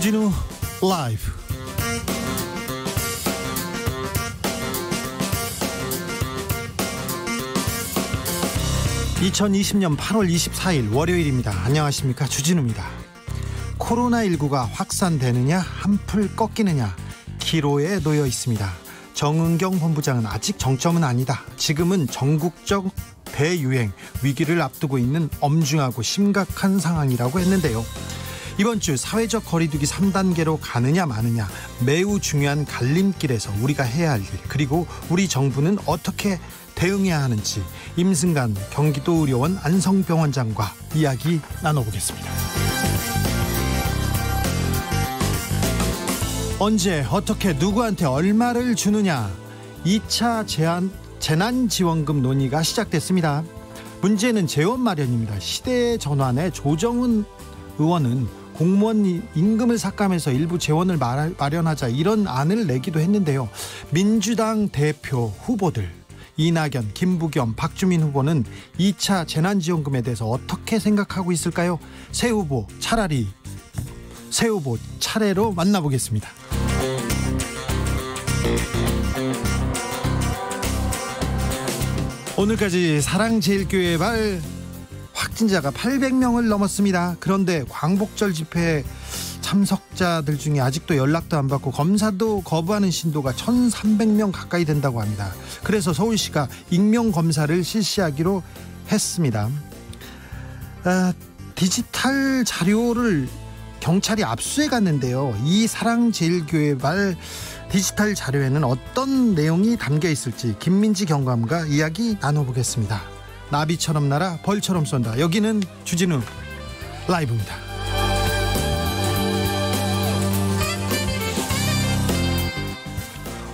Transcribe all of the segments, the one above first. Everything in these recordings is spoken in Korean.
주진우 라이브. 2020년 8월 24일 월요일입니다. 안녕하십니까, 주진우입니다. 코로나19가 확산되느냐 한풀 꺾이느냐 기로에 놓여 있습니다. 정은경 본부장은 아직 정점은 아니다. 지금은 전국적 대유행 위기를 앞두고 있는 엄중하고 심각한 상황이라고 했는데요. 이번 주 사회적 거리두기 3단계로 가느냐 마느냐 매우 중요한 갈림길에서 우리가 해야 할 일, 그리고 우리 정부는 어떻게 대응해야 하는지 임승관 경기도의료원 안성병원장과 이야기 나눠보겠습니다. 언제 어떻게 누구한테 얼마를 주느냐, 2차 재난지원금 논의가 시작됐습니다. 문제는 재원 마련입니다. 시대의 전환에 조정훈 의원은 공무원 임금을 삭감해서 일부 재원을 마련하자, 이런 안을 내기도 했는데요. 민주당 대표 후보들 이낙연, 김부겸, 박주민 후보는 2차 재난지원금에 대해서 어떻게 생각하고 있을까요? 새 후보 차례로 만나보겠습니다. 오늘까지 사랑제일교회 확진자가 800명을 넘었습니다. 그런데 광복절 집회 참석자들 중에 아직도 연락도 안 받고 검사도 거부하는 신도가 1300명 가까이 된다고 합니다. 그래서 서울시가 익명검사를 실시하기로 했습니다. 디지털 자료를 경찰이 압수해 갔는데요. 이 사랑제일교회 디지털 자료에는 어떤 내용이 담겨 있을지 김민지 경감과 이야기 나눠보겠습니다. 나비처럼 날아 벌처럼 쏜다. 여기는 주진우 라이브입니다.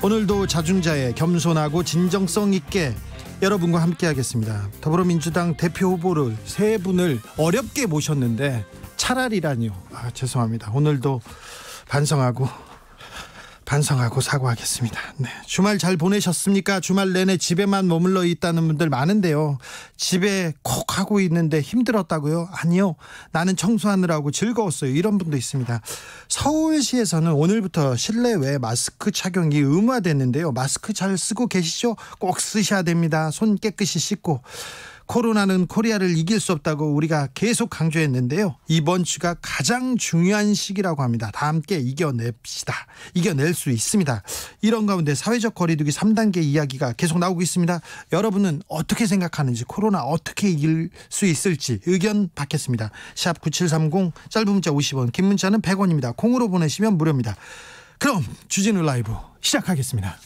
오늘도 자중자애, 겸손하고 진정성 있게 여러분과 함께 하겠습니다. 더불어민주당 대표 후보를 세 분을 어렵게 모셨는데 차라리라니요. 죄송합니다. 오늘도 반성하고 사과하겠습니다. 네, 주말 잘 보내셨습니까? 주말 내내 집에만 머물러 있다는 분들 많은데요. 집에 콕 하고 있는데 힘들었다고요? 아니요, 나는 청소하느라고 즐거웠어요. 이런 분도 있습니다. 서울시에서는 오늘부터 실내외 마스크 착용이 의무화됐는데요. 마스크 잘 쓰고 계시죠? 꼭 쓰셔야 됩니다. 손 깨끗이 씻고. 코로나는 코리아를 이길 수 없다고 우리가 계속 강조했는데요. 이번 주가 가장 중요한 시기라고 합니다. 다 함께 이겨냅시다. 이겨낼 수 있습니다. 이런 가운데 사회적 거리두기 3단계 이야기가 계속 나오고 있습니다. 여러분은 어떻게 생각하는지, 코로나 어떻게 이길 수 있을지 의견 받겠습니다. 샵 9730, 짧은 문자 50원, 긴 문자는 100원입니다. 콩으로 보내시면 무료입니다. 그럼 주진우 라이브 시작하겠습니다.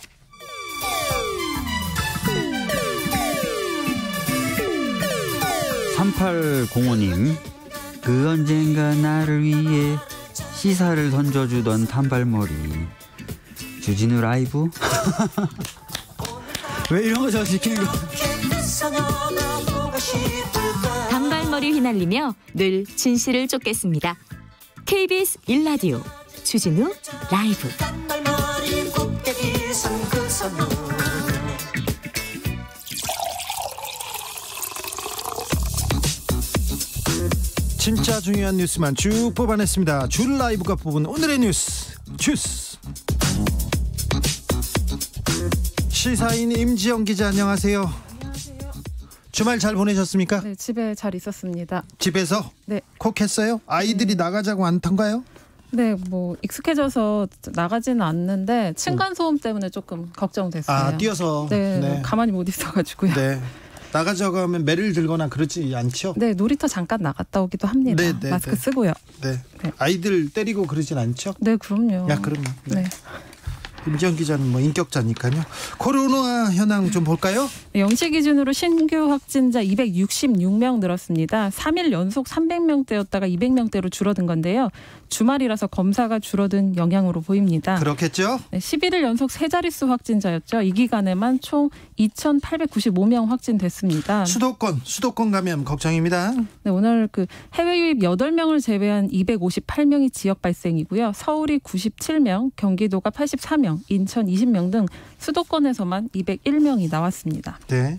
3805님, 그 언젠가 나를 위해 시사를 던져주던 단발머리 주진우 라이브. 왜 이런 거 저 시키는 거? 단발머리 휘날리며 늘 진실을 쫓겠습니다. KBS 1라디오 주진우 라이브. 진짜 중요한 뉴스만 쭉 뽑아냈습니다. 줄 라이브가 뽑은 오늘의 뉴스 주스. 시사인 임지영 기자, 안녕하세요. 안녕하세요. 주말 잘 보내셨습니까? 네, 집에 잘 있었습니다. 집에서? 네. 콕 했어요? 아이들이 나가자고 안 탄가요? 네, 뭐 익숙해져서 나가지는 않는데 층간소음 때문에 조금 걱정됐어요. 뛰어서. 네. 가만히 못 있어가지고요. 네. 나가자고 하면 매를 들거나 그러지 않죠? 네, 놀이터 잠깐 나갔다 오기도 합니다. 네, 마스크 쓰고요. 네. 아이들 때리고 그러진 않죠? 네, 그럼요. 그럼요. 네. 임지영 기자는 뭐 인격자니까요. 코로나 현황 좀 볼까요? 영시 기준으로 신규 확진자 266명 늘었습니다. 3일 연속 300명대였다가 200명대로 줄어든 건데요. 주말이라서 검사가 줄어든 영향으로 보입니다. 그렇겠죠? 네, 11일 연속 세 자릿수 확진자였죠. 이 기간에만 총 2,895명 확진됐습니다. 수도권 감염 걱정입니다. 네, 오늘 해외 유입 8명을 제외한 258명이 지역 발생이고요. 서울이 97명, 경기도가 84명, 인천 20명 등 수도권에서만 201명이 나왔습니다. 네.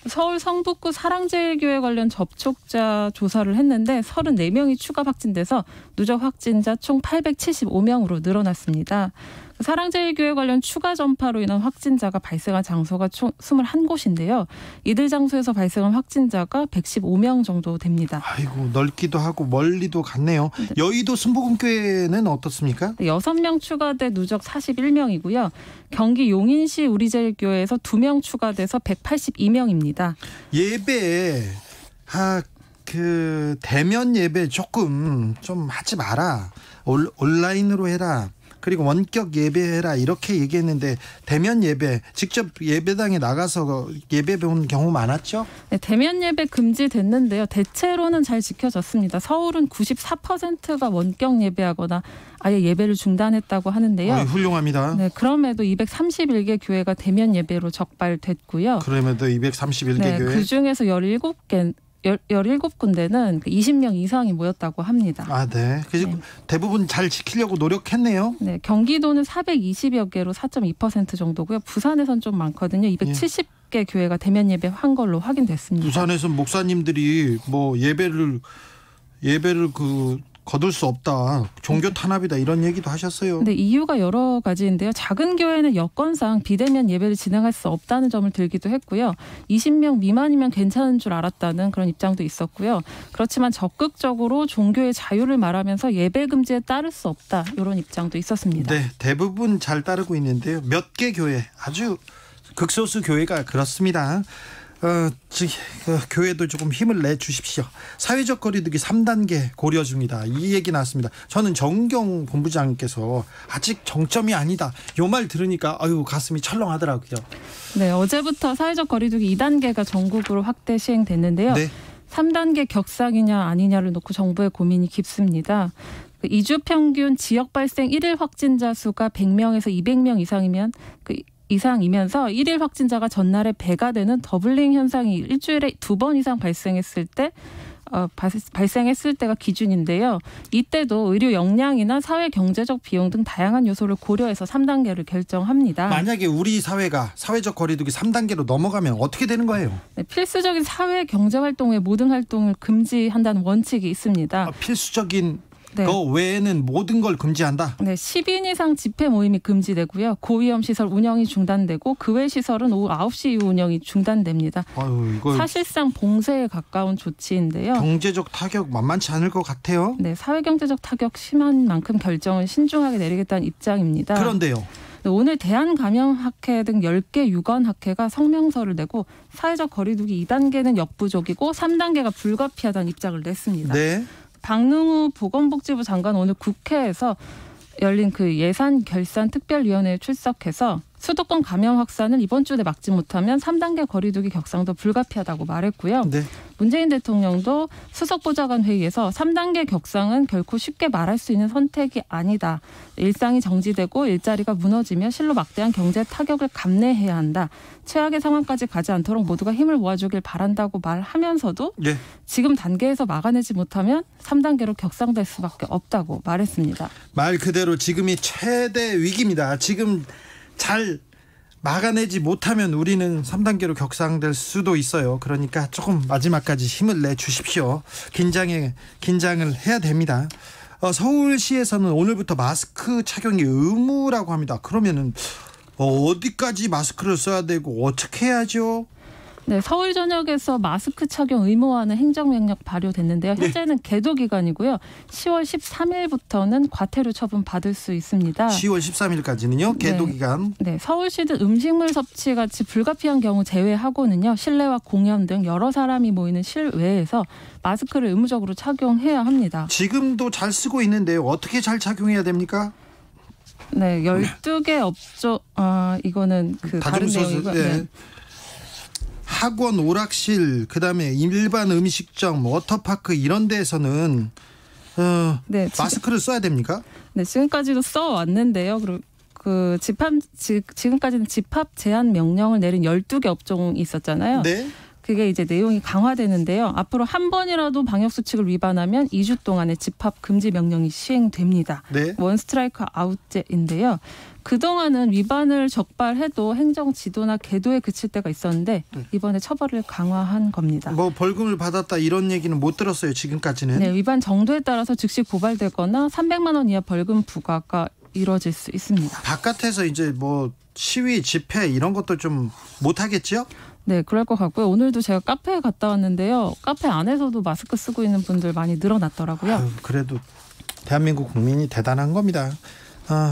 서울 성북구 사랑제일교회 관련 접촉자 조사를 했는데 34명이 추가 확진돼서 누적 확진자 총 875명으로 늘어났습니다. 사랑제일교회 관련 추가 전파로 인한 확진자가 발생한 장소가 총 21곳인데요. 이들 장소에서 발생한 확진자가 115명 정도 됩니다. 아이고, 넓기도 하고 멀리도 갔네요. 네. 여의도 순복음교회는 어떻습니까? 6명 추가돼 누적 41명이고요. 경기 용인시 우리제일교회에서 2명 추가돼서 182명입니다. 예배, 대면 예배 조금 좀 하지 마라. 온라인으로 해라. 그리고 원격 예배해라 이렇게 얘기했는데 대면 예배 직접 예배당에 나가서 예배 본 경우 많았죠? 네, 대면 예배 금지됐는데요. 대체로는 잘 지켜졌습니다. 서울은 94%가 원격 예배하거나 아예 예배를 중단했다고 하는데요. 훌륭합니다. 네, 그럼에도 231개 교회가 대면 예배로 적발됐고요. 그럼에도 231개 네, 교회? 그중에서 17군데는 20명 이상이 모였다고 합니다. 네. 네. 대부분 잘 지키려고 노력했네요. 네, 경기도는 420여 개로 4.2% 정도고요. 부산에선 좀 많거든요. 270개 교회가 대면 예배한 걸로 확인됐습니다. 부산에서 목사님들이 뭐 예배를 거둘 수 없다. 종교 탄압이다. 이런 얘기도 하셨어요. 네, 이유가 여러 가지인데요. 작은 교회는 여건상 비대면 예배를 진행할 수 없다는 점을 들기도 했고요. 20명 미만이면 괜찮은 줄 알았다는 그런 입장도 있었고요. 그렇지만 적극적으로 종교의 자유를 말하면서 예배 금지에 따를 수 없다. 이런 입장도 있었습니다. 네, 대부분 잘 따르고 있는데요. 몇 개 교회, 아주 극소수 교회가 그렇습니다. 교회도 조금 힘을 내주십시오. 사회적 거리두기 3단계 고려 중이다. 이 얘기 나왔습니다. 저는 정경 본부장께서 아직 정점이 아니다. 요 말 들으니까 가슴이 철렁하더라고요. 네, 어제부터 사회적 거리두기 2단계가 전국으로 확대 시행됐는데요. 네. 3단계 격상이냐 아니냐를 놓고 정부의 고민이 깊습니다. 2주 평균 지역 발생 1일 확진자 수가 100명에서 200명 이상이면서 1일 확진자가 전날에 배가 되는 더블링 현상이 일주일에 2번 이상 발생했을 때가 기준인데요. 이때도 의료 역량이나 사회 경제적 비용 등 다양한 요소를 고려해서 3단계를 결정합니다. 만약에 우리 사회가 사회적 거리두기 3단계로 넘어가면 어떻게 되는 거예요? 네, 필수적인 사회 경제 활동 외 모든 활동을 금지한다는 원칙이 있습니다. 필수적인 네. 그 외에는 모든 걸 금지한다? 네, 10인 이상 집회 모임이 금지되고요. 고위험 시설 운영이 중단되고 그 외 시설은 오후 9시 이후 운영이 중단됩니다. 이거 사실상 봉쇄에 가까운 조치인데요. 경제적 타격 만만치 않을 것 같아요. 네, 사회경제적 타격 심한 만큼 결정을 신중하게 내리겠다는 입장입니다. 그런데요. 오늘 대한감염학회 등 10개 유관학회가 성명서를 내고 사회적 거리두기 2단계는 역부족이고 3단계가 불가피하다는 입장을 냈습니다. 네. 박능우 보건복지부 장관 오늘 국회에서 열린 예산결산특별위원회에 출석해서 수도권 감염 확산을 이번 주 내에 막지 못하면 3단계 거리두기 격상도 불가피하다고 말했고요. 네. 문재인 대통령도 수석보좌관 회의에서 3단계 격상은 결코 쉽게 말할 수 있는 선택이 아니다. 일상이 정지되고 일자리가 무너지며 실로 막대한 경제 타격을 감내해야 한다. 최악의 상황까지 가지 않도록 모두가 힘을 모아주길 바란다고 말하면서도 네. 지금 단계에서 막아내지 못하면 3단계로 격상될 수밖에 없다고 말했습니다. 말 그대로 지금이 최대 위기입니다. 지금 잘 막아내지 못하면 우리는 3단계로 격상될 수도 있어요. 그러니까 조금 마지막까지 힘을 내주십시오. 긴장을 해야 됩니다. 서울시에서는 오늘부터 마스크 착용이 의무라고 합니다. 그러면은 어디까지 마스크를 써야 되고 어떻게 해야죠? 네, 서울 전역에서 마스크 착용 의무화하는 행정명령 발효됐는데요. 현재는 계도 기간이고요. 10월 13일부터는 과태료 처분 받을 수 있습니다. 10월 13일까지는요. 계도 기간. 네, 서울시는 음식물 섭취 같이 불가피한 경우 제외하고는요. 실내와 공연 등 여러 사람이 모이는 실외에서 마스크를 의무적으로 착용해야 합니다. 지금도 잘 쓰고 있는데요. 어떻게 잘 착용해야 됩니까? 네, 12개 업종 이거는 다른 내용이고요. 네. 학원, 오락실, 그다음에 일반 음식점, 워터파크 이런 데에서는 마스크를 써야 됩니까? 네, 지금까지도 써왔는데요. 지금까지는 집합 제한 명령을 내린 12개 업종이 있었잖아요. 네. 그게 이제 내용이 강화되는데요. 앞으로 한 번이라도 방역수칙을 위반하면 2주 동안의 집합 금지 명령이 시행됩니다. 네. 원 스트라이크 아웃제인데요. 그동안은 위반을 적발해도 행정 지도나 계도에 그칠 때가 있었는데 이번에 처벌을 강화한 겁니다. 뭐 벌금을 받았다 이런 얘기는 못 들었어요. 지금까지는. 네, 위반 정도에 따라서 즉시 고발되거나 300만 원 이하 벌금 부과가 이뤄질 수 있습니다. 바깥에서 이제 뭐 시위, 집회 이런 것도 좀 못하겠죠? 네, 그럴 것 같고요. 오늘도 제가 카페에 갔다 왔는데요. 카페 안에서도 마스크 쓰고 있는 분들 많이 늘어났더라고요. 아유, 그래도 대한민국 국민이 대단한 겁니다.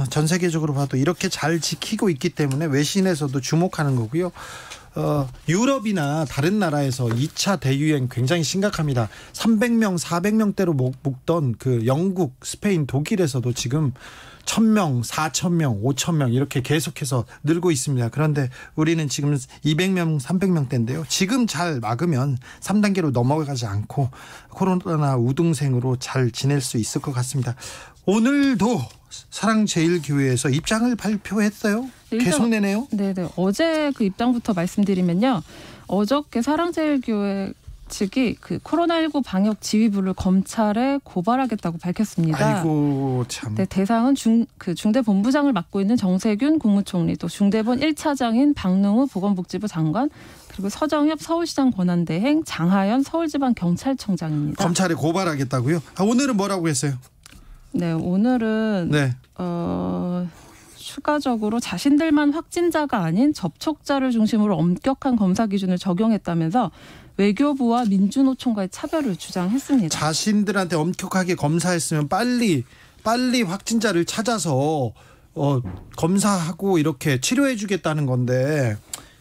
전 세계적으로 봐도 이렇게 잘 지키고 있기 때문에 외신에서도 주목하는 거고요. 유럽이나 다른 나라에서 2차 대유행 굉장히 심각합니다. 300명, 400명대로 묶던 그 영국, 스페인, 독일에서도 지금 1000명, 4000명, 5000명 이렇게 계속해서 늘고 있습니다. 그런데 우리는 지금 200명, 300명대인데요. 지금 잘 막으면 3단계로 넘어가지 않고 코로나 우등생으로 잘 지낼 수 있을 것 같습니다. 오늘도 사랑제일교회에서 입장을 발표했어요. 계속 내네요. 네네. 어제 그 입장부터 말씀드리면요. 어저께 사랑제일교회 측이 그 코로나19 방역 지휘부를 검찰에 고발하겠다고 밝혔습니다. 아이고 참. 네, 대상은 중대본부장을 맡고 있는 정세균 국무총리, 또 중대본 1차장인 박능우 보건복지부 장관, 그리고 서정엽 서울시장 권한대행, 장하연 서울지방경찰청장입니다. 검찰에 고발하겠다고요? 오늘은 뭐라고 했어요? 네, 오늘은 네. 추가적으로 자신들만 확진자가 아닌 접촉자를 중심으로 엄격한 검사 기준을 적용했다면서 외교부와 민주노총과의 차별을 주장했습니다. 자신들한테 엄격하게 검사했으면 빨리 확진자를 찾아서 검사하고 이렇게 치료해 주겠다는 건데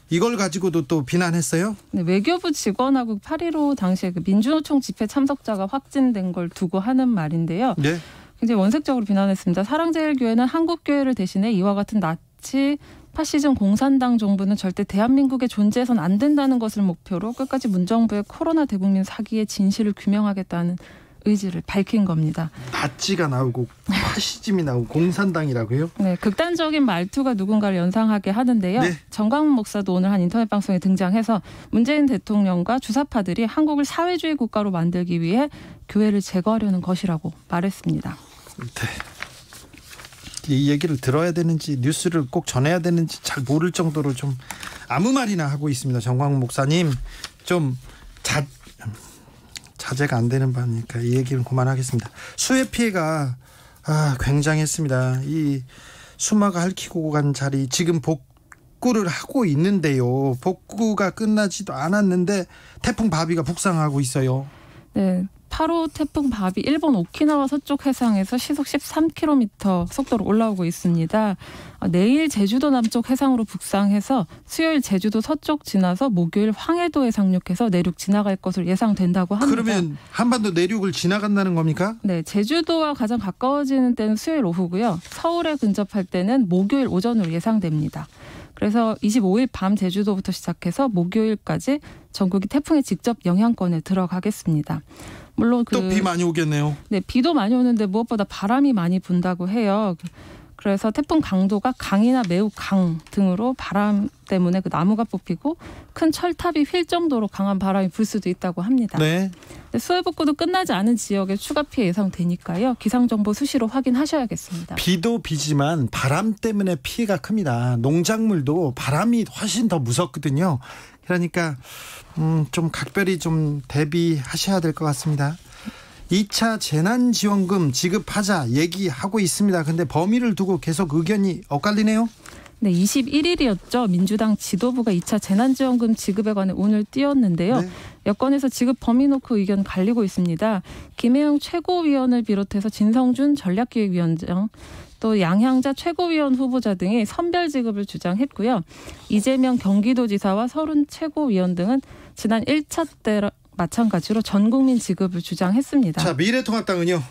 이걸 가지고도 또 비난했어요? 네, 외교부 직원하고 8.15 당시에 그 민주노총 집회 참석자가 확진된 걸 두고 하는 말인데요. 네. 굉장히 원색적으로 비난했습니다. 사랑제일교회는 한국교회를 대신해 이와 같은 나치 파시즘 공산당 정부는 절대 대한민국에 존재해서는 안 된다는 것을 목표로 끝까지 문정부의 코로나 대국민 사기의 진실을 규명하겠다는 의지를 밝힌 겁니다. 나치가 나오고 파시즘이 나오고 공산당이라고요? 네, 극단적인 말투가 누군가를 연상하게 하는데요. 네. 정광훈 목사도 오늘 한 인터넷 방송에 등장해서 문재인 대통령과 주사파들이 한국을 사회주의 국가로 만들기 위해 교회를 제거하려는 것이라고 말했습니다. 네. 이 얘기를 들어야 되는지 뉴스를 꼭 전해야 되는지 잘 모를 정도로 좀 아무 말이나 하고 있습니다. 정광훈 목사님 좀 자제가 안 되는 바니까 이 얘기는 그만하겠습니다. 수해 피해가 굉장했습니다. 이 수마가 핥히고 간 자리 지금 복구를 하고 있는데요. 복구가 끝나지도 않았는데 태풍 바비가 북상하고 있어요. 네. 8호 태풍 바비 일본 오키나와 서쪽 해상에서 시속 13km 속도로 올라오고 있습니다. 내일 제주도 남쪽 해상으로 북상해서 수요일 제주도 서쪽 지나서 목요일 황해도에 상륙해서 내륙 지나갈 것으로 예상된다고 합니다. 그러면 한반도 내륙을 지나간다는 겁니까? 네, 제주도와 가장 가까워지는 때는 수요일 오후고요. 서울에 근접할 때는 목요일 오전으로 예상됩니다. 그래서 25일 밤 제주도부터 시작해서 목요일까지 전국이 태풍의 직접 영향권에 들어가겠습니다. 물론 또 비 많이 오겠네요. 네, 비도 많이 오는데 무엇보다 바람이 많이 분다고 해요. 그래서 태풍 강도가 강이나 매우 강 등으로 바람 때문에 그 나무가 뽑히고 큰 철탑이 휠 정도로 강한 바람이 불 수도 있다고 합니다. 네. 수해 복구도 끝나지 않은 지역에 추가 피해 예상되니까요. 기상정보 수시로 확인하셔야겠습니다. 비도 비지만 바람 때문에 피해가 큽니다. 농작물도 바람이 훨씬 더 무섭거든요. 그러니까 좀 각별히 좀 대비하셔야 될 것 같습니다. 2차 재난지원금 지급하자 얘기하고 있습니다. 근데 범위를 두고 계속 의견이 엇갈리네요. 네, 21일이었죠. 민주당 지도부가 2차 재난지원금 지급에 관해 오늘 띄웠는데요. 네. 여권에서 지급 범위 놓고 의견 갈리고 있습니다. 김혜영 최고위원을 비롯해서 진성준 전략기획위원장, 또 양향자 최고위원 후보자 등이 선별 지급을 주장했고요. 이재명 경기도지사와 서른 최고위원 등은 지난 1차 때 마찬가지로 전국민 지급을 주장했습니다. 자, 미래통합당은요?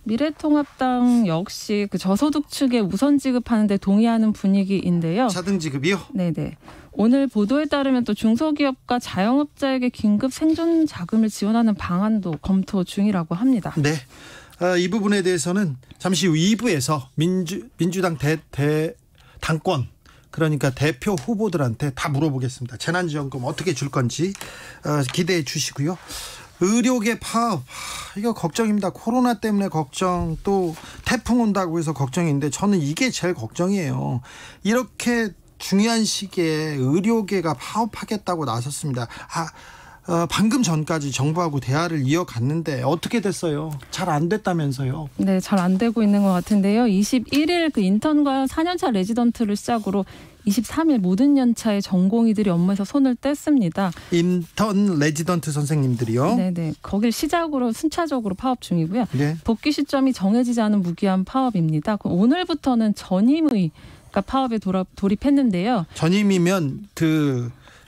미래통합당 역시 그 저소득 측에 우선 지급하는 데 동의하는 분위기인데요. 차등 지급이요? 네네. 오늘 보도에 따르면 또 중소기업과 자영업자에게 긴급 생존 자금을 지원하는 방안도 검토 중이라고 합니다. 네. 이 부분에 대해서는 잠시 후 2부에서 민주당 당권 그러니까 대표 후보들한테 다 물어보겠습니다. 재난지원금 어떻게 줄 건지 기대해 주시고요. 의료계 파업 이거 걱정입니다. 코로나 때문에 걱정, 또 태풍 온다고 해서 걱정인데 저는 이게 제일 걱정이에요. 이렇게 중요한 시기에 의료계가 파업하겠다고 나섰습니다. 방금 전까지 정부하고 대화를 이어갔는데 어떻게 됐어요? 잘 안 됐다면서요? 네, 잘 안 되고 있는 것 같은데요. 21일 그 인턴과 4년차 레지던트를 시작으로 23일 모든 연차의 전공의들이 업무에서 손을 뗐습니다. 인턴 레지던트 선생님들이요? 네네. 거길 시작으로 순차적으로 파업 중이고요. 네. 복귀 시점이 정해지지 않은 무기한 파업입니다. 오늘부터는 전임의가 파업에 돌입했는데요. 전임이면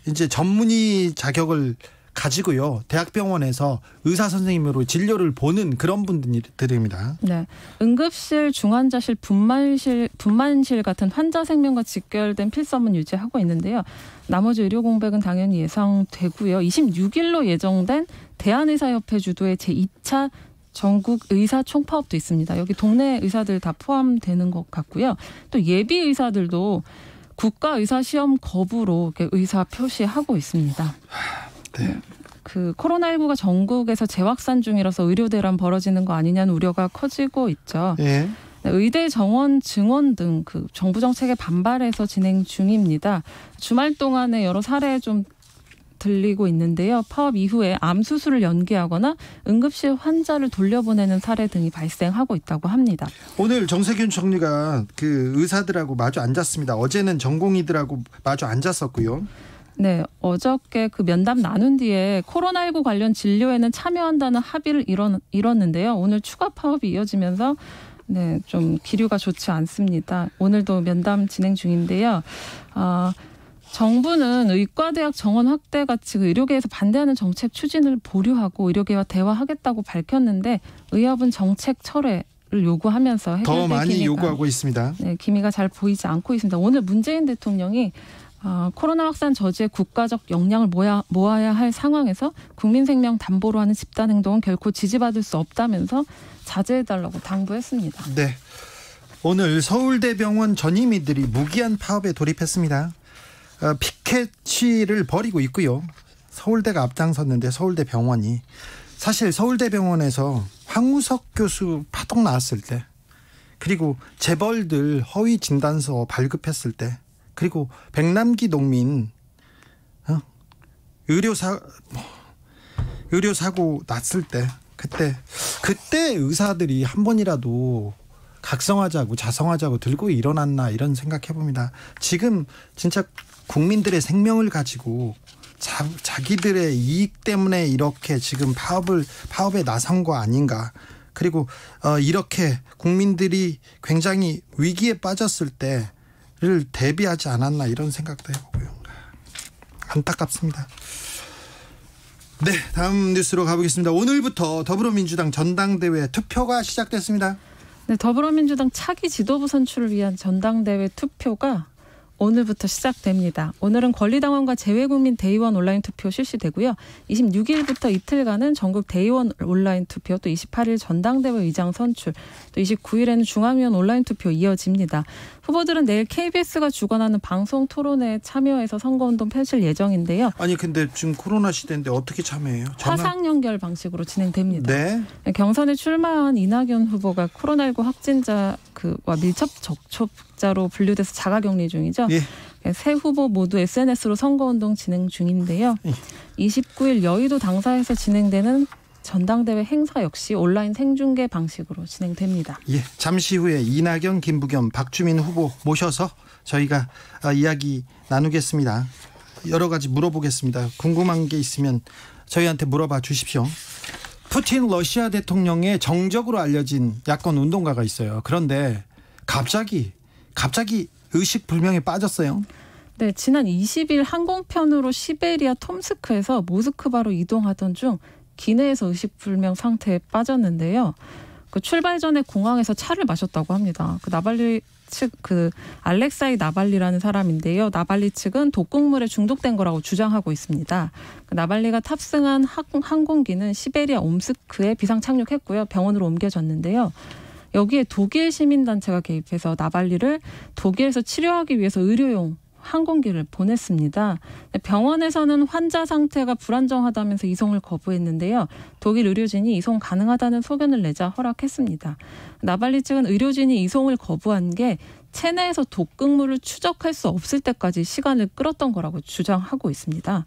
이제 전문의 자격을 가지고요. 대학병원에서 의사 선생님으로 진료를 보는 그런 분들입니다. 네, 응급실, 중환자실, 분만실 같은 환자 생명과 직결된 필수 업무는 유지하고 있는데요. 나머지 의료 공백은 당연히 예상되고요. 26일로 예정된 대한의사협회 주도의 제2차 전국 의사 총파업도 있습니다. 여기 동네 의사들 다 포함되는 것 같고요. 또 예비 의사들도 국가 의사 시험 거부로 의사 표시하고 있습니다. 네. 그 코로나19가 전국에서 재확산 중이라서 의료 대란 벌어지는 거 아니냐는 우려가 커지고 있죠. 네. 의대 정원, 증원 등 그 정부 정책에 반발해서 진행 중입니다. 주말 동안에 여러 사례 좀 들리고 있는데요. 파업 이후에 암 수술을 연기하거나 응급실 환자를 돌려보내는 사례 등이 발생하고 있다고 합니다. 오늘 정세균 총리가 그 의사들하고 마주 앉았습니다. 어제는 전공의들하고 마주 앉았었고요. 네, 어저께 그 면담 나눈 뒤에 코로나19 관련 진료에는 참여한다는 합의를 이뤘는데요. 오늘 추가 파업이 이어지면서 좀 기류가 좋지 않습니다. 오늘도 면담 진행 중인데요. 정부는 의과대학 정원 확대 같이 의료계에서 반대하는 정책 추진을 보류하고 의료계와 대화하겠다고 밝혔는데 의협은 정책 철회를 요구하면서 해결될 더 많이 기미가, 요구하고 있습니다. 네, 기미가 잘 보이지 않고 있습니다. 오늘 문재인 대통령이 코로나 확산 저지에 국가적 역량을 모아야 할 상황에서 국민 생명 담보로 하는 집단 행동은 결코 지지받을 수 없다면서 자제해달라고 당부했습니다. 네, 오늘 서울대병원 전임의들이 무기한 파업에 돌입했습니다. 피켓 시위를 벌이고 있고요. 서울대가 앞장섰는데 서울대병원이 사실 서울대병원에서 황우석 교수 파동 나왔을 때, 그리고 재벌들 허위 진단서 발급했을 때, 그리고 백남기 농민 의료사고 났을 때, 그때 의사들이 한 번이라도 각성하자고 자성하자고 들고 일어났나 이런 생각해봅니다. 지금 진짜 국민들의 생명을 가지고 자기들의 이익 때문에 이렇게 지금 파업에 나선 거 아닌가. 그리고 이렇게 국민들이 굉장히 위기에 빠졌을 때를 대비하지 않았나 이런 생각도 해보고요. 안타깝습니다. 네, 다음 뉴스로 가보겠습니다. 오늘부터 더불어민주당 전당대회 투표가 시작됐습니다. 네, 더불어민주당 차기 지도부 선출을 위한 전당대회 투표가 오늘부터 시작됩니다. 오늘은 권리당원과 재외국민 대의원 온라인 투표 실시되고요. 26일부터 이틀간은 전국 대의원 온라인 투표, 또 28일 전당대회 의장 선출, 또 29일에는 중앙위원 온라인 투표 이어집니다. 후보들은 내일 KBS가 주관하는 방송 토론회에 참여해서 선거운동 펼칠 예정인데요. 아니 근데 지금 코로나 시대인데 어떻게 참여해요? 화상 연결 방식으로 진행됩니다. 네. 경선에 출마한 이낙연 후보가 코로나19 확진자와 밀접 접촉자로 분류돼서 자가격리 중이죠. 예. 세 후보 모두 SNS로 선거운동 진행 중인데요. 29일 여의도 당사에서 진행되는 전당대회 행사 역시 온라인 생중계 방식으로 진행됩니다. 예, 잠시 후에 이낙연, 김부겸, 박주민 후보 모셔서 저희가 이야기 나누겠습니다. 여러 가지 물어보겠습니다. 궁금한 게 있으면 저희한테 물어봐 주십시오. 푸틴 러시아 대통령의 정적으로 알려진 야권 운동가가 있어요. 그런데 갑자기 의식불명에 빠졌어요. 네, 지난 20일 항공편으로 시베리아 톰스크에서 모스크바로 이동하던 중 기내에서 의식불명 상태에 빠졌는데요. 출발 전에 공항에서 차를 마셨다고 합니다. 나발리 측 알렉사이 나발리라는 사람인데요. 나발리 측은 독극물에 중독된 거라고 주장하고 있습니다. 나발리가 탑승한 항공기는 시베리아 옴스크에 비상 착륙했고요. 병원으로 옮겨졌는데요. 여기에 독일 시민단체가 개입해서 나발리를 독일에서 치료하기 위해서 의료용 항공기를 보냈습니다. 병원에서는 환자 상태가 불안정하다면서 이송을 거부했는데요. 독일 의료진이 이송 가능하다는 소견을 내자 허락했습니다. 나발리 측은 의료진이 이송을 거부한 게 체내에서 독극물을 추적할 수 없을 때까지 시간을 끌었던 거라고 주장하고 있습니다.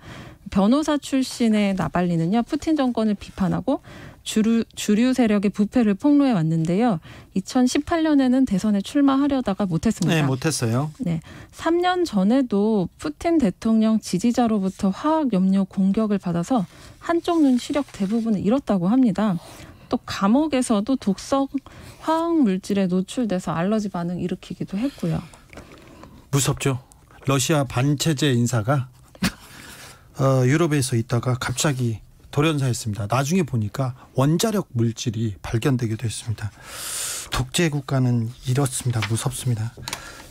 변호사 출신의 나발리는요, 푸틴 정권을 비판하고 주류 세력의 부패를 폭로해 왔는데요. 2018년에는 대선에 출마하려다가 못했습니다. 네, 못했어요. 네, 3년 전에도 푸틴 대통령 지지자로부터 화학염료 공격을 받아서 한쪽 눈 시력 대부분을 잃었다고 합니다. 또 감옥에서도 독성 화학 물질에 노출돼서 알러지 반응 일으키기도 했고요. 무섭죠. 러시아 반체제 인사가 유럽에서 있다가 갑자기 돌연사했습니다. 나중에 보니까 원자력 물질이 발견되기도 했습니다. 독재 국가는 이렇습니다. 무섭습니다.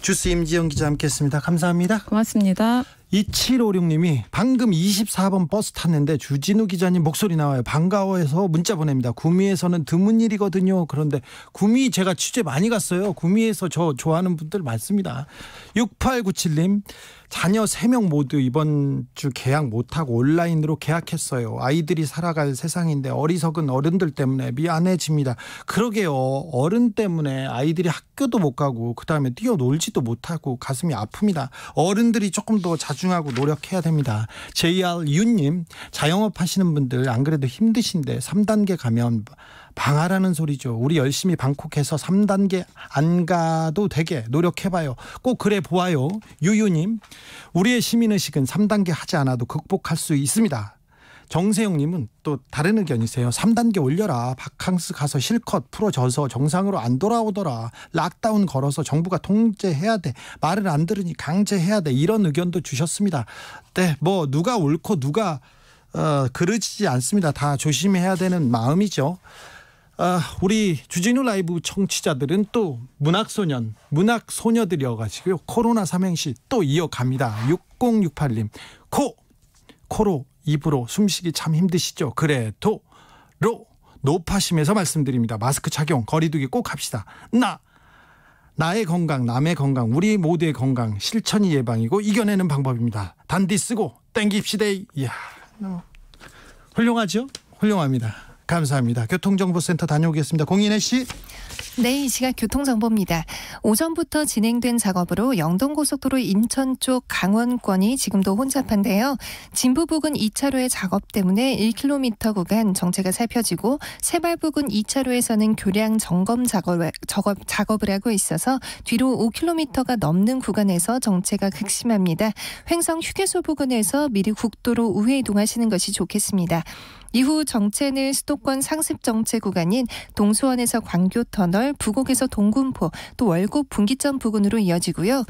주스 임지영 기자 함께했습니다. 감사합니다. 고맙습니다. 2756님이 방금 24번 버스 탔는데 주진우 기자님 목소리 나와요. 반가워해서 문자 보냅니다. 구미에서는 드문 일이거든요. 그런데 구미 제가 취재 많이 갔어요. 구미에서 저 좋아하는 분들 많습니다. 6897님 자녀 3명 모두 이번 주 계약 못하고 온라인으로 계약했어요. 아이들이 살아갈 세상인데 어리석은 어른들 때문에 미안해집니다. 그러게요. 어른 때문에 아이들이 학교도 못 가고 그다음에 뛰어놀지도 못하고 가슴이 아픕니다. 어른들이 조금 더 자중하고 노력해야 됩니다. JR유님 자영업 하시는 분들 안 그래도 힘드신데 3단계 가면 방하라는 소리죠. 우리 열심히 방콕해서 3단계 안 가도 되게 노력해봐요. 꼭 그래 보아요. 유유님 우리의 시민의식은 3단계 하지 않아도 극복할 수 있습니다. 정세영님은 또 다른 의견이세요. 3단계 올려라. 바캉스 가서 실컷 풀어져서 정상으로 안 돌아오더라. 락다운 걸어서 정부가 통제해야 돼. 말을 안 들으니 강제해야 돼. 이런 의견도 주셨습니다. 네, 뭐 누가 옳고 누가 그르지 않습니다. 다 조심해야 되는 마음이죠. 우리 주진우 라이브 청취자들은 또 문학소녀들이어가지고요. 코로나 삼행시 또 이어갑니다. 6068님 코로 입으로 숨쉬기 참 힘드시죠? 그래도 높아심에서 말씀드립니다. 마스크 착용 거리두기 꼭 합시다. 나의 건강 남의 건강 우리 모두의 건강 실천이 예방이고 이겨내는 방법입니다. 단디 쓰고 땡깁시다. 이야 훌륭하죠? 훌륭합니다. 감사합니다. 교통정보센터 다녀오겠습니다. 공인혜 씨. 네, 이 시각 교통정보입니다. 오전부터 진행된 작업으로 영동고속도로 인천 쪽 강원권이 지금도 혼잡한데요. 진부 부근 2차로의 작업 때문에 1km 구간 정체가 살펴지고 세발 부근 2차로에서는 교량 점검 작업을 하고 있어서 뒤로 5km가 넘는 구간에서 정체가 극심합니다. 횡성 휴게소 부근에서 미리 국도로 우회 이동하시는 것이 좋겠습니다. 이후 정체는 수도권 상습 정체 구간인 동수원에서 광교터널, 부곡에서 동군포, 또 월곡 분기점 부근으로 이어지고요.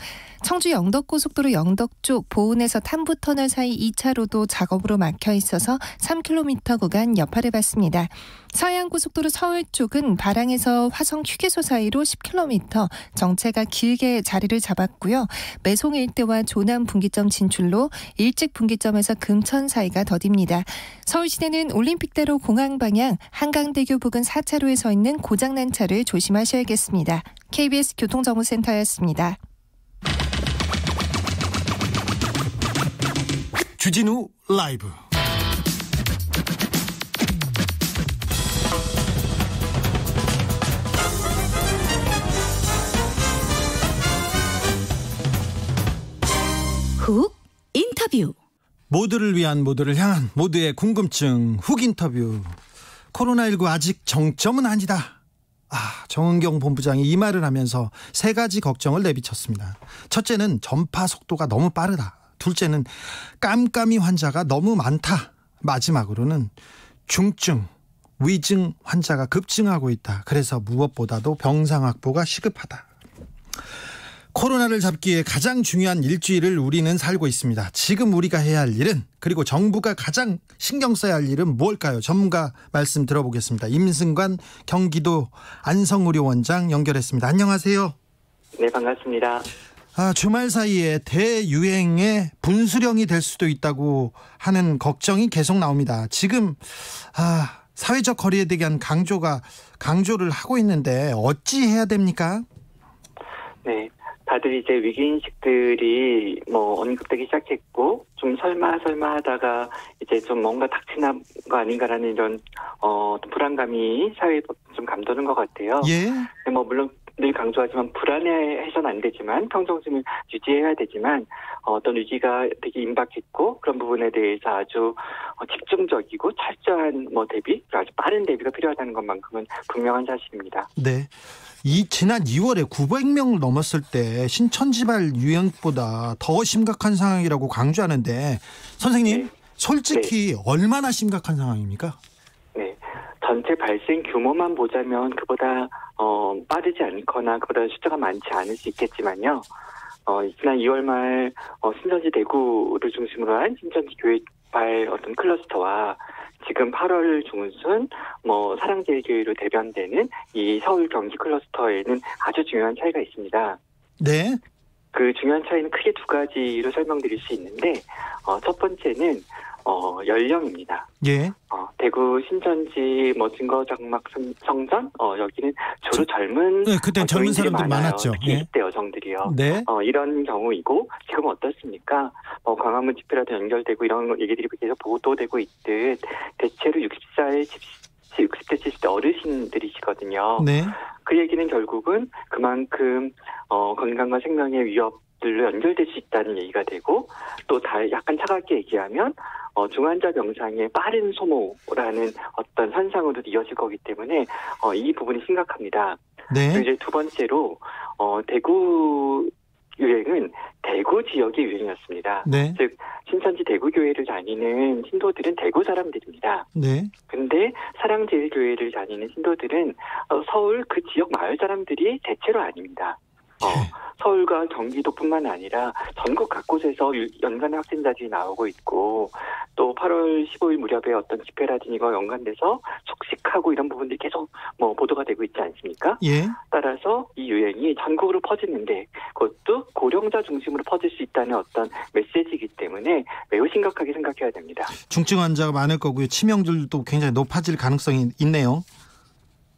청주 영덕고속도로 영덕 쪽 보은에서 탐부터널 사이 2차로도 작업으로 막혀 있어서 3km 구간 여파를 받습니다. 서해안고속도로 서울 쪽은 바랑에서 화성 휴게소 사이로 10km 정체가 길게 자리를 잡았고요. 매송 일대와 조남 분기점 진출로 일찍 분기점에서 금천 사이가 더딥니다. 서울시내는 올림픽대로 공항 방향 한강대교 부근 4차로에 서 있는 고장난 차를 조심하셔야겠습니다. KBS 교통정보센터였습니다. 주진우 라이브. 훅 인터뷰. 모두를 위한 모두를 향한 모두의 궁금증 훅 인터뷰. 코로나19 아직 정점은 아니다. 정은경 본부장이 이 말을 하면서 세 가지 걱정을 내비쳤습니다. 첫째는 전파 속도가 너무 빠르다. 둘째는 깜깜이 환자가 너무 많다. 마지막으로는 중증, 위증 환자가 급증하고 있다. 그래서 무엇보다도 병상 확보가 시급하다. 코로나를 잡기 위해 가장 중요한 일주일을 우리는 살고 있습니다. 지금 우리가 해야 할 일은, 그리고 정부가 가장 신경 써야 할 일은 뭘까요? 전문가 말씀 들어보겠습니다. 임승관 경기도 안성의료원장 연결했습니다. 안녕하세요. 네, 반갑습니다. 주말 사이에 대유행의 분수령이 될 수도 있다고 하는 걱정이 계속 나옵니다. 지금 사회적 거리에 대한 강조를 하고 있는데 어찌 해야 됩니까? 네. 다들 이제 위기인식들이 언급되기 시작했고, 좀 설마 하다가 이제 좀 뭔가 닥치는 거 아닌가라는 이런, 불안감이 사회에 좀 감도는 것 같아요. 예. 물론 늘 강조하지만 불안해서는 안 되지만 평정심을 유지해야 되지만 어떤 위기가 되게 임박했고 그런 부분에 대해서 아주 집중적이고 철저한 대비, 아주 빠른 대비가 필요하다는 것만큼은 분명한 사실입니다. 네. 지난 2월에 900명을 넘었을 때 신천지발 유행보다 더 심각한 상황이라고 강조하는데 선생님, 네. 솔직히 얼마나 심각한 상황입니까? 네. 전체 발생 규모만 보자면 그보다 빠르지 않거나 그보다 숫자가 많지 않을 수 있겠지만요. 지난 2월 말 신천지 대구를 중심으로 한 신천지 교회발 어떤 클러스터와 지금 8월 중순 사랑제일교회로 대변되는 이 서울 경기 클러스터에는 아주 중요한 차이가 있습니다. 네. 그 중요한 차이는 크게 두 가지로 설명드릴 수 있는데 첫 번째는 연령입니다. 예. 대구 신천지 증거장막 성전 여기는 주로 젊은 네, 그때 젊은 사람들 많았죠. 특히 예. 20대 여성들이요. 네. 이런 경우이고 지금 어떻습니까? 광화문 집회라도 연결되고 이런 얘기들이 계속 보도되고 있듯 대체로 60대 70대 어르신들이시거든요. 네. 그 얘기는 결국은 그만큼 건강과 생명의 위협들로 연결될 수 있다는 얘기가 되고 또 약간 차갑게 얘기하면 중환자 병상의 빠른 소모라는 어떤 현상으로 이어질 거기 때문에 이 부분이 심각합니다. 네. 이제 두 번째로 대구 유행은 대구 지역의 유행이었습니다. 네. 즉 신천지 대구교회를 다니는 신도들은 대구 사람들입니다. 네. 근데 사랑제일교회를 다니는 신도들은 서울 그 지역 마을 사람들이 대체로 아닙니다. 서울과 경기도뿐만 아니라 전국 곳곳에서 연간의 확진자들이 나오고 있고 또 8월 15일 무렵에 어떤 집회라든지 이거 연관돼서 숙식하고 이런 부분들이 계속 보도가 되고 있지 않습니까? 예. 따라서 이 유행이 전국으로 퍼지는데 그것도 고령자 중심으로 퍼질 수 있다는 어떤 메시지이기 때문에 매우 심각하게 생각해야 됩니다. 중증 환자가 많을 거고요. 치명률도 굉장히 높아질 가능성이 있네요.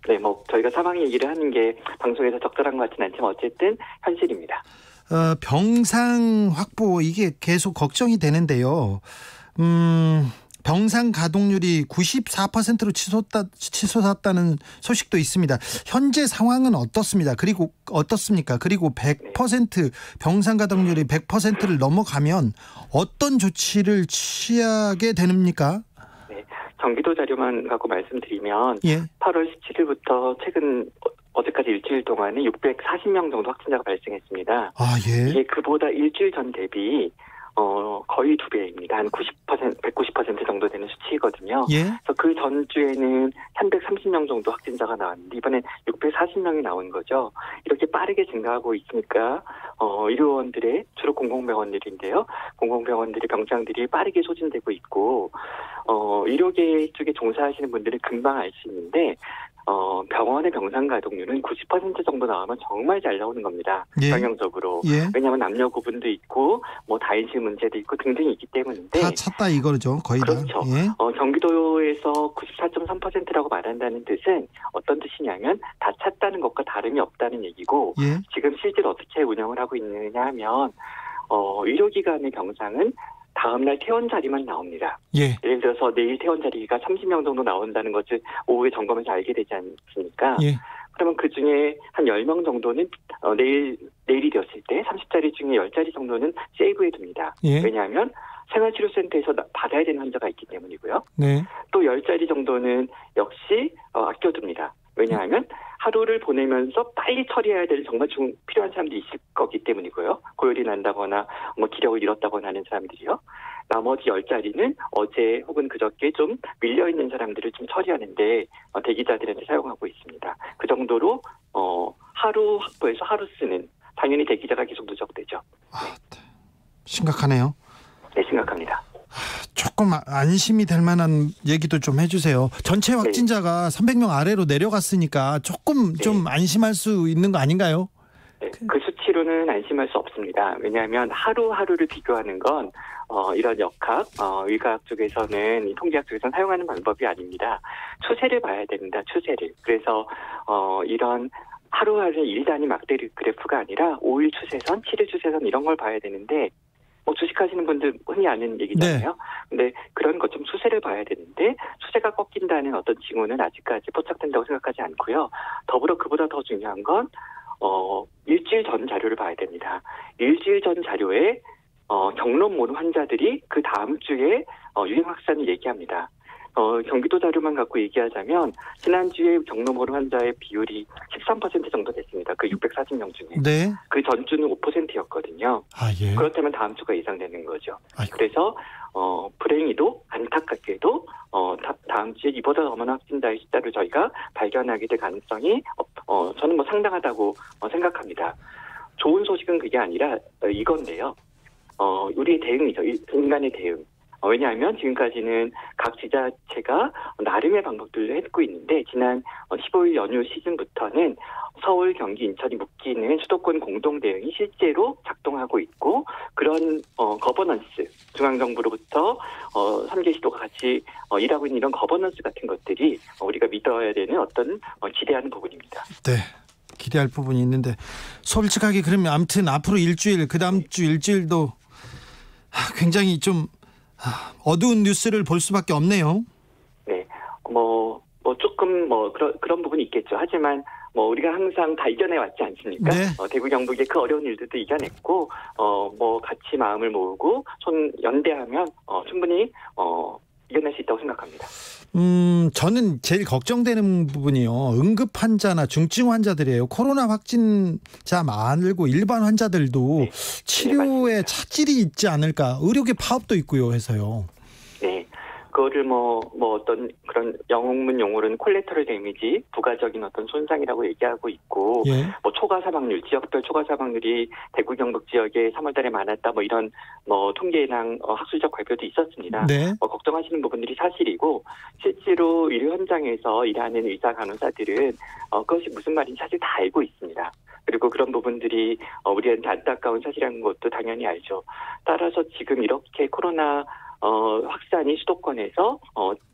네, 저희가 사망 얘기를 하는 게 방송에서 적절한 것 같지는 않지만 어쨌든 현실입니다. 병상 확보 이게 계속 걱정이 되는데요. 병상 가동률이 94%로 치솟았다는 소식도 있습니다. 현재 상황은 어떻습니까? 그리고 100% 병상 가동률이 100%를 넘어가면 어떤 조치를 취하게 됩니까? 경기도 자료만 갖고 말씀드리면 예. 8월 17일부터 최근 어제까지 일주일 동안에 640명 정도 확진자가 발생했습니다. 아, 예. 이게 그보다 일주일 전 대비 거의 2배입니다. 한 190% 정도 되는 수치거든요. 예. 그래서 그 전주에는 330명 정도 확진자가 나왔는데 이번엔 640명이 나온 거죠. 이렇게 빠르게 증가하고 있으니까 의료원들의 주로 공공병원들인데요. 공공병원들의 병상들이 빠르게 소진되고 있고 의료계 쪽에 종사하시는 분들은 금방 알 수 있는데 병원의 병상 가동률은 90% 정도 나오면 정말 잘 나오는 겁니다. 예. 경영적으로. 예. 왜냐하면 남녀 구분도 있고 다인식 문제도 있고 등등이 있기 때문인데. 다 찼다 이거죠. 거의 그렇죠. 다. 예. 경기도에서 94.3%라고 말한다는 뜻은 어떤 뜻이냐면 다 찼다는 것과 다름이 없다는 얘기고 예. 지금 실제로 어떻게 운영을 하고 있느냐 하면 의료기관의 병상은 다음날 퇴원 자리만 나옵니다. 예. 예를 들어서 내일 퇴원 자리가 30명 정도 나온다는 것을 오후에 점검해서 알게 되지 않습니까? 예. 그러면 그중에 한 10명 정도는 내일이 되었을 때 30자리 중에 10자리 정도는 세이브해 둡니다. 예. 왜냐하면 생활치료센터에서 받아야 되는 환자가 있기 때문이고요. 네. 또 10자리 정도는 역시 아껴둡니다. 왜냐하면 하루를 보내면서 빨리 처리해야 될 정말 필요한 사람들이 있을 거기 때문이고요. 고열이 난다거나 기력을 잃었다거나 하는 사람들이요. 나머지 10자리는 어제 혹은 그저께 좀 밀려있는 사람들을 좀 처리하는데 대기자들한테 사용하고 있습니다. 그 정도로 하루 확보해서 하루 쓰는 당연히 대기자가 계속 누적되죠. 심각하네요. 네, 심각합니다. 조금 안심이 될 만한 얘기도 좀 해주세요. 전체 확진자가 300명 아래로 내려갔으니까 조금 좀 안심할 수 있는 거 아닌가요? 네, 그 수치로는 안심할 수 없습니다. 왜냐하면 하루하루를 비교하는 건 이런 역학, 의과학 쪽에서는, 통계학 쪽에서는 사용하는 방법이 아닙니다. 추세를 봐야 됩니다. 추세를. 그래서 이런 하루하루 일 단위 막대 그래프가 아니라 5일 추세선, 7일 추세선 이런 걸 봐야 되는데 주식하시는 분들 흔히 아는 얘기잖아요. 네. 근데 그런 것 좀 추세를 봐야 되는데 추세가 꺾인다는 어떤 징후는 아직까지 포착된다고 생각하지 않고요. 더불어 그보다 더 중요한 건 일주일 전 자료를 봐야 됩니다. 일주일 전 자료에 경로모르 환자들이 그 다음 주에 유행 확산을 얘기합니다. 경기도 자료만 갖고 얘기하자면 지난주에 경로모르 환자의 비율이 13% 정도 됐습니다. 그 640명 중에. 네. 그 전주는 5%였거든요. 아, 예. 그렇다면 다음 주가 예상되는 거죠. 아이고. 그래서 불행히도 안타깝게도 다음 주에 이보다 더 많은 확진자의 숫자를 저희가 발견하게 될 가능성이 저는 상당하다고 생각합니다. 좋은 소식은 그게 아니라 이건데요. 우리의 대응이죠. 인간의 대응. 왜냐하면 지금까지는 각 지자체가 나름의 방법들을 했고 있는데 지난 15일 연휴 시즌부터는 서울, 경기, 인천이 묶이는 수도권 공동 대응이 실제로 작동하고 있고 그런 거버넌스, 중앙정부로부터 3개 시도가 같이 일하고 있는 이런 거버넌스 같은 것들이 우리가 믿어야 되는 어떤 기대하는 부분입니다. 네. 기대할 부분이 있는데 솔직하게 그러면 아무튼 앞으로 일주일, 그 다음 주 일주일도 굉장히 좀 어두운 뉴스를 볼 수밖에 없네요. 네, 조금 그런 부분이 있겠죠. 하지만 우리가 항상 다 이겨내 왔지 않습니까? 네. 대구 경북의 그 어려운 일들도 이겨냈고, 같이 마음을 모으고 연대하면 충분히 이겨낼 수 있다고 생각합니다. 저는 제일 걱정되는 부분이요. 응급 환자나 중증 환자들이에요. 코로나 확진자 말고 일반 환자들도 네. 치료에 차질이 있지 않을까. 의료계 파업도 있고요 해서요. 네. 그거를 어떤 그런 영문 용어로는 콜레터럴 데미지, 부가적인 어떤 손상이라고 얘기하고 있고, 예. 초과 사망률, 지역별 초과 사망률이 대구 경북 지역에 3월달에 많았다, 이런 통계랑 학술적 발표도 있었습니다. 네. 걱정하시는 부분들이 사실이고, 실제로 의료 현장에서 일하는 의사 간호사들은 그것이 무슨 말인지 사실 다 알고 있습니다. 그리고 그런 부분들이 우리한테 안타까운 사실이라는 것도 당연히 알죠. 따라서 지금 이렇게 코로나 확산이 수도권에서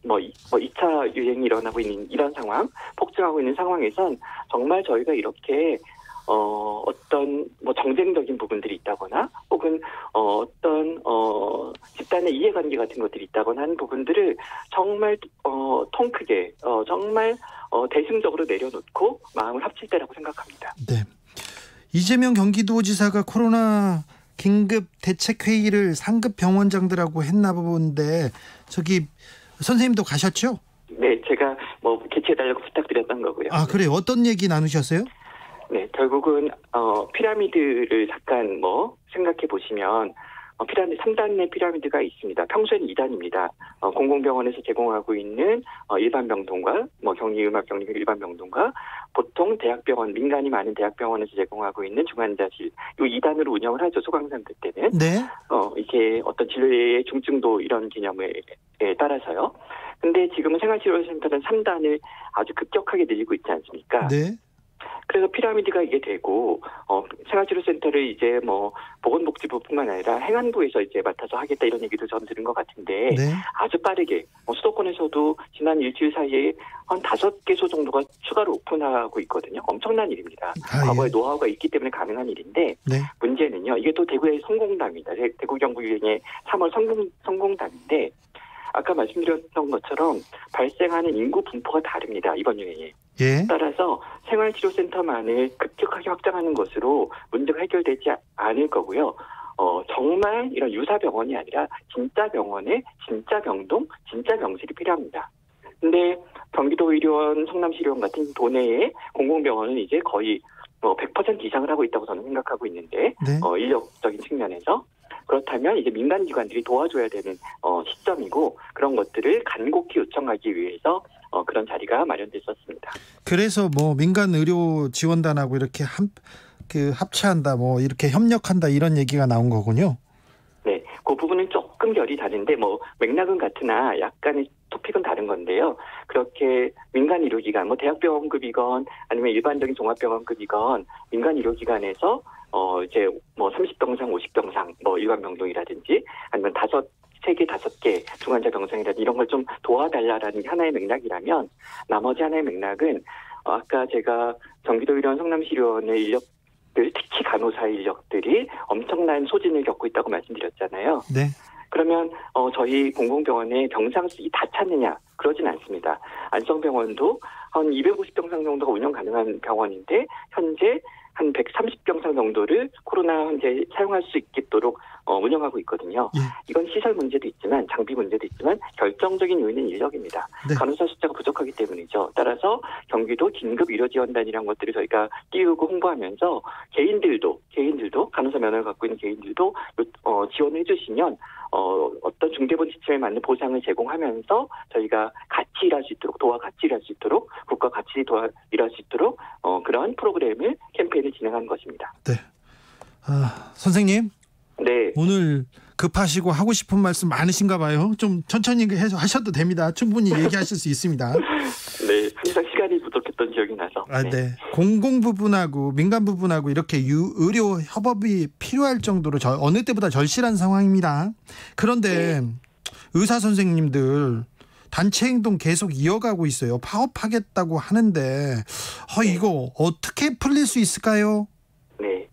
2차 유행이 일어나고 있는 이런 상황, 폭증하고 있는 상황에선 정말 저희가 이렇게 어떤 정쟁적인 부분들이 있다거나 혹은 어떤 집단의 이해관계 같은 것들이 있다거나 하는 부분들을 정말 통 크게 정말 대승적으로 내려놓고 마음을 합칠 때라고 생각합니다. 네. 이재명 경기도지사가 코로나 긴급 대책회의를 상급 병원장들하고 했나 본데 선생님도 가셨죠? 네, 제가 개최해달라고 부탁드렸던 거고요. 아, 그래요? 어떤 얘기 나누셨어요? 네, 결국은 피라미드를 잠깐 생각해 보시면 피라미드 3단의 피라미드가 있습니다. 평소에는 2단입니다. 공공병원에서 제공하고 있는 일반 병동과 격리음악 일반 병동과 보통 대학병원, 민간이 많은 대학병원에서 제공하고 있는 중환자실, 이 2단으로 운영을 하죠. 소강상들 때는. 네. 이게 어떤 진료의 중증도 이런 개념에 따라서요. 근데 지금은 생활치료센터는 3단을 아주 급격하게 늘리고 있지 않습니까? 네. 그래서 피라미드가 이게 되고 생활치료센터를 이제 보건복지부뿐만 아니라 행안부에서 이제 맡아서 하겠다 이런 얘기도 전 들은 것 같은데 네. 아주 빠르게 수도권에서도 지난 일주일 사이에 한 5개소 정도가 추가로 오픈하고 있거든요. 엄청난 일입니다. 과거에 노하우가 있기 때문에 가능한 일인데 네. 문제는요. 이게 또 대구의 성공담입니다. 대구 경북 유행의 3월 성공담인데 아까 말씀드렸던 것처럼 발생하는 인구 분포가 다릅니다. 이번 유행에. 예. 따라서 생활치료센터만을 급격하게 확장하는 것으로 문제가 해결되지 않을 거고요. 정말 이런 유사병원이 아니라 진짜 병원에 진짜 병동, 진짜 병실이 필요합니다. 근데 경기도의료원, 성남시의료원 같은 도내의 공공병원은 이제 거의 100% 이상을 하고 있다고 저는 생각하고 있는데 네. 인력적인 측면에서 그렇다면 이제 민간기관들이 도와줘야 되는 시점이고 그런 것들을 간곡히 요청하기 위해서 그런 자리가 마련됐었습니다. 그래서 민간 의료 지원단하고 이렇게 합체한다, 이렇게 협력한다 이런 얘기가 나온 거군요. 네, 그 부분은 조금 결이 다른데 맥락은 같으나 약간의 토픽은 다른 건데요. 그렇게 민간 의료기관, 대학병원급이건 아니면 일반적인 종합병원급이건 민간 의료기관에서 이제 뭐 30병상, 50병상, 뭐 일반 병동이라든지 아니면 3개, 5개 중환자 병상이라든지 이런 걸 좀 도와달라라는 게 하나의 맥락이라면 나머지 하나의 맥락은 아까 제가 경기도 의료원 성남시의료원의 인력들, 특히 간호사 인력들이 엄청난 소진을 겪고 있다고 말씀드렸잖아요. 네. 그러면 저희 공공병원에 병상 수이 다 찼느냐? 그러진 않습니다. 안성병원도 한 250병상 정도가 운영 가능한 병원인데 현재 한 130병상 정도를 코로나 환자에 사용할 수 있도록 운영하고 있거든요. 예. 이건 시설 문제도 있지만 장비 문제도 있지만 결정적인 요인은 인력입니다. 네. 간호사 숫자가 부족하기 때문이죠. 따라서 경기도 긴급 의료지원단이라는 것들을 저희가 띄우고 홍보하면서 개인들도 간호사 면허를 갖고 있는 개인들도 지원을 해주시면 어떤 중대본 지침에 맞는 보상을 제공하면서 저희가 같이 일할 수 있도록 같이 일할 수 있도록 국가 같이 일할 수 있도록 그런 프로그램을 캠페인을 진행하는 것입니다. 네. 선생님. 네. 오늘 급하시고 하고 싶은 말씀 많으신가 봐요. 좀 천천히 하셔도 됩니다. 충분히 얘기하실 수 있습니다. 네. 항상 시간이 부족했던 기억이 나서. 네. 공공 부분하고 민간 부분하고 이렇게 의료 협업이 필요할 정도로 어느 때보다 절실한 상황입니다. 그런데 의사 선생님들 단체 행동 계속 이어가고 있어요. 파업하겠다고 하는데 이거 어떻게 풀릴 수 있을까요? 네.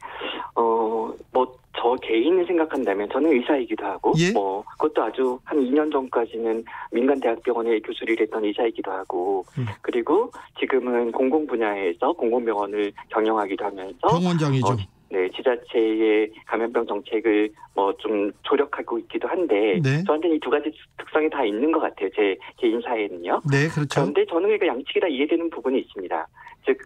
저 개인을 생각한다면 저는 의사이기도 하고 그것도 아주 한 2년 전까지는 민간대학병원의 교수를 일했던 의사이기도 하고 그리고 지금은 공공 분야에서 공공병원을 경영하기도 하면서 병원장이죠. 네, 지자체의 감염병 정책을 좀 조력하고 있기도 한데 저한테는 이 두 가지 특성이 다 있는 것 같아요. 제 개인 사회는요. 네, 그렇죠. 그런데 저는 양측이 다 이해되는 부분이 있습니다. 즉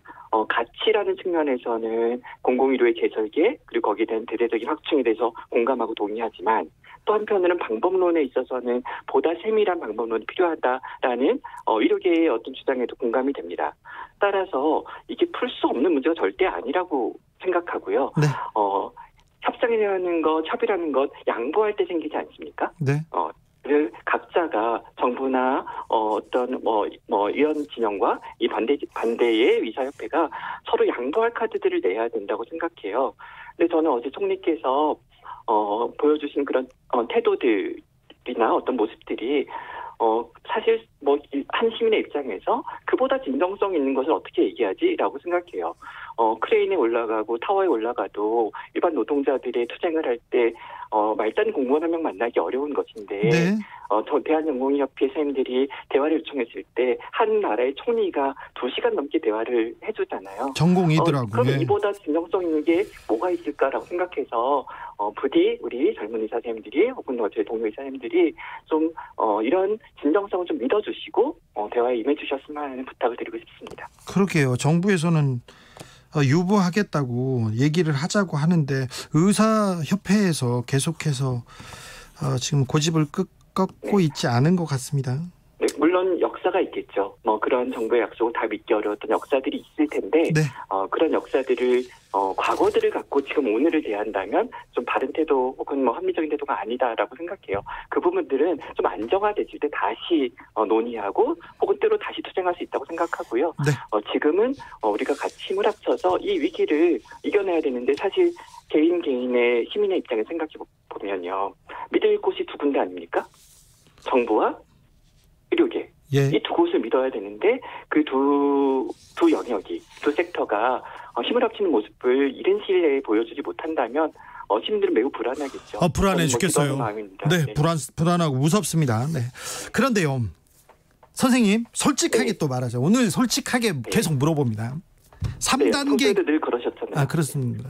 가치라는 측면에서는 공공의료의 재설계 그리고 거기에 대한 대대적인 확충에 대해서 공감하고 동의하지만 또 한편으로는 방법론에 있어서는 보다 세밀한 방법론이 필요하다라는 의료계의 어떤 주장에도 공감이 됩니다. 따라서 이게 풀 수 없는 문제가 절대 아니라고 생각하고요. 네. 협상이라는 것, 협의라는 것 양보할 때 생기지 않습니까? 네. 각자가 정부나 이런 진영과 이 반대의 의사협회가 서로 양보할 카드들을 내야 된다고 생각해요. 근데 저는 어제 총리께서 보여주신 그런 태도들이나 어떤 모습들이 사실 한 시민의 입장에서 그보다 진정성 있는 것을 어떻게 얘기하지라고 생각해요. 크레인에 올라가고 타워에 올라가도 일반 노동자들의 투쟁을 할 때 말단 공무원 한 명 만나기 어려운 것인데 저 대한연구협회 선생님들이 대화를 요청했을 때 한 나라의 총리가 2시간 넘게 대화를 해주잖아요. 전공이더라고요. 그럼 이보다 진정성 있는 게 뭐가 있을까라고 생각해서 부디 우리 젊은 의사 선생님들이 혹은 저희 동료 의사 선생님들이 좀 이런 진정성을 좀 믿어주시고 대화에 임해주셨으면 하는 부탁을 드리고 싶습니다. 그러게요. 정부에서는 유보하겠다고 얘기를 하자고 하는데 의사협회에서 계속해서 지금 고집을 꺾고 있지 않은 것 같습니다. 네, 물론 역사가 있겠죠. 그런 정부의 약속을 다 믿기 어려웠던 역사들이 있을 텐데 그런 역사들을 과거들을 갖고 지금 오늘을 대한다면 좀 바른 태도 혹은 합리적인 태도가 아니다라고 생각해요. 그 부분들은 좀 안정화됐을 때 다시 논의하고 혹은 때로 다시 투쟁할 수 있다고 생각하고요. 지금은 우리가 같이 힘을 합쳐서 이 위기를 이겨내야 되는데 사실 개인의 시민의 입장에 생각해 보면요. 믿을 곳이 두 군데 아닙니까? 정부와 의료계. 이 두 곳을 믿어야 되는데 그 두 영역이, 두 섹터가 힘을 합치는 모습을 이른 시일 내에 보여주지 못한다면 시민들은 매우 불안하겠죠. 불안해 죽겠어요. 네, 불안하고 무섭습니다. 네. 그런데요, 선생님 솔직하게 또 말하죠. 오늘 솔직하게 계속 물어봅니다. 3단계 늘 그러셨잖아요. 그렇습니다.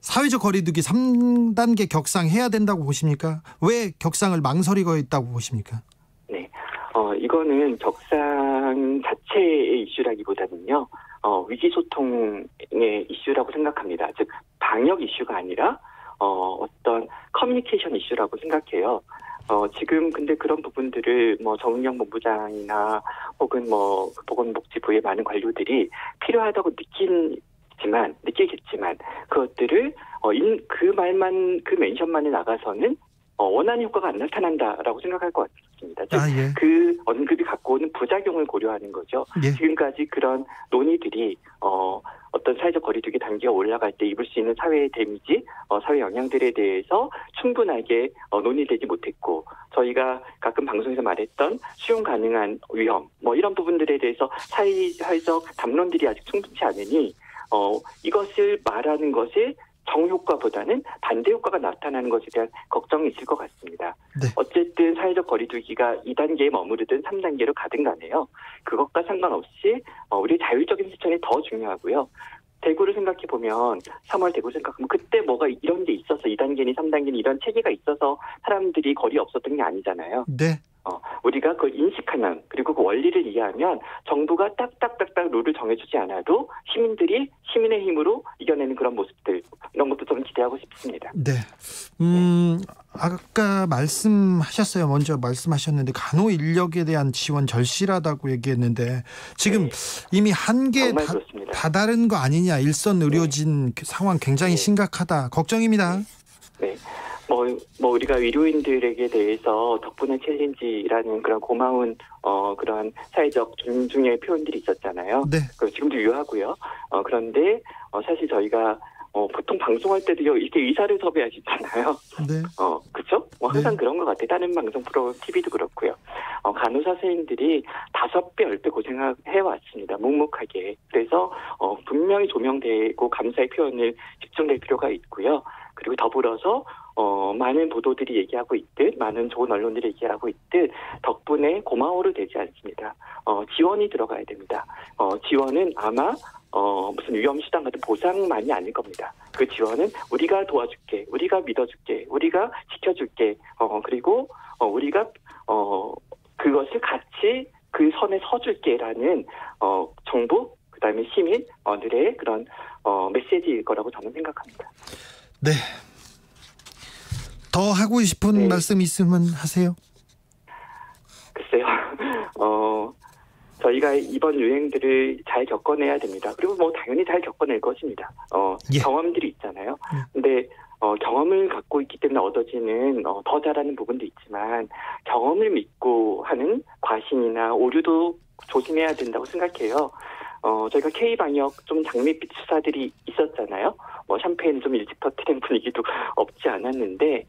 사회적 거리두기 3단계 격상해야 된다고 보십니까? 왜 격상을 망설이고 있다고 보십니까? 네, 이거는 격상 자체의 이슈라기보다는요, 위기소통의 이슈라고 생각합니다. 즉, 방역 이슈가 아니라, 어떤 커뮤니케이션 이슈라고 생각해요. 지금 근데 그런 부분들을 정은영 본부장이나 혹은 보건복지부의 많은 관료들이 필요하다고 느끼겠지만 그것들을 그 멘션만에 나가서는 원하는 효과가 안 나타난다라고 생각할 것 같습니다. 즉, 예. 그 언급이 갖고 오는 부작용을 고려하는 거죠. 예. 지금까지 그런 논의들이 어떤 사회적 거리두기 단계가 올라갈 때 입을 수 있는 사회의 데미지, 사회 영향들에 대해서 충분하게 논의되지 못했고, 저희가 가끔 방송에서 말했던 수용 가능한 위험, 이런 부분들에 대해서 사회적 담론들이 아직 충분치 않으니 이것을 말하는 것이 정효과보다는 반대 효과가 나타나는 것에 대한 걱정이 있을 것 같습니다. 네. 어쨌든 사회적 거리두기가 2단계에 머무르든 3단계로 가든 간에요. 그것과 상관없이 우리 자율적인 실천이 더 중요하고요. 대구를 생각해보면 3월 대구 생각하면 그때 뭐가 이런 게 있어서 2단계니 3단계니 이런 체계가 있어서 사람들이 거리 없었던 게 아니잖아요. 네. 우리가 그걸 인식하면, 그리고 그 원리를 이해하면 정부가 딱딱딱딱 룰을 정해주지 않아도 시민들이 시민의 힘으로 이겨내는 그런 모습들, 이런 것도 좀 기대하고 싶습니다. 네. 아까 먼저 말씀하셨는데 간호 인력에 대한 지원 절실하다고 얘기했는데 지금 이미 한계에 다다른 거 아니냐. 일선 의료진 상황 굉장히 심각하다. 걱정입니다. 네. 우리가 의료인들에게 대해서 덕분에 챌린지라는 그런 고마운, 그런 사회적 존중의 표현들이 있었잖아요. 네. 지금도 유효하고요. 그런데, 사실 저희가, 보통 방송할 때도요, 이렇게 의사를 섭외하시잖아요. 네. 그쵸? 항상 네. 그런 것 같아요. 다른 방송 프로, TV도 그렇고요. 간호사 선생님들이 5배, 10배 고생해왔습니다. 묵묵하게. 그래서, 분명히 조명되고 감사의 표현을 집중될 필요가 있고요. 그리고 더불어서, 많은 보도들이 얘기하고 있듯, 많은 좋은 언론들이 얘기하고 있듯, 덕분에 고마워로 되지 않습니다. 지원이 들어가야 됩니다. 지원은 아마, 무슨 위험수당 같은 보상만이 아닐 겁니다. 그 지원은 우리가 도와줄게, 우리가 믿어줄게, 우리가 지켜줄게, 그리고, 우리가, 그것을 같이 그 선에 서줄게라는, 정부, 그 다음에 시민들의 그런, 메시지일 거라고 저는 생각합니다. 네. 더 하고 싶은 말씀 있으면 하세요. 글쎄요. 저희가 이번 유행들을 잘 겪어내야 됩니다. 그리고 당연히 잘 겪어낼 것입니다. 예. 경험들이 있잖아요. 근데 경험을 갖고 있기 때문에 얻어지는 더 잘하는 부분도 있지만 경험을 믿고 하는 과신이나 오류도 조심해야 된다고 생각해요. 저희가 K방역 좀 장밋빛 수사들이 있었잖아요. 샴페인 좀 일찍 터트린 분위기도 없지 않았는데,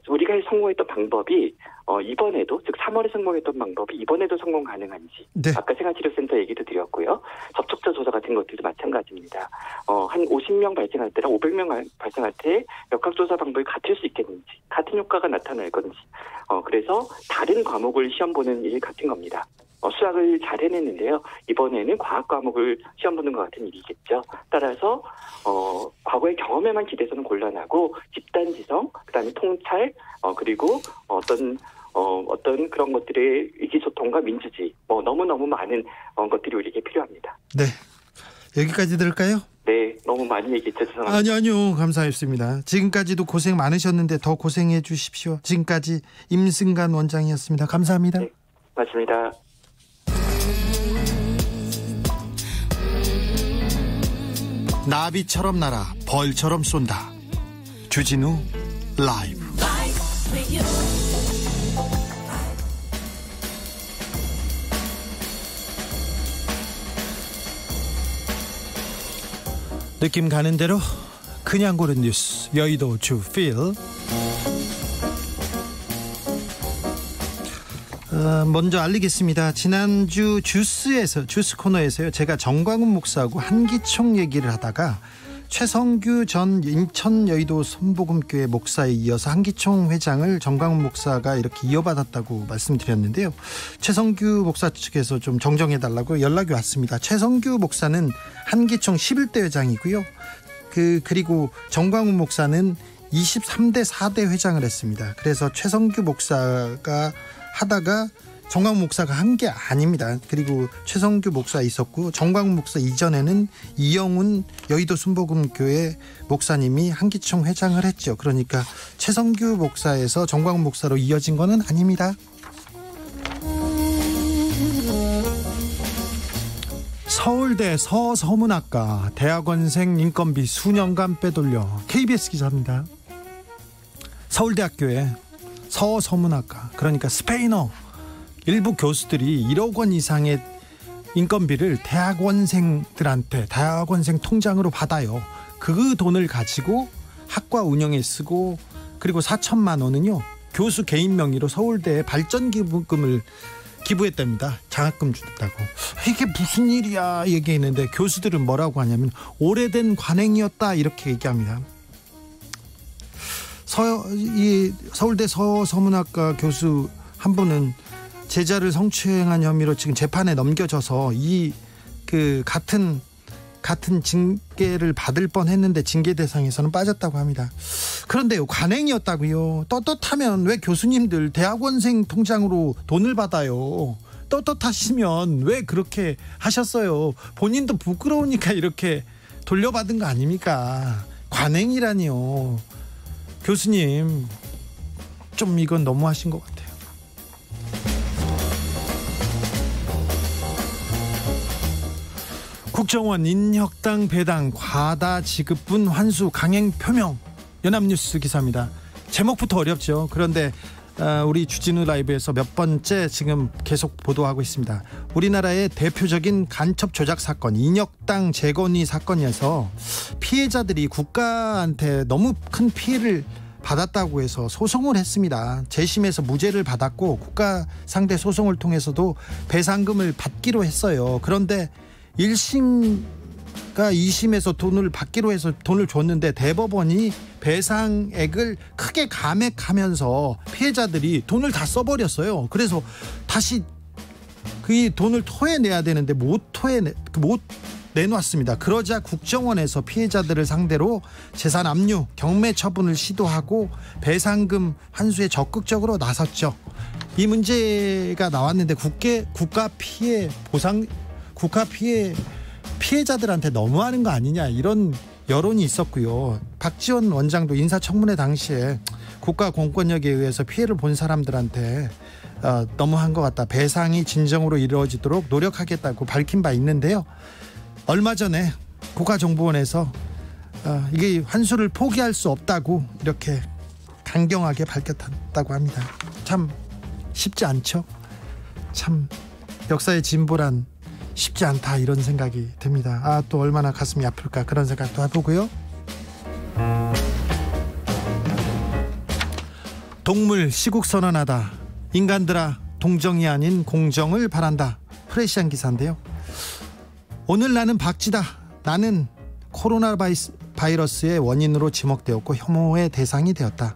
우리가 성공했던 방법이, 이번에도, 즉 3월에 성공했던 방법이 이번에도 성공 가능한지. 네. 아까 생활치료센터 얘기도 드렸고요. 접촉자 조사 같은 것들도 마찬가지입니다. 한 50명 발생할 때랑 500명 발생할 때 역학조사 방법이 같을 수 있겠는지, 같은 효과가 나타날 건지. 그래서 다른 과목을 시험 보는 일 같은 겁니다. 수학을 잘 해냈는데요. 이번에는 과학 과목을 시험 보는 것 같은 일이겠죠. 따라서 과거의 경험에만 기대서는 곤란하고 집단지성, 그다음에 통찰, 그리고 어떤 그런 것들의 의기소통과 민주주의, 너무너무 많은 것들이 우리에게 필요합니다. 네. 여기까지 들을까요? 네, 너무 많이 얘기했죠. 죄송합니다. 아니요. 감사했습니다. 지금까지도 고생 많으셨는데 더 고생해 주십시오. 지금까지 임승관 원장이었습니다. 감사합니다. 네, 맞습니다. 나비처럼 날아 벌처럼 쏜다. 주진우 라이브. 느낌 가는 대로 그냥 고른 뉴스 여의도 주필. 먼저 알리겠습니다. 지난주 주스 코너에서요, 제가 정광훈 목사하고 한기총 얘기를 하다가 최성규 전 인천 여의도 선복음교회 목사에 이어서 한기총 회장을 정광훈 목사가 이렇게 이어받았다고 말씀드렸는데요. 최성규 목사 측에서 좀 정정해달라고 연락이 왔습니다. 최성규 목사는 한기총 11대 회장이고요. 그리고 정광훈 목사는 23대 4대 회장을 했습니다. 그래서 최성규 목사가 하다가 정광훈 목사가 한 게 아닙니다. 그리고 최성규 목사 있었고 정광훈 목사 이전에는 이영훈 여의도 순복음교회 목사님이 한기총 회장을 했죠. 그러니까 최성규 목사에서 정광훈 목사로 이어진 거는 아닙니다. 서울대 서서문학과 대학원생 인건비 수년간 빼돌려. KBS 기자입니다. 서울대학교에 서서문학과, 그러니까 스페인어 일부 교수들이 1억 원 이상의 인건비를 대학원생 통장으로 받아요. 그 돈을 가지고 학과 운영에 쓰고, 그리고 4천만 원은요 교수 개인 명의로 서울대에 발전 기부금을 기부했답니다. 장학금 주겠다고. 이게 무슨 일이야 얘기했는데 교수들은 뭐라고 하냐면 오래된 관행이었다 이렇게 얘기합니다. 서울대 서서문학과 교수 한 분은 제자를 성추행한 혐의로 지금 재판에 넘겨져서 같은 징계를 받을 뻔했는데 징계 대상에서는 빠졌다고 합니다. 그런데요, 관행이었다고요. 떳떳하면 왜 교수님들 대학원생 통장으로 돈을 받아요? 떳떳하시면 왜 그렇게 하셨어요? 본인도 부끄러우니까 이렇게 돌려받은 거 아닙니까? 관행이라니요. 교수님, 좀 이건 너무하신 것 같아요. 국정원 인혁당 배당 과다 지급분 환수 강행 표명, 연합뉴스 기사입니다. 제목부터 어렵죠. 그런데 우리 주진우 라이브에서 몇 번째 지금 계속 보도하고 있습니다. 우리나라의 대표적인 간첩 조작 사건, 인혁당 재건이 사건에서 피해자들이 국가한테 너무 큰 피해를 받았다고 해서 소송을 했습니다. 재심에서 무죄를 받았고 국가 상대 소송을 통해서도 배상금을 받기로 했어요. 그런데 1심과 2심에서 돈을 받기로 해서 돈을 줬는데 대법원이 배상액을 크게 감액하면서 피해자들이 돈을 다 써버렸어요. 그래서 다시 그 돈을 토해내야 되는데 못 내놨습니다. 그러자 국정원에서 피해자들을 상대로 재산 압류, 경매 처분을 시도하고 배상금 환수에 적극적으로 나섰죠. 이 문제가 나왔는데 피해자들한테 너무하는 거 아니냐 이런 여론이 있었고요. 박지원 원장도 인사청문회 당시에 국가 공권력에 의해서 피해를 본 사람들한테 너무한 것 같다, 배상이 진정으로 이루어지도록 노력하겠다고 밝힌 바 있는데요. 얼마 전에 국가정보원에서 이게 환수를 포기할 수 없다고 이렇게 강경하게 밝혔다고 합니다. 참 쉽지 않죠. 참 역사의 진보란 쉽지 않다 이런 생각이 듭니다. 또 얼마나 가슴이 아플까 그런 생각도 해보고요. 동물 시국 선언하다. 인간들아, 동정이 아닌 공정을 바란다. 프레시한 기사인데요. 오늘 나는 박쥐다. 나는 코로나 바이러스의 원인으로 지목되었고 혐오의 대상이 되었다.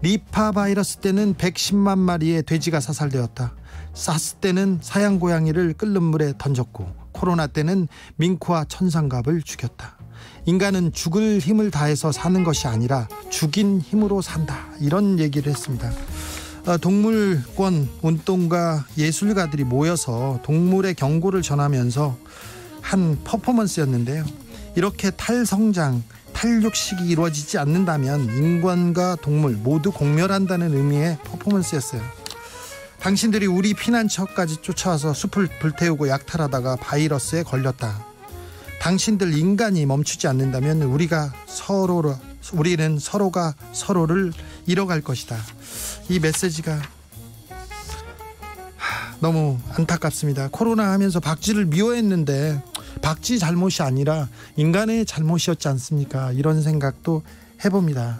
니파 바이러스 때는 110만 마리의 돼지가 사살되었다. 사스 때는 사양 고양이를 끓는 물에 던졌고 코로나 때는 밍크와 천상갑을 죽였다. 인간은 죽을 힘을 다해서 사는 것이 아니라 죽인 힘으로 산다. 이런 얘기를 했습니다. 동물권 운동가 예술가들이 모여서 동물의 경고를 전하면서 한 퍼포먼스였는데요. 이렇게 탈성장, 탈육식이 이루어지지 않는다면 인간과 동물 모두 공멸한다는 의미의 퍼포먼스였어요. 당신들이 우리 피난처까지 쫓아와서 숲을 불태우고 약탈하다가 바이러스에 걸렸다. 당신들 인간이 멈추지 않는다면 우리는 서로가 서로를 잃어갈 것이다. 이 메시지가 너무 안타깝습니다. 코로나 하면서 박쥐를 미워했는데 박쥐 잘못이 아니라 인간의 잘못이었지 않습니까? 이런 생각도 해봅니다.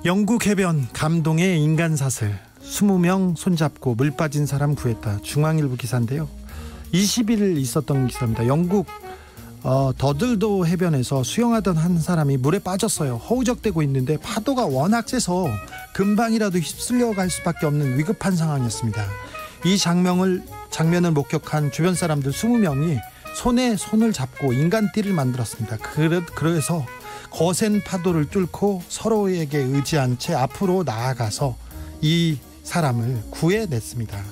영국 해변 감동의 인간 사슬, 20명 손잡고 물 빠진 사람 구했다. 중앙일보 기사인데요. 20일 있었던 기사입니다. 영국 더들도 해변에서 수영하던 한 사람이 물에 빠졌어요. 허우적대고 있는데 파도가 워낙 세서 금방이라도 휩쓸려 갈 수밖에 없는 위급한 상황이었습니다. 이 장면을 목격한 주변 사람들 20명이 손에 손을 잡고 인간띠를 만들었습니다. 그래서 거센 파도를 뚫고 서로에게 의지한 채 앞으로 나아가서 이 사람을 구해냈습니다.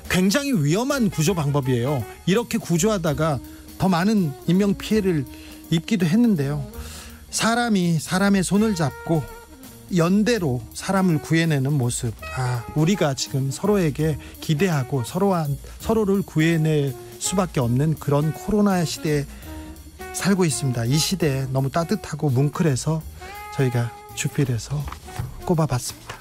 굉장히 위험한 구조 방법이에요. 이렇게 구조하다가 더 많은 인명피해를 입기도 했는데요. 사람이 사람의 손을 잡고 연대로 사람을 구해내는 모습, 우리가 지금 서로에게 기대하고 서로를 구해낼 수밖에 없는 그런 코로나 시대에 살고 있습니다. 이 시대에 너무 따뜻하고 뭉클해서 저희가 주필에서 꼽아봤습니다.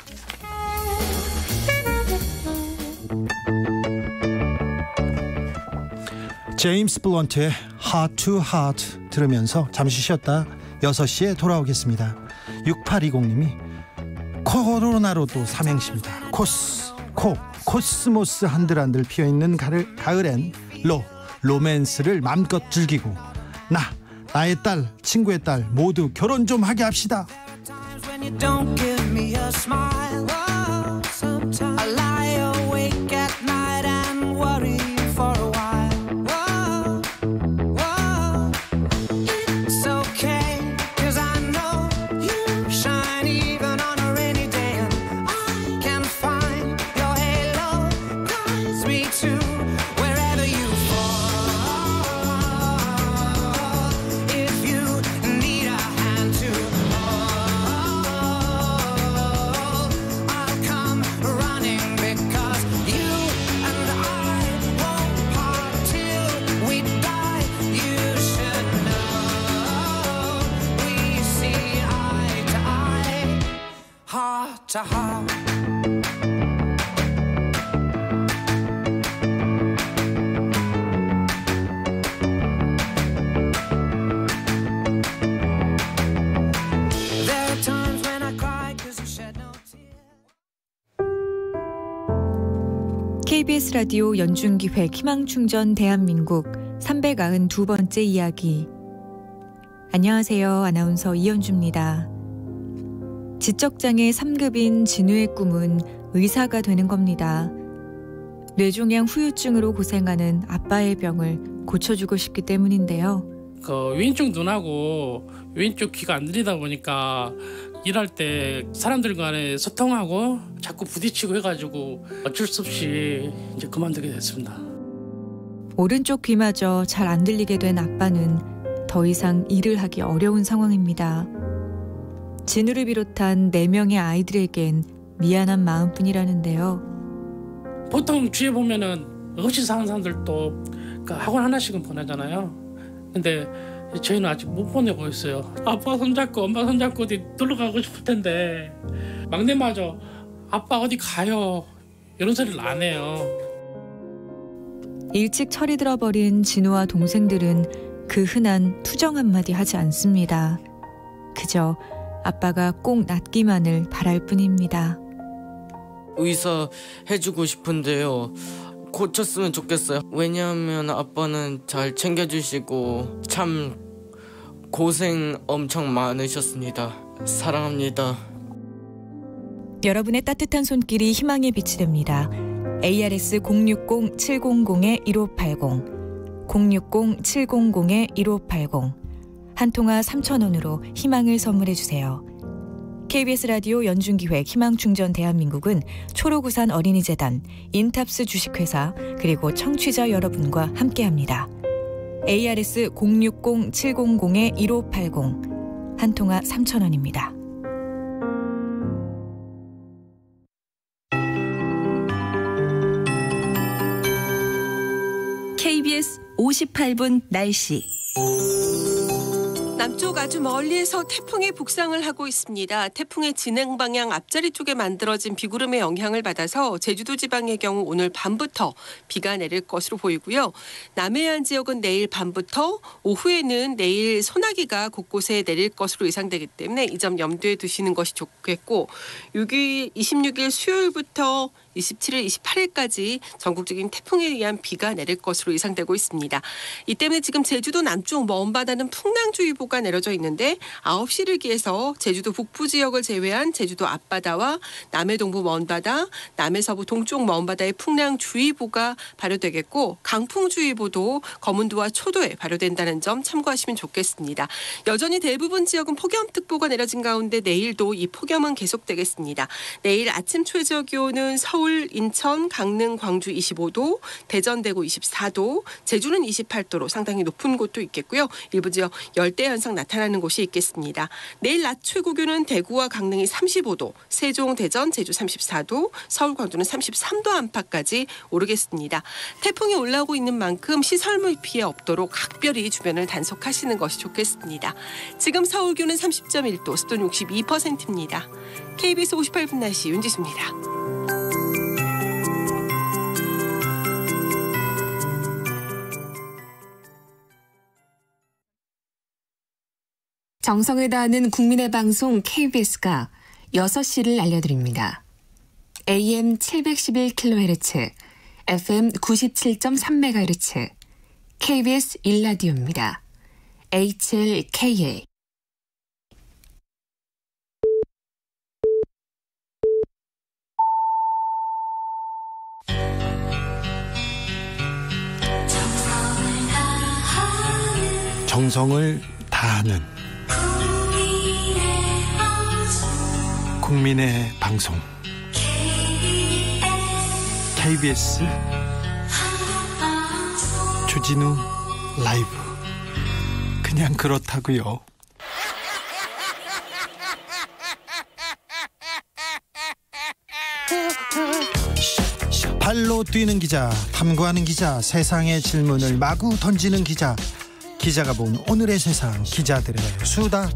제임스 블런트의 Heart to Heart 들으면서 잠시 쉬었다 6시에 돌아오겠습니다. 6820님이 코로나로도 삼행시입니다. 코스모스 한들한들 피어있는 가을엔 로맨스를 맘껏 즐기고 나의 딸, 친구의 딸 모두 결혼 좀 하게 합시다. KBS 라디오 연중기획 희망충전 대한민국 392번째 이야기. 안녕하세요. 아나운서 이현주입니다. 지적장애 3급인 진우의 꿈은 의사가 되는 겁니다. 뇌종양 후유증으로 고생하는 아빠의 병을 고쳐주고 싶기 때문인데요. 왼쪽 눈하고 왼쪽 귀가 안 들리다 보니까 일할 때 사람들 간에 소통하고 자꾸 부딪히고 해가지고 어쩔 수 없이 이제 그만두게 됐습니다. 오른쪽 귀마저 잘 안 들리게 된 아빠는 더 이상 일을 하기 어려운 상황입니다. 진우를 비롯한 4명의 아이들에겐 미안한 마음뿐이라는데요. 보통 주위에 보면은 없이 사는 사람들도 학원 하나씩은 보내잖아요. 근데 저희는 아직 못 보내고 있어요. 아빠 손잡고 엄마 손잡고 어디 놀러 가고 싶을 텐데 막내마저 아빠 어디 가요 이런 소리를 안 해요. 일찍 철이 들어버린 진우와 동생들은 그 흔한 투정 한마디 하지 않습니다. 그저 아빠가 꼭 낫기만을 바랄 뿐입니다. 의사 해주고 싶은데요. 고쳤으면 좋겠어요. 왜냐하면 아빠는 잘 챙겨주시고 참 고생 엄청 많으셨습니다. 사랑합니다. 여러분의 따뜻한 손길이 희망의 빛이 됩니다. ARS 060-700-1580 060-700-1580 한 통화 3,000원으로 희망을 선물해주세요. KBS 라디오 연중기획 희망충전 대한민국은 초록우산 어린이재단, 인탑스 주식회사 그리고 청취자 여러분과 함께합니다. ARS 060-700-1580 한 통화 3,000원입니다. KBS 58분 날씨. 남쪽 아주 멀리에서 태풍이 북상을 하고 있습니다. 태풍의 진행 방향 앞자리 쪽에 만들어진 비구름의 영향을 받아서 제주도 지방의 경우 오늘 밤부터 비가 내릴 것으로 보이고요. 남해안 지역은 내일 밤부터 오후에는 내일 소나기가 곳곳에 내릴 것으로 예상되기 때문에 이 점 염두에 두시는 것이 좋겠고 26일 수요일부터 27일, 28일까지 전국적인 태풍에 의한 비가 내릴 것으로 예상되고 있습니다. 이 때문에 지금 제주도 남쪽 먼바다는 풍랑주의보가 내려져 있는데 9시를 기해서 제주도 북부 지역을 제외한 제주도 앞바다와 남해 동부 먼바다, 남해 서부 동쪽 먼바다에 풍랑주의보가 발효되겠고 강풍주의보도 거문도와 초도에 발효된다는 점 참고하시면 좋겠습니다. 여전히 대부분 지역은 폭염특보가 내려진 가운데 내일도 이 폭염은 계속되겠습니다. 내일 아침 최저 기온은 서울 서울, 인천, 강릉, 광주 25도, 대전, 대구 24도, 제주는 28도로 상당히 높은 곳도 있겠고요. 일부 지역 열대 현상 나타나는 곳이 있겠습니다. 내일 낮 최고 기온은 대구와 강릉이 35도, 세종, 대전, 제주 34도, 서울, 광주는 33도 안팎까지 오르겠습니다. 태풍이 올라오고 있는 만큼 시설물 피해 없도록 각별히 주변을 단속하시는 것이 좋겠습니다. 지금 서울 기온은 30.1도, 습도는 62%입니다. KBS 58분 날씨 윤지수입니다. 정성을 다하는 국민의 방송 KBS가 6시를 알려드립니다. AM 711kHz, FM 97.3MHz, KBS 1라디오입니다. HLKA. 정성을 다하는 국민의 방송 KBS 주진우 라이브. 그냥 그렇다고요. 발로 뛰는 기자, 탐구하는 기자, 세상의 질문을 마구 던지는 기자, 기자가 본 오늘의 세상, 기자들의 수다.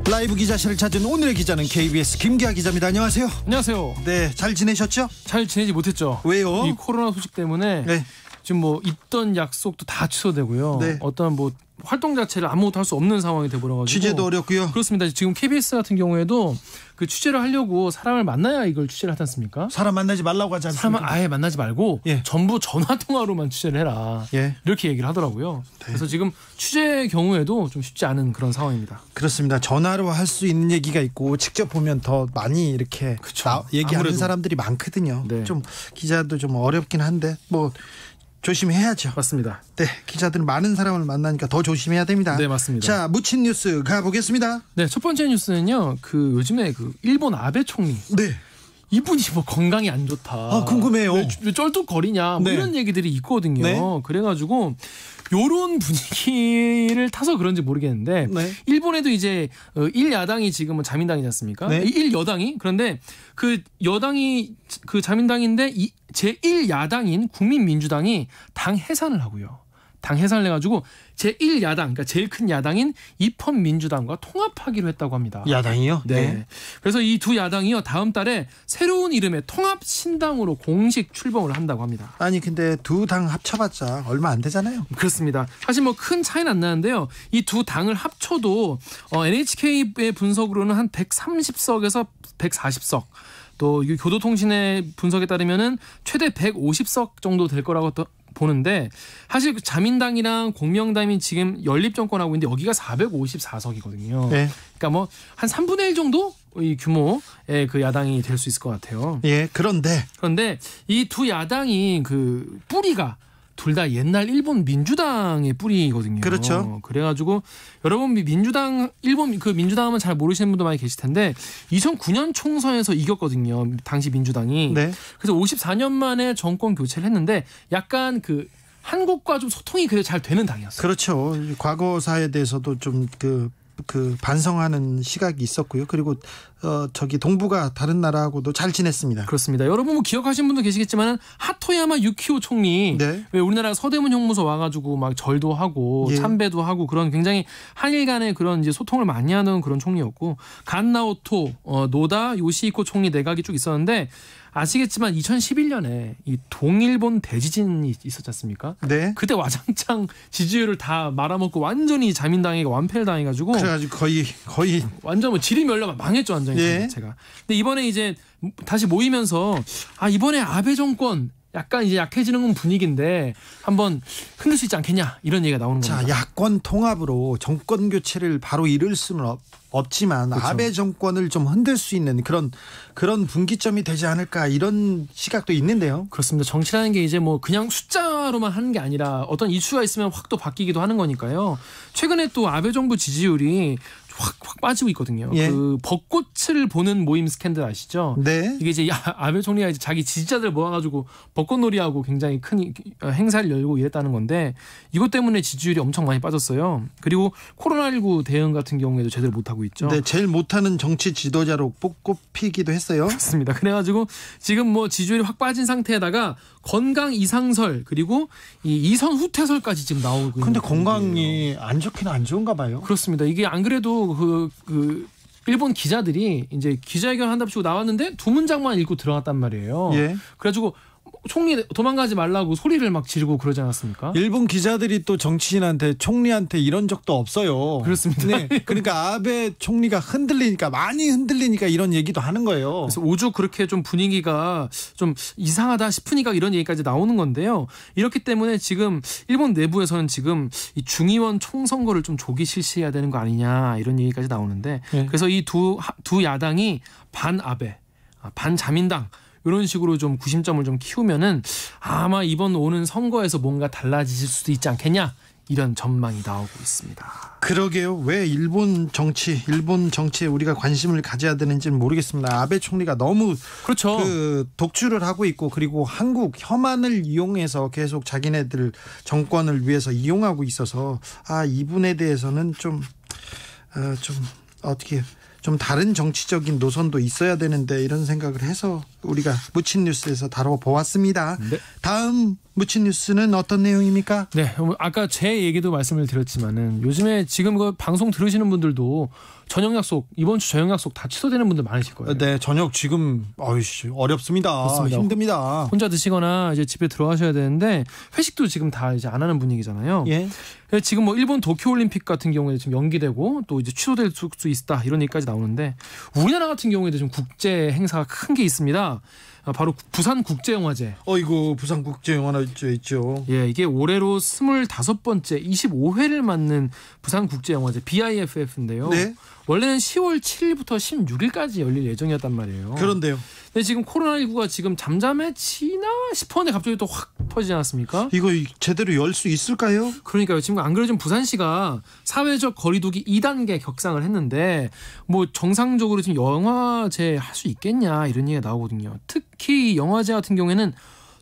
라이브 기자실을 찾은 오늘의 기자는 KBS 김기아 기자입니다. 안녕하세요. 안녕하세요. 네, 잘 지내셨죠? 잘 지내지 못했죠. 왜요? 이 코로나 소식 때문에 네. 지금 뭐 있던 약속도 다 취소되고요. 네. 어떤 뭐 활동 자체를 아무것도 할 수 없는 상황이 돼버려가지고 취재도 어렵고요. 그렇습니다. 지금 KBS 같은 경우에도 그 취재를 하려고 사람을 만나야 이걸 취재를 하지 않습니까? 사람 만나지 말라고 하지 않습니까? 사람을 아예 만나지 말고 전부 전화 통화로만 취재를 해라. 이렇게 얘기를 하더라고요. 네. 그래서 지금 취재 경우에도 좀 쉽지 않은 그런 상황입니다. 그렇습니다. 전화로 할 수 있는 얘기가 있고 직접 보면 더 많이 이렇게 얘기하는 아무래도. 사람들이 많거든요. 네. 좀 기자도 좀 어렵긴 한데 뭐 조심해야죠. 맞습니다. 네, 기자들은 많은 사람을 만나니까 더 조심해야 됩니다. 네, 맞습니다. 자, 묻힌 뉴스 가보겠습니다. 네, 첫 번째 뉴스는요. 그 요즘에 그 일본 아베 총리. 네. 이분이 뭐 건강이 안 좋다. 아, 궁금해요. 왜 쩔뚝거리냐. 뭐 이런 얘기들이 있거든요. 네. 그래가지고 요런 분위기를 타서 그런지 모르겠는데 일본에도 이제 1야당이 지금은 자민당이지 않습니까? 1여당이 그런데 그 여당이 그 자민당인데 제1야당인 국민민주당이 당 해산을 하고요. 당 해산을 해가지고 제1야당, 그러니까 제일 큰 야당인 입헌민주당과 통합하기로 했다고 합니다. 야당이요? 네. 그래서 이 두 야당이요 다음 달에 새로운 이름의 통합신당으로 공식 출범을 한다고 합니다. 아니 근데 두 당 합쳐봤자 얼마 안 되잖아요. 그렇습니다. 사실 뭐 큰 차이는 안 나는데요. 이 두 당을 합쳐도 NHK의 분석으로는 한 130석에서 140석. 또 교도통신의 분석에 따르면은 최대 150석 정도 될 거라고 보는데 사실 자민당이랑 공명당이 지금 연립정권하고 있는데 여기가 454석이거든요. 네. 그러니까 뭐 한 3분의 1 정도 이 규모의 그 야당이 될 수 있을 것 같아요. 예, 그런데 이 두 야당이 그 뿌리가 둘 다 옛날 일본 민주당의 뿌리거든요. 그렇죠. 그래가지고 여러분 일본 그 민주당 하면 잘 모르시는 분도 많이 계실 텐데 2009년 총선에서 이겼거든요. 당시 민주당이. 네. 그래서 54년 만에 정권 교체를 했는데 약간 그 한국과 좀 소통이 그래도 잘 되는 당이었어요. 그렇죠. 과거사에 대해서도 좀 그 반성하는 시각이 있었고요. 그리고 저기 동북아 다른 나라하고도 잘 지냈습니다. 그렇습니다. 여러분 뭐 기억하시는 분도 계시겠지만 하토야마 유키오 총리 왜 우리나라 서대문 형무소 와가지고 막 절도 하고 참배도 하고 그런 굉장히 한일 간의 그런 이제 소통을 많이 하는 그런 총리였고 간나오토 노다 요시히코 총리 내각이 쭉 있었는데 아시겠지만 2011년에 이 동일본 대지진이 있었지 않습니까? 네. 그때 와장창 지지율을 다 말아먹고 완전히 자민당에게 완패를 당해가지고 그래가지고 거의 완전 뭐 지리멸렬 망했죠 완전히 제가. 근데 이번에 이제 다시 모이면서 이번에 아베 정권 약간 이제 약해지는 분위기인데 한번 흔들 수 있지 않겠냐 이런 얘기가 나오는 겁니다. 자, 야권 통합으로 정권 교체를 바로 이룰 수는 없지만 그렇죠. 아베 정권을 좀 흔들 수 있는 그런 분기점이 되지 않을까 이런 시각도 있는데요. 그렇습니다. 정치라는 게 이제 뭐 그냥 숫자로만 하는 게 아니라 어떤 이슈가 있으면 확 또 바뀌기도 하는 거니까요. 최근에 또 아베 정부 지지율이 확 빠지고 있거든요. 예. 그 벚꽃을 보는 모임 스캔들 아시죠? 네. 이게 이제 아베 총리가 이제 자기 지지자들 모아가지고 벚꽃놀이하고 굉장히 큰 행사를 열고 이랬다는 건데 이것 때문에 지지율이 엄청 많이 빠졌어요. 그리고 코로나19 대응 같은 경우에도 제대로 못하고 있죠. 네, 제일 못하는 정치 지도자로 꼽히기도 했어요. 그렇습니다. 그래가지고 지금 뭐 지지율이 확 빠진 상태에다가 건강 이상설 그리고 이 이선 후퇴설까지 지금 나오고 있는. 근데 건강이 안 좋기는 안 좋은가 봐요. 그렇습니다. 이게 안 그래도 그 일본 기자들이 이제 기자회견 한답시고 나왔는데 두 문장만 읽고 들어갔단 말이에요. 예. 그래가지고 총리 도망가지 말라고 소리를 막 지르고 그러지 않았습니까? 일본 기자들이 또 정치인한테 총리한테 이런 적도 없어요. 그렇습니다. 네. 그러니까 아베 총리가 많이 흔들리니까 이런 얘기도 하는 거예요. 그래서 오죽 그렇게 좀 분위기가 좀 이상하다 싶으니까 이런 얘기까지 나오는 건데요. 이렇기 때문에 지금 일본 내부에서는 지금 이 중의원 총선거를 좀 조기 실시해야 되는 거 아니냐 이런 얘기까지 나오는데 네. 그래서 이 두 야당이 반 아베, 반 자민당 이런 식으로 좀 구심점을 좀 키우면은 아마 이번 오는 선거에서 뭔가 달라질 수도 있지 않겠냐 이런 전망이 나오고 있습니다. 그러게요. 왜 일본 정치에 우리가 관심을 가져야 되는지는 모르겠습니다. 아베 총리가 너무 그렇죠. 독주를 하고 있고 그리고 한국 혐한을 이용해서 계속 자기네들 정권을 위해서 이용하고 있어서 이분에 대해서는 좀 어떻게 좀 다른 정치적인 노선도 있어야 되는데 이런 생각을 해서 우리가 묻힌 뉴스에서 다뤄보았습니다. 네. 다음 묻힌 뉴스는 어떤 내용입니까? 네, 아까 제 얘기도 말씀을 드렸지만은 요즘에 지금 그 방송 들으시는 분들도 저녁 약속 이번 주 저녁 약속 다 취소되는 분들 많으실 거예요. 네, 저녁 지금 어렵습니다. 그렇습니다. 힘듭니다. 혼자 드시거나 이제 집에 들어가셔야 되는데 회식도 지금 다 이제 안 하는 분위기잖아요. 예. 지금 뭐 일본 도쿄올림픽 같은 경우에 지금 연기되고 또 이제 취소될 수 있다 이런 얘기까지 나오는데 우리나라 같은 경우에도 지금 국제 행사가 큰 게 있습니다. 바로 부산국제영화제. 이거 부산국제영화제 있죠. 예, 이게 올해로 25번째 25회를 맞는 부산국제영화제 BIFF인데요. 네. 원래는 10월 7일부터 16일까지 열릴 예정이었단 말이에요. 그런데요. 근데 지금 코로나19가 지금 잠잠해지나 싶었는데 갑자기 또 확 터지지 않았습니까? 이거 제대로 열 수 있을까요? 그러니까요. 지금 안 그래도 부산시가 사회적 거리두기 2단계 격상을 했는데 뭐 정상적으로 지금 영화제 할 수 있겠냐 이런 얘기가 나오거든요. 특히 영화제 같은 경우에는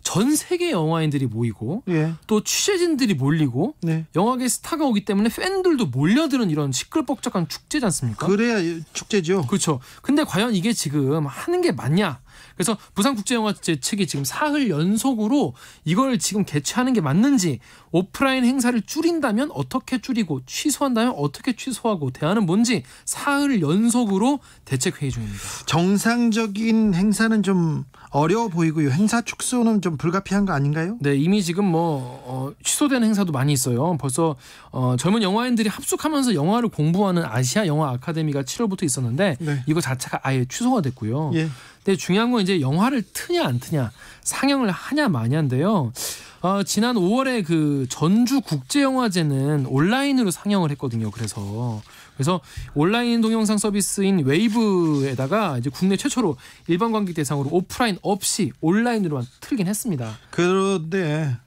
전 세계 영화인들이 모이고 예. 또 취재진들이 몰리고 네. 영화계 스타가 오기 때문에 팬들도 몰려드는 이런 시끌벅적한 축제지 않습니까? 그래야 축제죠. 그렇죠. 근데 과연 이게 지금 하는 게 맞냐? 그래서 부산국제영화제 측이 지금 사흘 연속으로 이걸 지금 개최하는 게 맞는지 오프라인 행사를 줄인다면 어떻게 줄이고 취소한다면 어떻게 취소하고 대안은 뭔지 사흘 연속으로 대책회의 중입니다. 정상적인 행사는 좀 어려워 보이고요. 행사 축소는 좀 불가피한 거 아닌가요? 네, 이미 지금 취소된 행사도 많이 있어요. 벌써 젊은 영화인들이 합숙하면서 영화를 공부하는 아시아 영화 아카데미가 7월부터 있었는데 네. 이거 자체가 아예 취소가 됐고요. 예. 근데 중요한 건 이제 영화를 트냐 안 트냐 상영을 하냐 마냐인데요. 지난 5월에 그 전주 국제영화제는 온라인으로 상영을 했거든요. 그래서 온라인 동영상 서비스인 웨이브에다가 이제 국내 최초로 일반 관객 대상으로 오프라인 없이 온라인으로만 틀긴 했습니다. 그런데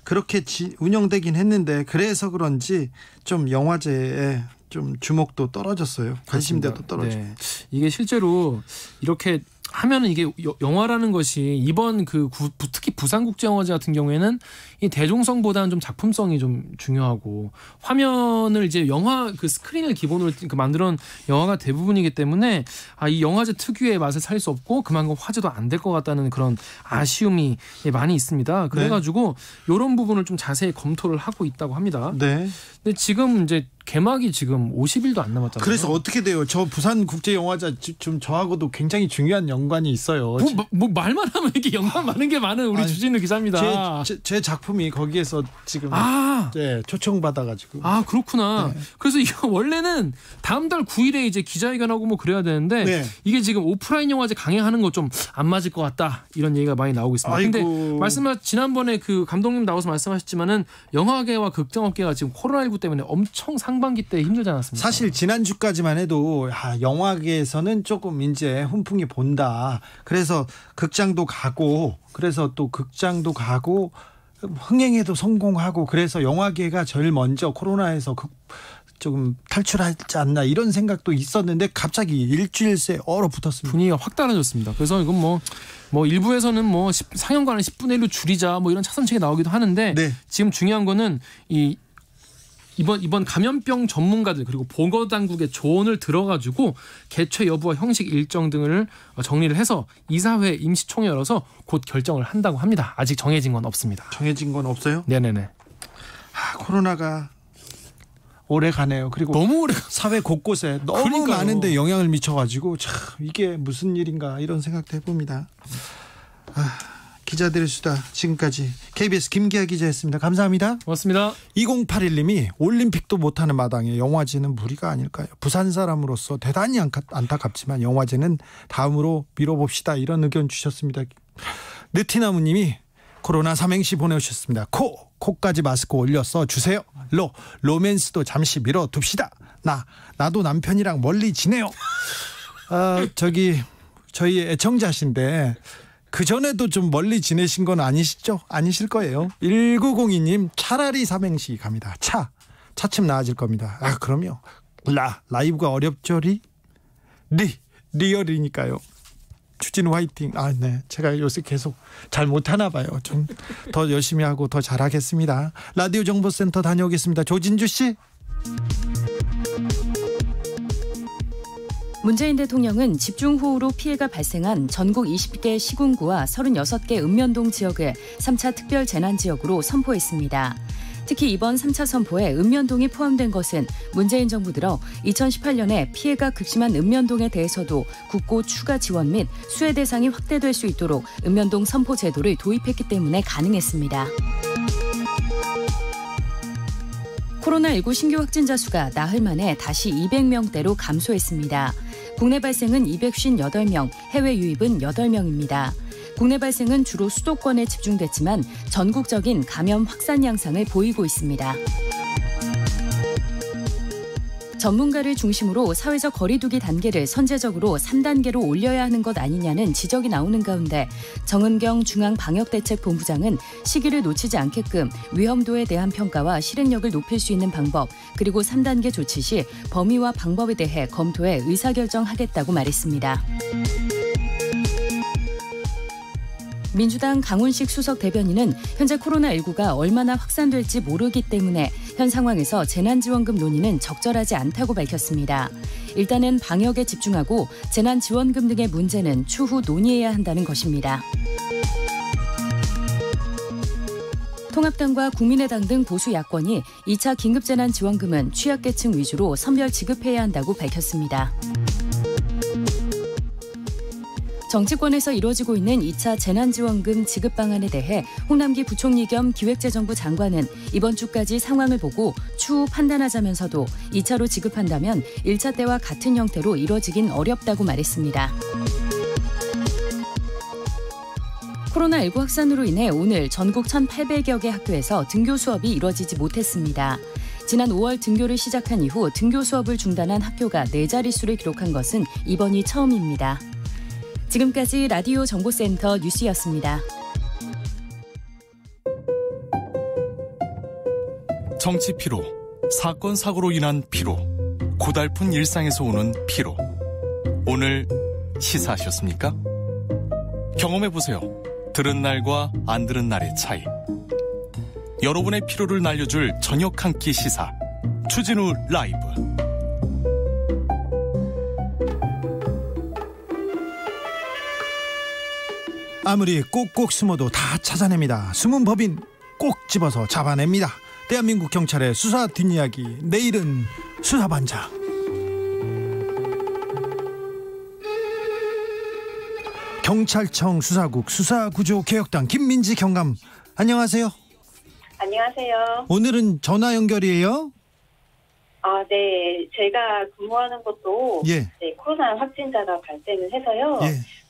그렇게 운영되긴 했는데 그래서 그런지 좀 영화제에 좀 주목도 떨어졌어요. 관심도도 떨어졌어요. 네. 이게 실제로 이렇게 하면은 이게 영화라는 것이 이번 특히 부산국제영화제 같은 경우에는 이 대중성보다는 좀 작품성이 좀 중요하고 화면을 이제 영화 스크린을 기본으로 만들어놓은 영화가 대부분이기 때문에 이 영화제 특유의 맛을 살릴 수 없고 그만큼 화제도 안 될 것 같다는 그런 아쉬움이 많이 있습니다. 그래가지고 이런 부분을 좀 자세히 검토를 하고 있다고 합니다. 네. 근데 지금 이제 개막이 지금 50일도 안 남았잖아요. 그래서 어떻게 돼요? 저 부산국제영화제 좀 저하고도 굉장히 중요한 연관이 있어요. 뭐 말만 하면 이렇게 연관 많은 게 많은 우리 주진우 기자입니다. 제 작품이 거기에서 지금 초청받아가지고. 그렇구나. 네. 그래서 이거 원래는 다음 달 9일에 이제 기자회견하고 뭐 그래야 되는데 네. 이게 지금 오프라인 영화제 강행하는 거 좀 안 맞을 것 같다 이런 얘기가 많이 나오고 있습니다. 근데 지난번에 그 감독님 나와서 말씀하셨지만은 영화계와 극장업계가 지금 코로나19 때문에 엄청 상반기 때 힘들지 않았습니까? 사실 지난주까지만 해도 영화계에서는 조금 이제 훈풍이 본다. 그래서 극장도 가고 흥행에도 성공하고 그래서 영화계가 제일 먼저 코로나에서 조금 탈출하지 않나 이런 생각도 있었는데 갑자기 일주일 새 얼어붙었습니다. 분위기가 확 달라졌습니다. 그래서 이건 뭐 일부에서는 상영관을 10분의 1로 줄이자 이런 차선책이 나오기도 하는데 네. 지금 중요한 거는 이번 감염병 전문가들 그리고 보건당국의 조언을 들어가지고 개최 여부와 형식 일정 등을 정리를 해서 이사회 임시총회 열어서 곧 결정을 한다고 합니다. 아직 정해진 건 없습니다. 정해진 건 없어요? 네네네. 코로나가 오래 가네요. 그리고 너무 오래 사회 곳곳에 너무 그러니까요. 많은데 영향을 미쳐가지고 참 이게 무슨 일인가 이런 생각도 해봅니다. 기자들의 수다 지금까지 KBS 김기아 기자였습니다. 감사합니다. 고맙습니다. 2081님이 올림픽도 못하는 마당에 영화제는 무리가 아닐까요? 부산 사람으로서 대단히 안타깝지만 영화제는 다음으로 미뤄봅시다 이런 의견 주셨습니다. 느티나무님이 코로나 삼행시 보내주셨습니다. 코까지 마스크 올려서 주세요. 로맨스도 잠시 미뤄둡시다. 나도 남편이랑 멀리 지내요. 저희 애청자신데 그전에도 좀 멀리 지내신 건 아니시죠? 아니실 거예요. 1902님 차라리 삼행시 갑니다. 차츰 나아질 겁니다. 그럼요. 라이브가 어렵죠? 리얼이니까요. 추진우 화이팅. 네. 제가 요새 계속 잘 못하나 봐요. 좀 더 열심히 하고 더 잘하겠습니다. 라디오 정보센터 다녀오겠습니다. 조진주 씨. 문재인 대통령은 집중호우로 피해가 발생한 전국 20개 시군구와 36개 읍면동 지역을 3차 특별 재난지역으로 선포했습니다. 특히 이번 3차 선포에 읍면동이 포함된 것은 문재인 정부 들어 2018년에 피해가 극심한 읍면동에 대해서도 국고 추가 지원 및 수혜 대상이 확대될 수 있도록 읍면동 선포 제도를 도입했기 때문에 가능했습니다. 코로나19 신규 확진자 수가 나흘 만에 다시 200명대로 감소했습니다. 국내 발생은 258명, 해외 유입은 8명입니다. 국내 발생은 주로 수도권에 집중됐지만 전국적인 감염 확산 양상을 보이고 있습니다. 전문가를 중심으로 사회적 거리두기 단계를 선제적으로 3단계로 올려야 하는 것 아니냐는 지적이 나오는 가운데 정은경 중앙방역대책본부장은 시기를 놓치지 않게끔 위험도에 대한 평가와 실행력을 높일 수 있는 방법 그리고 3단계 조치 시 범위와 방법에 대해 검토해 의사결정하겠다고 말했습니다. 민주당 강훈식 수석 대변인은 현재 코로나19가 얼마나 확산될지 모르기 때문에 현 상황에서 재난지원금 논의는 적절하지 않다고 밝혔습니다. 일단은 방역에 집중하고 재난지원금 등의 문제는 추후 논의해야 한다는 것입니다. 통합당과 국민의당 등 보수 야권이 2차 긴급재난지원금은 취약계층 위주로 선별 지급해야 한다고 밝혔습니다. 정치권에서 이루어지고 있는 2차 재난지원금 지급 방안에 대해 홍남기 부총리 겸 기획재정부 장관은 이번 주까지 상황을 보고 추후 판단하자면서도 2차로 지급한다면 1차 때와 같은 형태로 이루어지긴 어렵다고 말했습니다. 코로나19 확산으로 인해 오늘 전국 1,800여 개 학교에서 등교 수업이 이루어지지 못했습니다. 지난 5월 등교를 시작한 이후 등교 수업을 중단한 학교가 4자릿수를 기록한 것은 이번이 처음입니다. 지금까지 라디오 정보센터 뉴스였습니다. 정치 피로, 사건 사고로 인한 피로, 고달픈 일상에서 오는 피로. 오늘 시사하셨습니까? 경험해보세요. 들은 날과 안 들은 날의 차이. 여러분의 피로를 날려줄 저녁 한 끼 시사. 추진우 라이브. 아무리 꼭꼭 숨어도 다 찾아냅니다. 숨은 법인 꼭 집어서 잡아냅니다. 대한민국 경찰의 수사 뒷이야기. 내일은 수사반장. 경찰청 수사국 수사구조개혁단 김민지 경감, 안녕하세요. 안녕하세요. 오늘은 전화 연결이에요? 네. 제가 근무하는 곳도 네, 코로나 확진자가 발생을 해서요.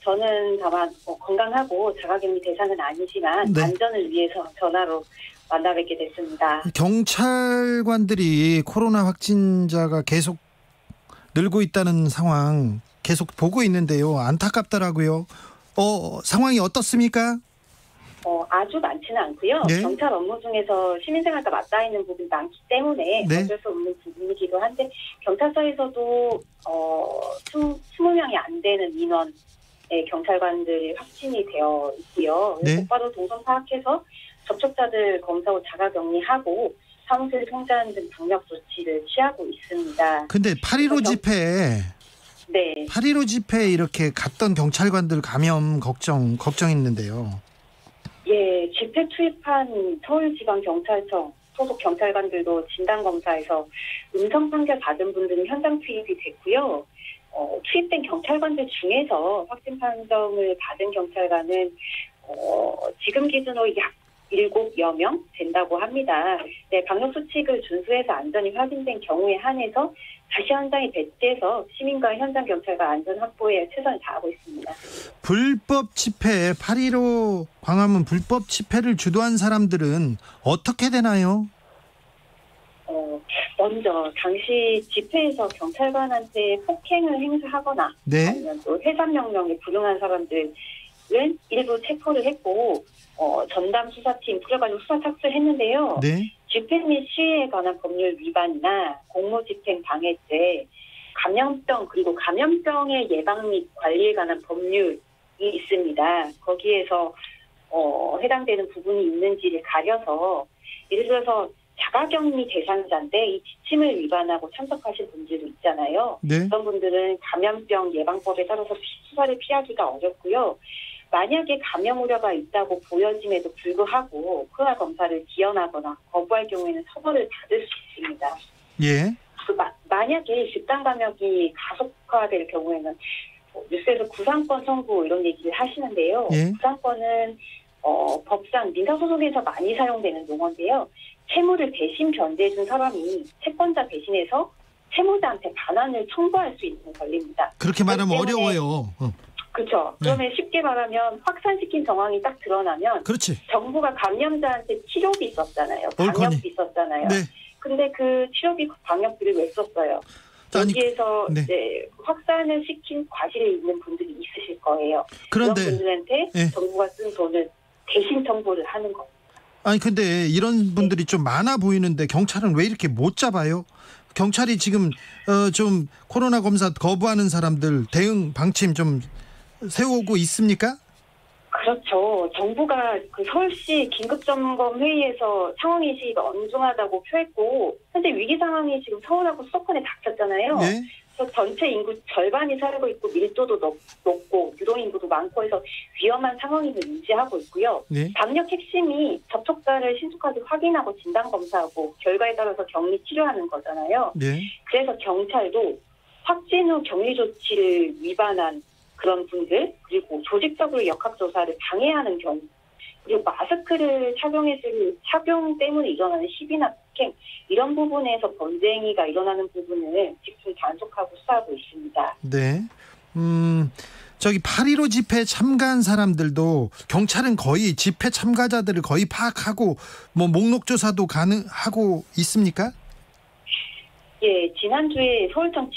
저는 다만 건강하고 자가격리 대상은 아니지만 안전을 위해서 전화로 만나뵙게 됐습니다. 경찰관들이 코로나 확진자가 계속 늘고 있다는 상황 계속 보고 있는데요. 안타깝더라고요. 상황이 어떻습니까? 아주 많지는 않고요. 네. 경찰 업무 중에서 시민생활과 맞닿아 있는 부분이 많기 때문에 네. 어쩔 수 없는 부분이기도 한데 경찰서에서도 20명이 안 되는 인원의 경찰관들이 확진이 되어 있고요. 네. 곧바로 동선 파악해서 접촉자들 검사 후 자가격리하고 사무실 통제하는 등 방역 조치를 취하고 있습니다. 근데 8.15 집회에 네. 8.15 집회에 이렇게 갔던 경찰관들 감염 걱정했는데요. 예, 집회 투입한 서울지방경찰청 소속 경찰관들도 진단검사에서 음성 판결 받은 분들은 현장 투입이 됐고요. 투입된 경찰관들 중에서 확진 판정을 받은 경찰관은 지금 기준으로 약 7여 명 된다고 합니다. 네, 방역수칙을 준수해서 안전이 확인된 경우에 한해서 다시 현장에 배치해서 시민과 현장 경찰과 안전 확보에 최선을 다하고 있습니다. 불법 집회 8.15 광화문 불법 집회를 주도한 사람들은 어떻게 되나요? 먼저 당시 집회에서 경찰관한테 폭행을 행사하거나 네. 아니면 또 해산명령에 불응한 사람들은 일부 체포를 했고 전담 수사팀 꾸려가지고 수사 착수했는데요. 네. 집회 및 시위에 관한 법률 위반이나 공무집행 방해죄, 감염병 그리고 감염병의 예방 및 관리에 관한 법률이 있습니다. 거기에서 해당되는 부분이 있는지를 가려서 예를 들어서 자가격리 대상자인데 이 지침을 위반하고 참석하신 분들도 있잖아요. 네. 그런 분들은 감염병 예방법에 따라서 수사를 피하기가 어렵고요. 만약에 감염 우려가 있다고 보여짐에도 불구하고 코로나 검사를 기연하거나 거부할 경우에는 처벌을 받을 수 있습니다. 예. 만약에 집단 감염이 가속화될 경우에는 뉴스에서 구상권 선고 이런 얘기를 하시는데요. 예. 구상권은 법상 민사소송에서 많이 사용되는 용어인데요. 채무를 대신 변제해준 사람이 채권자 대신해서 채무자한테 반환을 청구할 수 있는 권리입니다. 그렇게 말하면 어려워요. 그렇죠. 그러면 쉽게 말하면 확산시킨 정황이 딱 드러나면 그렇지. 정부가 감염자한테 치료비 썼잖아요. 방역비 썼잖아요. 네. 근데 그 치료비 방역비를 왜 썼어요? 여기에서 네. 이제 확산을 시킨 과실이 있는 분들이 있으실 거예요. 그런데 그런 분들한테 네. 정부가 쓴 돈을 대신 청구를 하는 겁니다. 아니 근데 이런 분들이 좀 많아 보이는데 경찰은 왜 이렇게 못 잡아요? 경찰이 지금 좀 코로나 검사 거부하는 사람들 대응 방침 좀 세우고 있습니까? 그렇죠. 정부가 그 서울시 긴급점검 회의에서 상황인식이 엄중하다고 표했고 현재 위기 상황이 지금 서울하고 수도권에 닥쳤잖아요. 네. 그래서 전체 인구 절반이 살고 있고 밀도도 높고 유동 인구도 많고 해서 위험한 상황임을 인지하고 있고요. 네. 방역 핵심이 접촉자를 신속하게 확인하고 진단 검사하고 결과에 따라서 격리 치료하는 거잖아요. 네. 그래서 경찰도 확진 후 격리 조치를 위반한 그런 분들 그리고 조직적으로 역학조사를 방해하는 경우 그리고 마스크를 착용 때문에 일어나는 시비나 폭행 이런 부분에서 범죄행위가 일어나는 부분을 집중 단속하고 수사하고 있습니다. 네. 저기 8.15 집회 참가한 사람들도 경찰은 거의 집회 참가자들을 거의 파악하고 뭐 목록 조사도 가능하고 있습니까? 예, 지난주에 서울청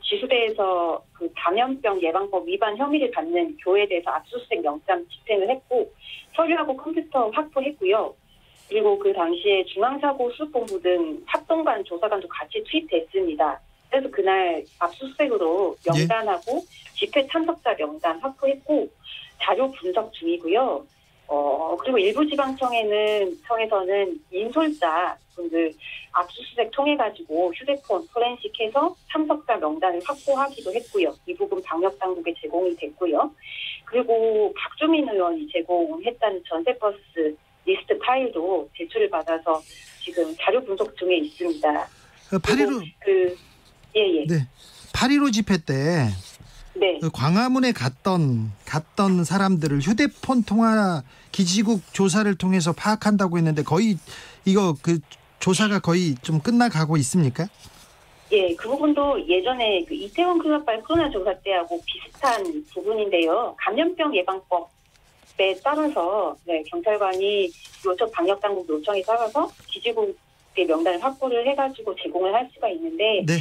지수대에서 그 감염병 예방법 위반 혐의를 받는 교회에 대해서 압수수색 영장 집행을 했고 서류하고 컴퓨터 확보했고요. 그리고 그 당시에 중앙사고수습본부 등 합동관 조사관도 같이 투입됐습니다. 그래서 그날 압수수색으로 명단하고 집회 참석자 명단 확보했고 자료 분석 중이고요. 그리고 일부 지방청에서는 인솔자 분들 압수수색 통해 가지고 휴대폰 포렌식해서 참석자 명단을 확보하기도 했고요. 이 부분 방역 당국에 제공이 됐고요. 그리고 박주민 의원이 제공했다는 전세버스 리스트 파일도 제출을 받아서 지금 자료 분석 중에 있습니다. 8.15 네. 8.15 집회 때 네. 광화문에 갔던 사람들을 휴대폰 통화 기지국 조사를 통해서 파악한다고 했는데 거의 이거 그 조사가 거의 좀 끝나가고 있습니까? 예, 그 부분도 예전에 그 이태원 클럽발 코로나 조사 때하고 비슷한 부분인데요. 감염병 예방법에 따라서 경찰관이 요청 방역 당국 요청에 따라서 기지국의 명단을 확보를 해가지고 제공을 할 수가 있는데 네.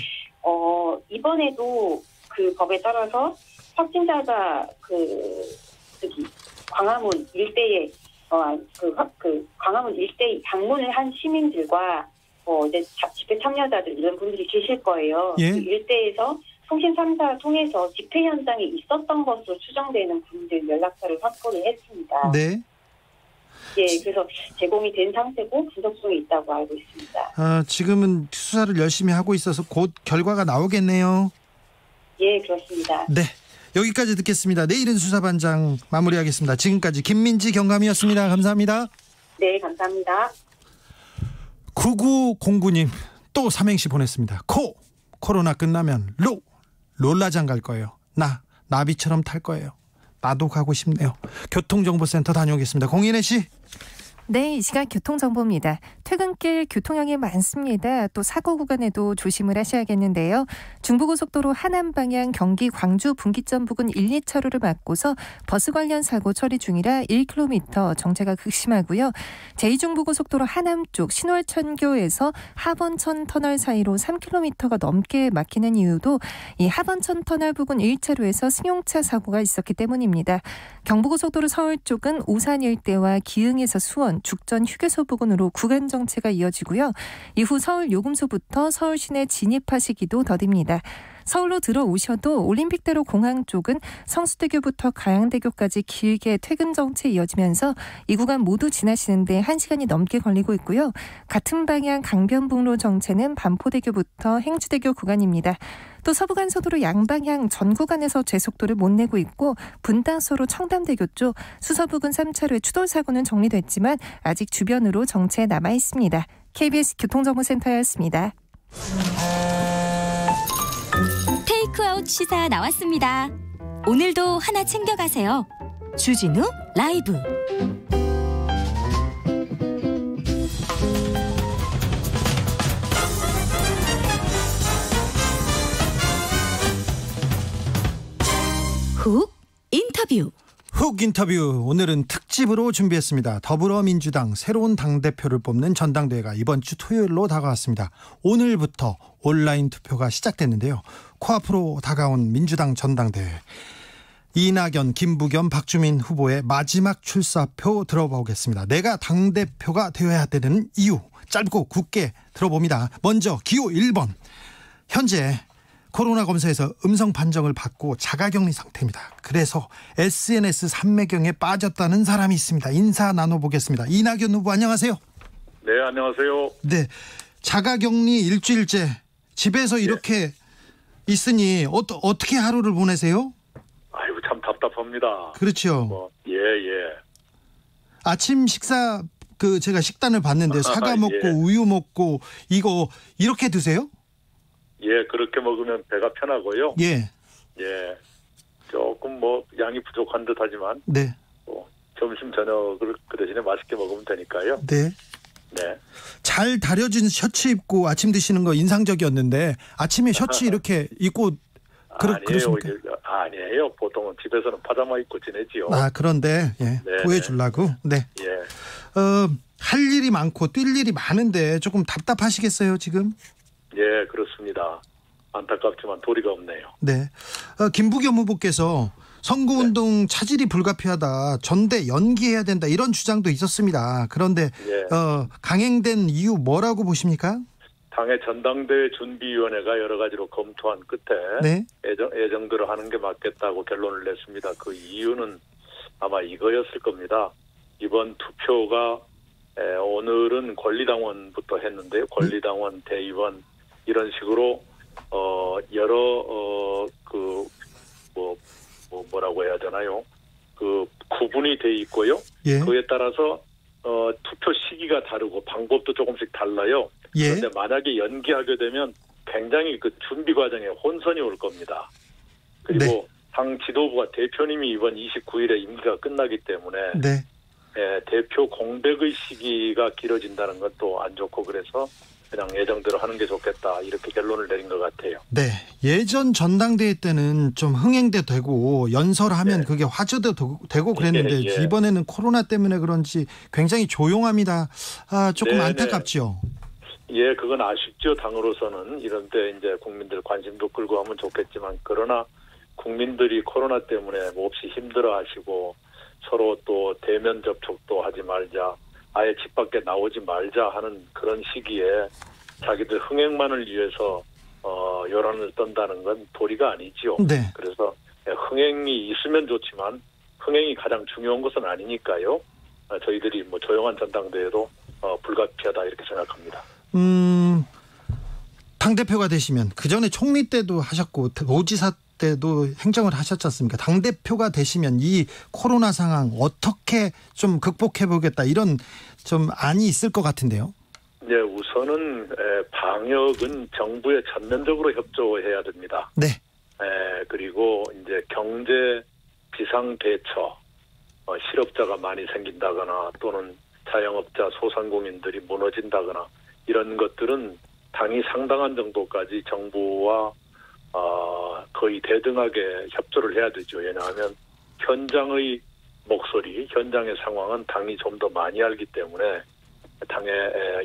이번에도 그 법에 따라서 확진자가 광화문 일대에 광화문 일대 방문을 한 시민들과 이제 집회 참여자들 이런 분들이 계실 거예요. 예. 그 일대에서 통신 3사를 통해서 집회 현장에 있었던 것으로 추정되는 분들 연락처를 확보를 했습니다. 네. 예, 그래서 제공이 된 상태고 분석 중에 있다고 알고 있습니다. 지금은 수사를 열심히 하고 있어서 곧 결과가 나오겠네요. 예, 그렇습니다. 네. 여기까지 듣겠습니다. 내일은 수사반장 마무리하겠습니다. 지금까지 김민지 경감이었습니다. 감사합니다. 네, 감사합니다. 9909님 또 삼행시 보냈습니다. 코로나 끝나면 롤라장 갈 거예요. 나비처럼 탈 거예요. 나도 가고 싶네요. 교통정보센터 다녀오겠습니다. 공인혜 씨. 네, 이 시각 교통정보입니다. 퇴근길 교통량이 많습니다. 또 사고 구간에도 조심을 하셔야겠는데요. 중부고속도로 하남 방향 경기 광주 분기점 부근 1, 2차로를 막고서 버스 관련 사고 처리 중이라 1km 정체가 극심하고요. 제2중부고속도로 하남 쪽 신월천교에서 하번천 터널 사이로 3km가 넘게 막히는 이유도 이 하번천 터널 부근 1차로에서 승용차 사고가 있었기 때문입니다. 경부고속도로 서울 쪽은 오산 일대와 기흥에서 수원, 죽전 휴게소 부근으로 구간 정체가 이어지고요. 이후 서울 요금소부터 서울 시내 진입하시기도 더딥니다. 서울로 들어오셔도 올림픽대로 공항 쪽은 성수대교부터 가양대교까지 길게 퇴근 정체 이어지면서 이 구간 모두 지나시는데 1시간이 넘게 걸리고 있고요. 같은 방향 강변북로 정체는 반포대교부터 행주대교 구간입니다. 또 서부간선도로 양방향 전 구간에서 제속도를 못 내고 있고 분당서로 청담대교 쪽 수서부근 3차로의 추돌 사고는 정리됐지만 아직 주변으로 정체 남아 있습니다. KBS 교통정보센터였습니다. 테이크아웃 시사 나왔습니다. 오늘도 하나 챙겨가세요. 주진우 라이브. 훅 인터뷰. 훅 인터뷰 오늘은 특집으로 준비했습니다. 더불어민주당 새로운 당대표를 뽑는 전당대회가 이번 주 토요일로 다가왔습니다. 오늘부터 온라인 투표가 시작됐는데요. 코앞으로 다가온 민주당 전당대회. 이낙연, 김부겸, 박주민 후보의 마지막 출사표 들어보겠습니다. 내가 당대표가 되어야 되는 이유 짧고 굳게 들어봅니다. 먼저 기호 1번. 현재 코로나 검사에서 음성 판정을 받고 자가격리 상태입니다. 그래서 SNS 삼매경에 빠졌다는 사람이 있습니다. 인사 나눠보겠습니다. 이낙연 후보 안녕하세요. 네, 안녕하세요. 네, 자가격리 일주일째 집에서 이렇게 있으니 어떻게 하루를 보내세요? 아이고 참 답답합니다. 그렇죠. 예. 아침 식사 제가 식단을 봤는데 사과 먹고 우유 먹고 이거 이렇게 드세요? 예, 그렇게 먹으면 배가 편하고요. 예. 조금 양이 부족한 듯하지만 네. 점심 저녁을 그 대신에 맛있게 먹으면 되니까요. 네. 잘 다려진 셔츠 입고 아침 드시는 거 인상적이었는데 아침에 셔츠 이렇게 입고 그러십니까? 아니에요. 보통은 집에서는 파자마 입고 지내지요. 그런데 보여주려고. 네. 할 일이 많고 뛸 일이 많은데 조금 답답하시겠어요 지금? 예, 그렇습니다. 안타깝지만 도리가 없네요. 네. 김부겸 후보께서 선거운동 차질이 불가피하다. 전대 연기해야 된다. 이런 주장도 있었습니다. 그런데 강행된 이유 뭐라고 보십니까? 당의 전당대회 준비위원회가 여러 가지로 검토한 끝에 예정대로 하는 게 맞겠다고 결론을 냈습니다. 그 이유는 아마 이거였을 겁니다. 이번 투표가 오늘은 권리당원부터 했는데요. 권리당원, 대의원 이런 식으로 여러 뭐라고 해야 되나요? 구분이 돼 있고요. 그에 따라서 투표 시기가 다르고 방법도 조금씩 달라요. 그런데 만약에 연기하게 되면 굉장히 그 준비 과정에 혼선이 올 겁니다. 그리고 당 지도부가 대표님이 이번 29일에 임기가 끝나기 때문에 대표 공백의 시기가 길어진다는 것도 안 좋고 그래서 그냥 예정대로 하는 게 좋겠다 이렇게 결론을 내린 것 같아요. 네, 예전 전당대회 때는 좀 흥행도 되고 연설하면 그게 화제도 되고 그랬는데 이번에는 코로나 때문에 그런지 굉장히 조용합니다. 조금 안타깝죠. 예, 그건 아쉽죠. 당으로서는 이런 때 이제 국민들 관심도 끌고 하면 좋겠지만 그러나 국민들이 코로나 때문에 몹시 힘들어하시고 서로 또 대면 접촉도 하지 말자, 아예 집 밖에 나오지 말자 하는 그런 시기에 자기들 흥행만을 위해서 여론을 떤다는 건 도리가 아니지요. 네. 그래서 흥행이 있으면 좋지만 흥행이 가장 중요한 것은 아니니까요. 저희들이 뭐 조용한 전당대회도 불가피하다 이렇게 생각합니다. 당대표가 되시면 그전에 총리 때도 하셨고 도지사 때도 행정을 하셨지 않습니까? 당대표가 되시면 이 코로나 상황 어떻게 좀 극복해 보겠다 이런 좀 안이 있을 것 같은데요. 네, 우선은 방역은 정부에 전면적으로 협조해야 됩니다. 네. 그리고 이제 경제 비상 대처, 실업자가 많이 생긴다거나 또는 자영업자, 소상공인들이 무너진다거나 이런 것들은 당이 상당한 정도까지 정부와 거의 대등하게 협조를 해야 되죠. 왜냐하면 현장의 목소리, 현장의 상황은 당이 좀 더 많이 알기 때문에 당의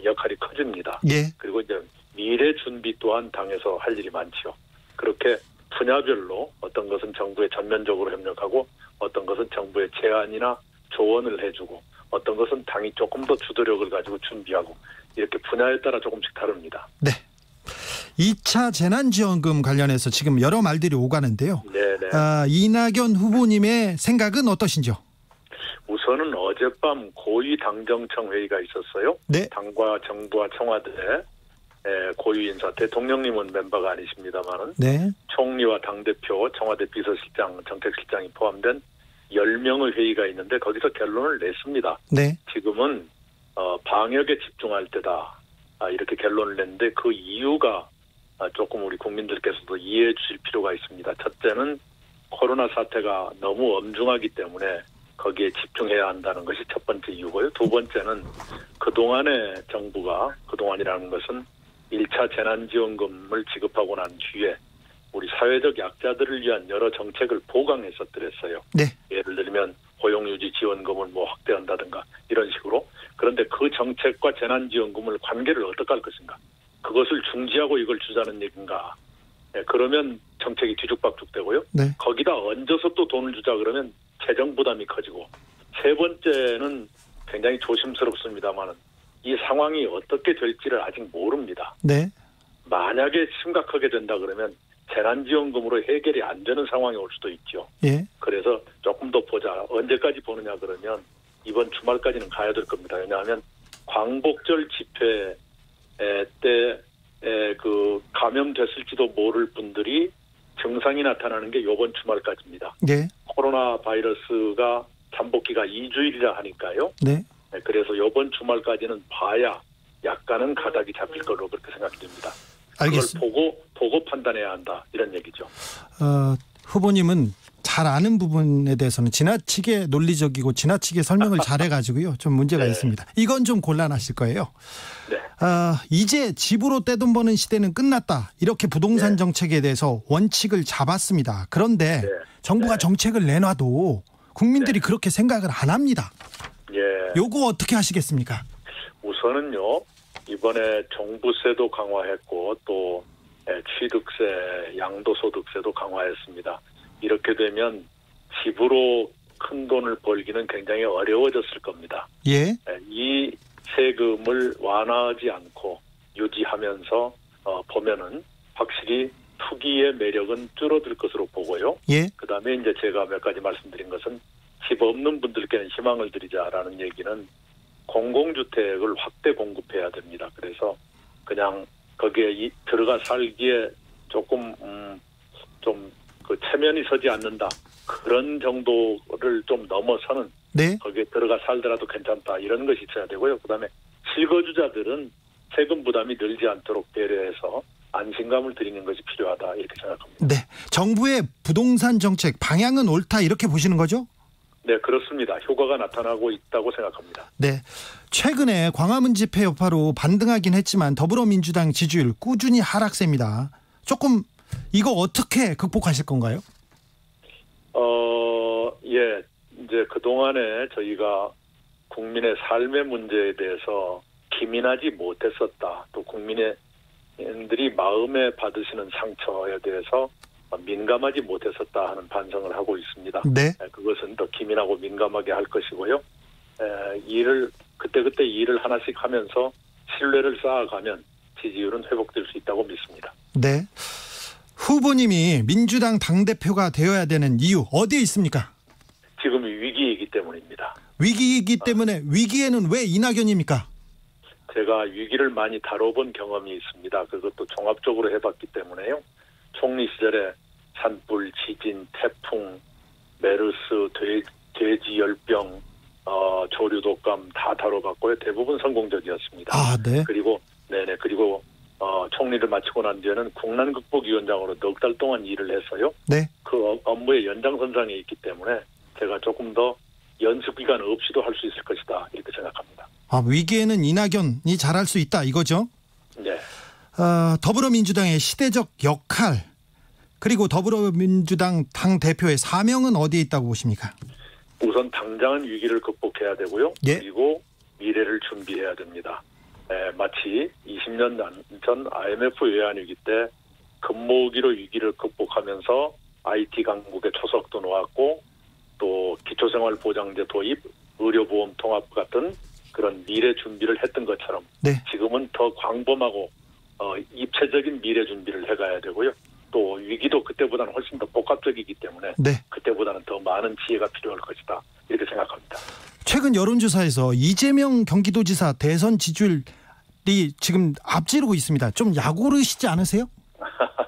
역할이 커집니다. 예. 그리고 이제 미래 준비 또한 당에서 할 일이 많죠. 그렇게 분야별로 어떤 것은 정부에 전면적으로 협력하고 어떤 것은 정부의 제안이나 조언을 해주고 어떤 것은 당이 조금 더 주도력을 가지고 준비하고 이렇게 분야에 따라 조금씩 다릅니다. 네. 2차 재난지원금 관련해서 지금 여러 말들이 오가는데요. 네네. 이낙연 후보님의 생각은 어떠신지요? 우선은 어젯밤 고위당정청 회의가 있었어요. 네. 당과 정부와 청와대 고위인사, 대통령님은 멤버가 아니십니다만은 네. 총리와 당대표, 청와대 비서실장, 정책실장이 포함된 10명의 회의가 있는데 거기서 결론을 냈습니다. 네. 지금은 방역에 집중할 때다. 이렇게 결론을 냈는데 그 이유가 조금 우리 국민들께서도 이해해 주실 필요가 있습니다. 첫째는 코로나 사태가 너무 엄중하기 때문에 거기에 집중해야 한다는 것이 첫 번째 이유고요. 두 번째는 그동안의 정부가, 그동안이라는 것은 1차 재난지원금을 지급하고 난 뒤에 우리 사회적 약자들을 위한 여러 정책을 보강했었더랬어요. 네. 예를 들면 고용유지 지원금을 확대한다든가 이런 식으로. 그런데 그 정책과 재난지원금을 관계를 어떻게 할 것인가. 그것을 중지하고 이걸 주자는 얘기인가. 그러면 정책이 뒤죽박죽 되고요. 네. 거기다 얹어서 또 돈을 주자 그러면 재정 부담이 커지고. 세 번째는 굉장히 조심스럽습니다만 이 상황이 어떻게 될지를 아직 모릅니다. 네. 만약에 심각하게 된다 그러면 재난지원금으로 해결이 안 되는 상황이 올 수도 있죠. 예. 그래서 조금 더 보자. 언제까지 보느냐 그러면 이번 주말까지는 가야 될 겁니다. 왜냐하면 광복절 집회 때 그 감염됐을지도 모를 분들이 증상이 나타나는 게 이번 주말까지입니다. 네. 코로나 바이러스가 잠복기가 2주일이라 하니까요. 네. 그래서 이번 주말까지는 봐야 약간은 가닥이 잡힐 걸로 그렇게 생각이 됩니다. 알겠습니다. 그걸 보고 판단해야 한다 이런 얘기죠. 후보님은 잘 아는 부분에 대해서는 지나치게 논리적이고 지나치게 설명을 잘해가지고요. 좀 문제가 네. 있습니다. 이건 좀 곤란하실 거예요. 네. 이제 집으로 떼돈 버는 시대는 끝났다. 이렇게 부동산 정책에 대해서 원칙을 잡았습니다. 그런데 정부가 정책을 내놔도 국민들이 그렇게 생각을 안 합니다. 예. 요거 어떻게 하시겠습니까? 우선은요. 이번에 종부세도 강화했고 또 취득세, 양도소득세도 강화했습니다. 이렇게 되면 집으로 큰 돈을 벌기는 굉장히 어려워졌을 겁니다. 예. 이 세금을 완화하지 않고 유지하면서 보면은 확실히 투기의 매력은 줄어들 것으로 보고요. 예. 그다음에 이제 제가 몇 가지 말씀드린 것은 집 없는 분들께는 희망을 드리자라는 얘기는 공공주택을 확대 공급해야 됩니다. 그래서 그냥 거기에 들어가 살기에 조금 좀 그 체면이 서지 않는다. 그런 정도를 좀 넘어서는 네. 거기에 들어가 살더라도 괜찮다. 이런 것이 있어야 되고요. 그다음에 실거주자들은 세금 부담이 늘지 않도록 배려해서 안심감을 드리는 것이 필요하다. 이렇게 생각합니다. 네. 정부의 부동산 정책 방향은 옳다 이렇게 보시는 거죠? 네, 그렇습니다. 효과가 나타나고 있다고 생각합니다. 네. 최근에 광화문 집회 여파로 반등하긴 했지만 더불어민주당 지지율 꾸준히 하락세입니다. 조금 이거 어떻게 극복하실 건가요? 예. 이제 그동안에 저희가 국민의 삶의 문제에 대해서 기민하지 못했었다. 또 국민들이 마음에 받으시는 상처에 대해서 민감하지 못했었다 하는 반성을 하고 있습니다. 네. 그것은 더 기민하고 민감하게 할 것이고요. 일을 그때그때 일을 하나씩 하면서 신뢰를 쌓아가면 지지율은 회복될 수 있다고 믿습니다. 네. 후보님이 민주당 당대표가 되어야 되는 이유 어디에 있습니까? 지금 위기이기 때문입니다. 위기이기 때문에 위기에는 왜 이낙연입니까? 제가 위기를 많이 다뤄본 경험이 있습니다. 그것도 종합적으로 해봤기 때문에요. 총리 시절에 산불, 지진, 태풍, 메르스, 돼지 열병, 조류 독감 다 다뤄봤고요. 대부분 성공적이었습니다. 아, 네. 그리고 총리를 마치고 난 뒤에는 국난극복위원장으로 넉 달 동안 일을 했어요. 네. 그 업무의 연장선상에 있기 때문에 제가 조금 더 연습 기간 없이도 할 수 있을 것이다 이렇게 생각합니다. 위기에는 이낙연이 잘할 수 있다 이거죠? 네. 더불어민주당의 시대적 역할 그리고 더불어민주당 당대표의 사명은 어디에 있다고 보십니까? 우선 당장은 위기를 극복해야 되고요. 예. 그리고 미래를 준비해야 됩니다. 마치 20년 전 IMF 외환위기 때 금모으기로 위기를 극복하면서 IT 강국의 초석도 놓았고 또 기초생활보장제 도입, 의료보험 통합 같은 그런 미래 준비를 했던 것처럼 네. 지금은 더 광범하고 입체적인 미래 준비를 해가야 되고요. 또 위기도 그때보다는 훨씬 더 복합적이기 때문에 네. 그때보다는 더 많은 지혜가 필요할 것이다 이렇게 생각합니다. 최근 여론조사에서 이재명 경기도지사 대선 지지율이 지금 앞지르고 있습니다. 좀 약오르시지 않으세요?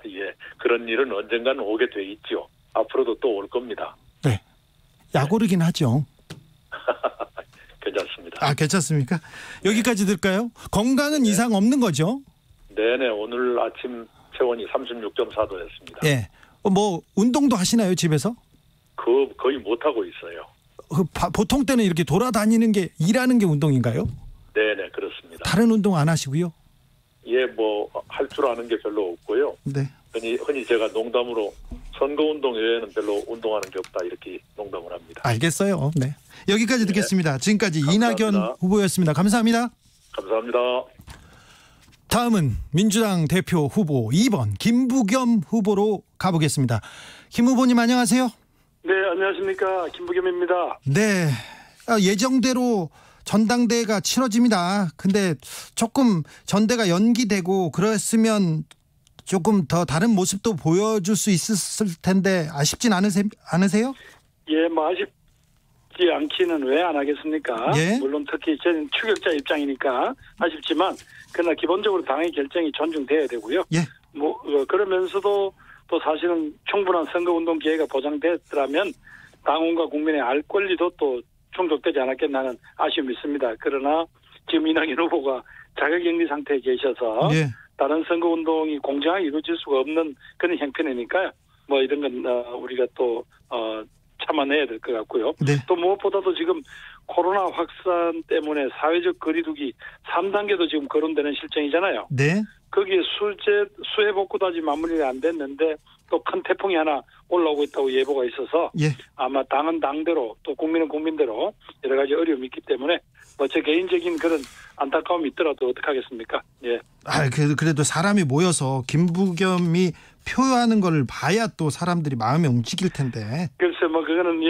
예, 그런 일은 언젠가는 오게 돼 있죠. 앞으로도 또 올 겁니다. 네, 약오르긴 하죠. 괜찮습니다. 괜찮습니까? 여기까지 들까요? 건강은 이상 없는 거죠? 네네, 오늘 아침 체온이 36.4도였습니다. 예. 운동도 하시나요, 집에서? 거의 못하고 있어요. 보통 때는 이렇게 돌아다니는 게, 일하는 게 운동인가요? 네네, 그렇습니다. 다른 운동 안 하시고요? 예, 할 줄 아는 게 별로 없고요. 네. 흔히 제가 농담으로 선거운동 외에는 별로 운동하는 게 없다 이렇게 농담을 합니다. 알겠어요. 네. 여기까지 듣겠습니다. 지금까지 감사합니다. 이낙연 후보였습니다. 감사합니다. 감사합니다. 다음은 민주당 대표 후보 2번 김부겸 후보로 가보겠습니다. 김 후보님 안녕하세요. 네, 안녕하십니까. 김부겸입니다. 네, 예정대로 전당대회가 치러집니다. 근데 조금 전대가 연기되고 그랬으면 조금 더 다른 모습도 보여줄 수 있었을 텐데 아쉽진 않으세요? 예, 아쉽지 않기는 왜 안 하겠습니까? 예? 물론 특히 저는 추격자 입장이니까 아쉽지만 그러나 기본적으로 당의 결정이 존중돼야 되고요. 예. 그러면서도 또 사실은 충분한 선거운동 기회가 보장됐더라면 당원과 국민의 알 권리도 또 충족되지 않았겠나는 아쉬움이 있습니다. 그러나 지금 이낙연 후보가 자가격리 상태에 계셔서 예. 다른 선거운동이 공정하게 이루어질 수가 없는 그런 형편이니까요. 이런 건 우리가 또 참아내야 될 것 같고요. 네. 또 무엇보다도 지금 코로나 확산 때문에 사회적 거리두기 3단계도 지금 거론되는 실정이잖아요. 네. 거기에 수해 복구도 아직 마무리가 안 됐는데 또 큰 태풍이 하나 올라오고 있다고 예보가 있어서 예. 아마 당은 당대로 또 국민은 국민대로 여러 가지 어려움이 있기 때문에 제 개인적인 그런 안타까움이 있더라도 어떡하겠습니까? 예. 그래도 사람이 모여서 김부겸이 표현하는 걸 봐야 또 사람들이 마음이 움직일 텐데. 글쎄 그거는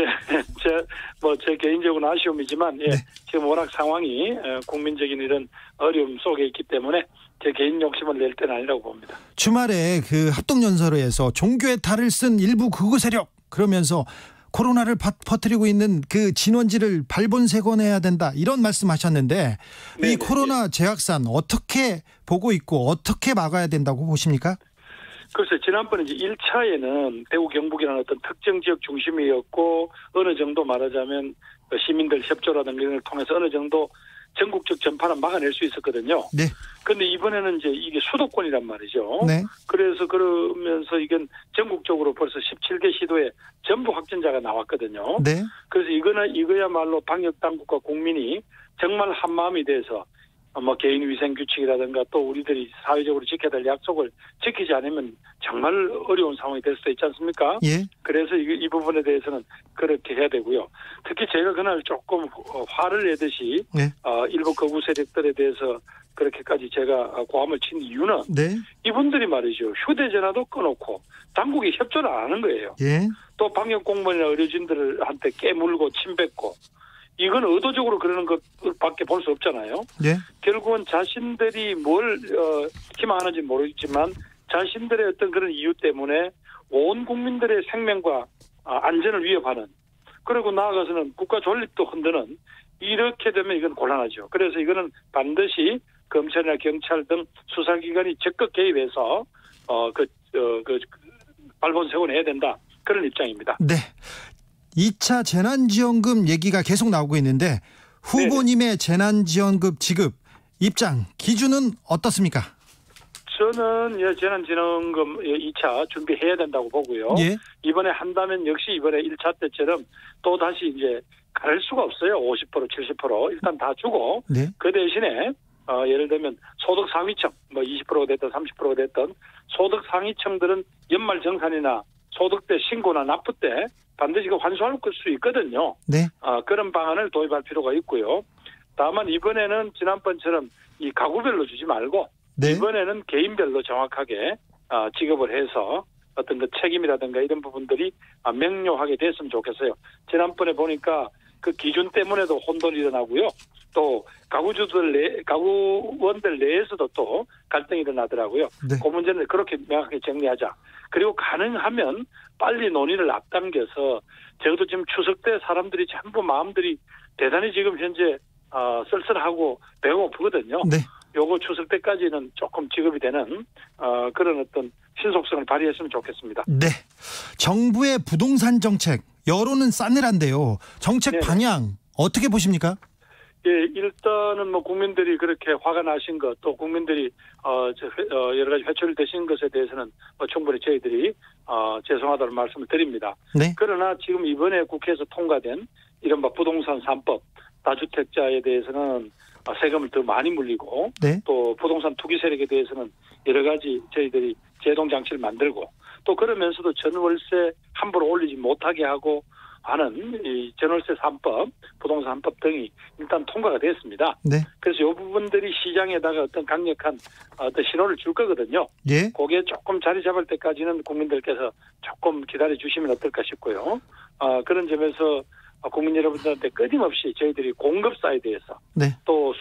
제 개인적인 아쉬움이지만 네. 지금 워낙 상황이 국민적인 이런 어려움 속에 있기 때문에 제 개인 욕심을 낼 때는 아니라고 봅니다. 주말에 그 합동연설회에서 종교의 탈을 쓴 일부 극우 세력 그러면서 코로나를 퍼뜨리고 있는 그 진원지를 발본색원해야 된다 이런 말씀하셨는데 이 코로나 재확산 어떻게 보고 있고 어떻게 막아야 된다고 보십니까? 글쎄 지난번에 이제 1차에는 대구 경북이라는 어떤 특정 지역 중심이었고 어느 정도 말하자면 시민들 협조라든가 이런 걸 통해서 어느 정도 전국적 전파는 막아낼 수 있었거든요. 네. 그런데 이번에는 이제 이게 수도권이란 말이죠. 네. 그래서 그러면서 이건 전국적으로 벌써 17개 시도에 전부 확진자가 나왔거든요. 네. 그래서 이거야말로 방역 당국과 국민이 정말 한 마음이 돼서 개인 위생 규칙이라든가 또 우리들이 사회적으로 지켜야 될 약속을 지키지 않으면 정말 어려운 상황이 될 수도 있지 않습니까? 예. 그래서 이 부분에 대해서는 그렇게 해야 되고요. 특히 제가 그날 조금 화를 내듯이 네. 일부 거부 세력들에 대해서 그렇게까지 제가 고함을 친 이유는 네. 이분들이 말이죠. 휴대전화도 꺼놓고 당국이 협조를 안 하는 거예요. 예. 또 방역 공무원이나 의료진들한테 깨물고 침뱉고 이건 의도적으로 그러는 것밖에 볼 수 없잖아요. 예. 결국은 자신들이 뭘 희망하는지 모르겠지만 자신들의 어떤 그런 이유 때문에 온 국민들의 생명과 안전을 위협하는, 그리고 나아가서는 국가 존립도 흔드는, 이렇게 되면 이건 곤란하죠. 그래서 이거는 반드시 검찰이나 경찰 등 수사기관이 적극 개입해서 발본색원을 해야 된다, 그런 입장입니다. 네. 2차 재난지원금 얘기가 계속 나오고 있는데 후보님의 재난지원금 지급 입장, 기준은 어떻습니까? 저는 재난지원금 2차 준비해야 된다고 보고요. 예. 이번에 한다면 역시 이번에 1차 때처럼 또 다시 이제 가릴 수가 없어요. 50%, 70% 일단 다 주고 네. 그 대신에 예를 들면 소득 상위층 20%가 됐든 30%가 됐든 소득 상위층들은 연말 정산이나 소득 때 신고나 납부 때 반드시 환수할 수 있거든요. 네. 그런 방안을 도입할 필요가 있고요. 다만 이번에는 지난번처럼 이 가구별로 주지 말고 네. 이번에는 개인별로 정확하게 지급을 해서 어떤 그 책임이라든가 이런 부분들이 명료하게 됐으면 좋겠어요. 지난번에 보니까 그 기준 때문에도 혼돈이 일어나고요. 또 가구원들 내에서도 또 갈등이 일어나더라고요. 네. 그 문제는 그렇게 명확하게 정리하자. 그리고 가능하면 빨리 논의를 앞당겨서 적어도 지금 추석 때 사람들이 전부 마음들이 대단히 지금 현재 쓸쓸하고 배고프거든요. 네. 요거 추석 때까지는 조금 지급이 되는 그런 어떤 신속성을 발휘했으면 좋겠습니다. 네. 정부의 부동산 정책, 여론은 싸늘한데요. 정책 네네. 방향 어떻게 보십니까? 예, 일단은 국민들이 그렇게 화가 나신 것, 또 국민들이 여러 가지 회초리 되신 것에 대해서는 충분히 저희들이 죄송하다는 말씀을 드립니다. 네. 그러나 지금 이번에 국회에서 통과된 이른바 부동산 3법, 다주택자에 대해서는 세금을 더 많이 물리고 네. 또 부동산 투기 세력에 대해서는 여러 가지 저희들이 제동 장치를 만들고 또 그러면서도 전월세 함부로 올리지 못하게 하고 하는 이 전월세 3법, 부동산 3법 등이 일단 통과가 됐습니다. 네. 그래서 이 부분들이 시장에다가 어떤 강력한 어떤 신호를 줄 거거든요. 예. 그게 조금 자리 잡을 때까지는 국민들께서 조금 기다려 주시면 어떨까 싶고요. 그런 점에서 국민 여러분들한테 끊임없이 저희들이 공급 사이드에서 네. 또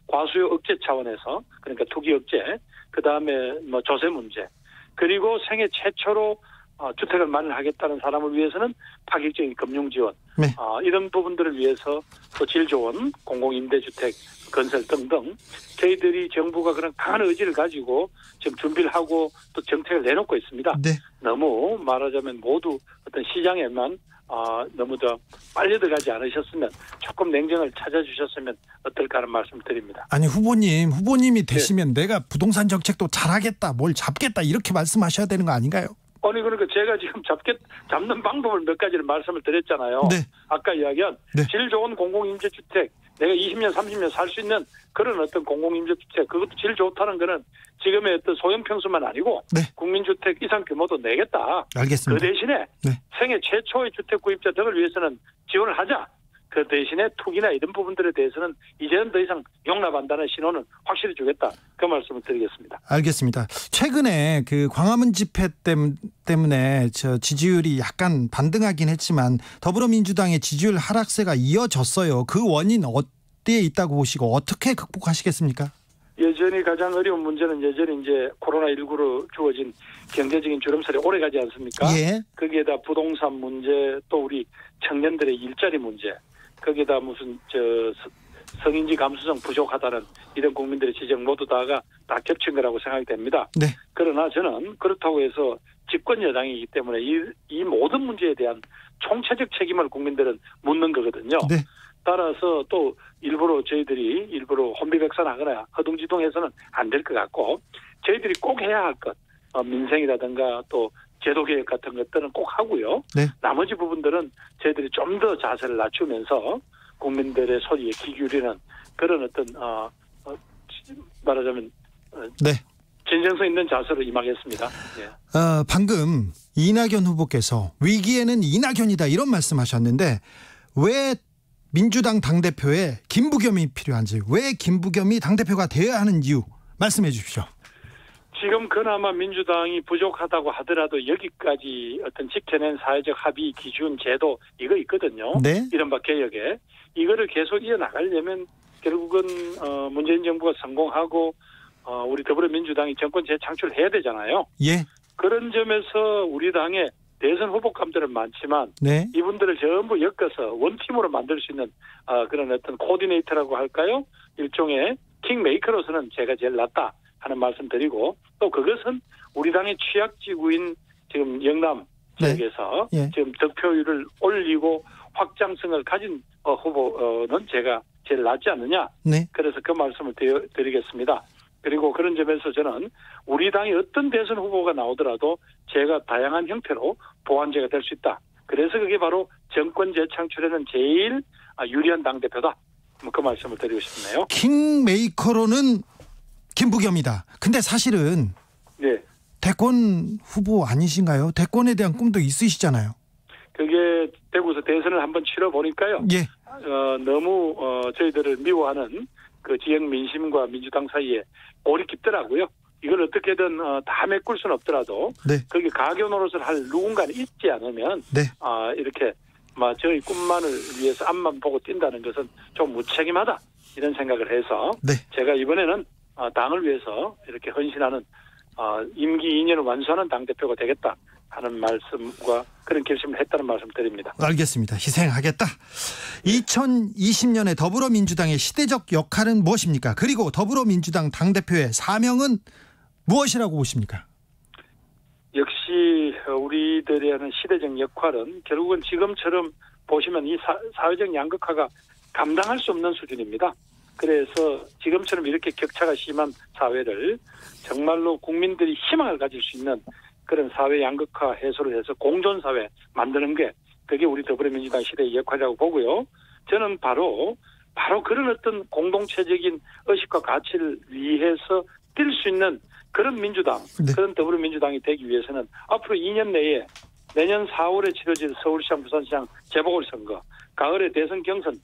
과수요 억제 차원에서 그러니까 투기 억제, 그 다음에 조세 문제, 그리고 생애 최초로 주택을 마련하겠다는 사람을 위해서는 파격적인 금융 지원, 네. 이런 부분들을 위해서 또 질 좋은 공공임대주택 건설 등등 저희들이 정부가 그런 강한 의지를 가지고 지금 준비를 하고 또 정책을 내놓고 있습니다. 네. 너무 말하자면 모두 어떤 시장에만 너무 더 빨리 들어가지 않으셨으면 조금 냉정을 찾아주셨으면 어떨까 하는 말씀을 드립니다. 아니 후보님이 되시면 내가 부동산 정책도 잘하겠다, 뭘 잡겠다 이렇게 말씀하셔야 되는 거 아닌가요? 아니 그러니까 제가 지금 잡는 방법을 몇 가지를 말씀을 드렸잖아요. 네. 아까 이야기한 네. 질 좋은 공공임대주택, 내가 20년 30년 살 수 있는 그런 어떤 공공임대주택, 그것도 질 좋다는 거는 지금의 어떤 소형 평수만 아니고 네. 국민주택 이상 규모도 내겠다. 알겠습니다. 그 대신에 네. 생애 최초의 주택 구입자 등을 위해서는 지원을 하자. 그 대신에 투기나 이런 부분들에 대해서는 이제는 더 이상 용납한다는 신호는 확실히 주겠다. 그 말씀을 드리겠습니다. 알겠습니다. 최근에 그 광화문 집회 때문에 지지율이 약간 반등하긴 했지만 더불어민주당의 지지율 하락세가 이어졌어요. 그 원인 어디에 있다고 보시고 어떻게 극복하시겠습니까? 여전히 가장 어려운 문제는 여전히 이제 코로나19로 주어진 경제적인 주름살이 오래 가지 않습니까? 예. 거기에다 부동산 문제, 또 우리 청년들의 일자리 문제, 거기에다 무슨 성인지 감수성 부족하다는 이런 국민들의 지적 모두 다가 다 겹친 거라고 생각이 됩니다. 네. 그러나 저는 그렇다고 해서 집권 여당이기 때문에 이 모든 문제에 대한 총체적 책임을 국민들은 묻는 거거든요. 네. 따라서 또 저희들이 일부러 혼비백산하거나 허둥지둥해서는 안 될 것 같고 저희들이 꼭 해야 할 것, 민생이라든가 또 제도개혁 같은 것들은 꼭 하고요. 네. 나머지 부분들은 저희들이 좀 더 자세를 낮추면서 국민들의 소리에 귀 기울이는 그런 어떤 말하자면 네. 진정성 있는 자세로 임하겠습니다. 예. 방금 이낙연 후보께서 위기에는 이낙연이다 이런 말씀하셨는데 왜 민주당 당대표에 김부겸이 필요한지, 왜 김부겸이 당대표가 되어야 하는 이유 말씀해 주십시오. 지금 그나마 민주당이 부족하다고 하더라도 여기까지 어떤 지켜낸 사회적 합의 기준 제도 이거 있거든요. 네. 이른바 개혁에 이거를 계속 이어나가려면 결국은 문재인 정부가 성공하고 우리 더불어민주당이 정권 재창출해야 되잖아요. 예. 그런 점에서 우리 당의 대선 후보감들은 많지만 네. 이분들을 전부 엮어서 원팀으로 만들 수 있는 그런 어떤 코디네이터라고 할까요? 일종의 킹메이커로서는 제가 제일 낫다 하는 말씀 드리고 또 그것은 우리 당의 취약지구인 지금 영남 지역에서 네. 예. 지금 득표율을 올리고 확장성을 가진 후보는 제가 제일 낫지 않느냐. 네. 그래서 그 말씀을 드리겠습니다. 그리고 그런 점에서 저는 우리 당이 어떤 대선 후보가 나오더라도 제가 다양한 형태로 보완제가 될 수 있다. 그래서 그게 바로 정권 재창출에는 제일 유리한 당대표다. 그 말씀을 드리고 싶네요. 킹메이커로는 김부겸이다. 근데 사실은 네. 대권 후보 아니신가요? 대권에 대한 꿈도 있으시잖아요. 그게 대구에서 대선을 한번 치러보니까요. 예. 너무 저희들을 미워하는 그 지역 민심과 민주당 사이에 골이 깊더라고요. 이걸 어떻게든 다 메꿀 수는 없더라도 네. 거기 가교 노릇을 할 누군가는 있지 않으면 네. 이렇게 저희 꿈만을 위해서 앞만 보고 뛴다는 것은 좀 무책임하다 이런 생각을 해서 네. 제가 이번에는 당을 위해서 이렇게 헌신하는 임기 2년을 완수하는 당대표가 되겠다 하는 말씀과 그런 결심을 했다는 말씀 드립니다. 알겠습니다. 희생하겠다. 2020년에 더불어민주당의 시대적 역할은 무엇입니까? 그리고 더불어민주당 당대표의 사명은 무엇이라고 보십니까? 역시 우리들이 하는 시대적 역할은 결국은 지금처럼 보시면 이 사회적 양극화가 감당할 수 없는 수준입니다. 그래서 지금처럼 이렇게 격차가 심한 사회를 정말로 국민들이 희망을 가질 수 있는 그런 사회 양극화 해소를 해서 공존사회 만드는 게 그게 우리 더불어민주당 시대의 역할이라고 보고요. 저는 바로 그런 어떤 공동체적인 의식과 가치를 위해서 뛸 수 있는 그런 민주당, 네. 그런 더불어민주당이 되기 위해서는 앞으로 2년 내에 내년 4월에 치러질 서울시장, 부산시장 재보궐선거, 가을에 대선 경선,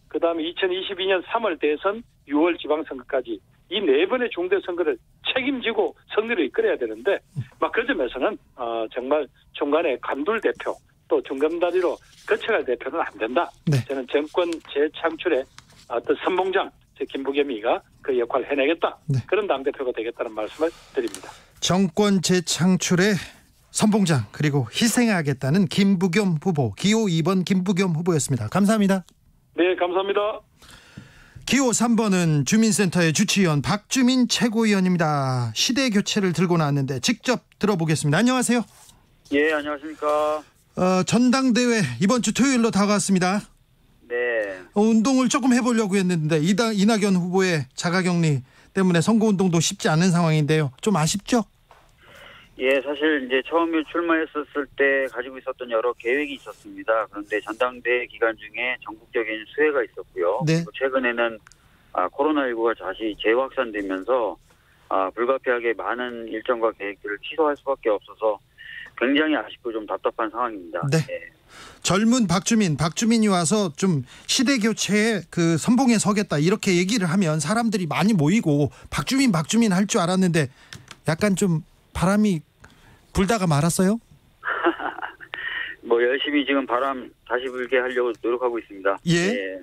그다음에 2022년 3월 대선, 6월 지방선거까지 이 4번의 중대선거를 책임지고 승리를 이끌어야 되는데 그 점에서는 정말 중간에 간둘 대표 또 중간다리로 거쳐갈 대표는 안 된다. 네. 저는 정권 재창출의 어떤 선봉장 김부겸이가 그 역할을 해내겠다. 네. 그런 당대표가 되겠다는 말씀을 드립니다. 정권 재창출의 선봉장 그리고 희생하겠다는 김부겸 후보, 기호 2번 김부겸 후보였습니다. 감사합니다. 네, 감사합니다. 기호 3번은 주민센터의 주치의원 박주민 최고위원입니다. 시대 교체를 들고 나왔는데 직접 들어보겠습니다. 안녕하세요. 예, 안녕하십니까. 전당대회 이번 주 토요일로 다가왔습니다. 네. 운동을 조금 해보려고 했는데 이낙연 후보의 자가격리 때문에 선거운동도 쉽지 않은 상황인데요. 좀 아쉽죠? 예, 사실 이제 처음에 출마했었을 때 가지고 있었던 여러 계획이 있었습니다. 그런데 전당대회 기간 중에 전국적인 수해가 있었고요. 네. 그리고 최근에는 코로나19가 다시 재확산되면서 불가피하게 많은 일정과 계획들을 취소할 수밖에 없어서 굉장히 아쉽고 좀 답답한 상황입니다. 네. 예. 젊은 박주민이 와서 좀 시대 교체의 그 선봉에 서겠다 이렇게 얘기를 하면 사람들이 많이 모이고 박주민 할 줄 알았는데 약간 좀 바람이 불다가 말았어요? 열심히 지금 바람 다시 불게 하려고 노력하고 있습니다. 예. 예.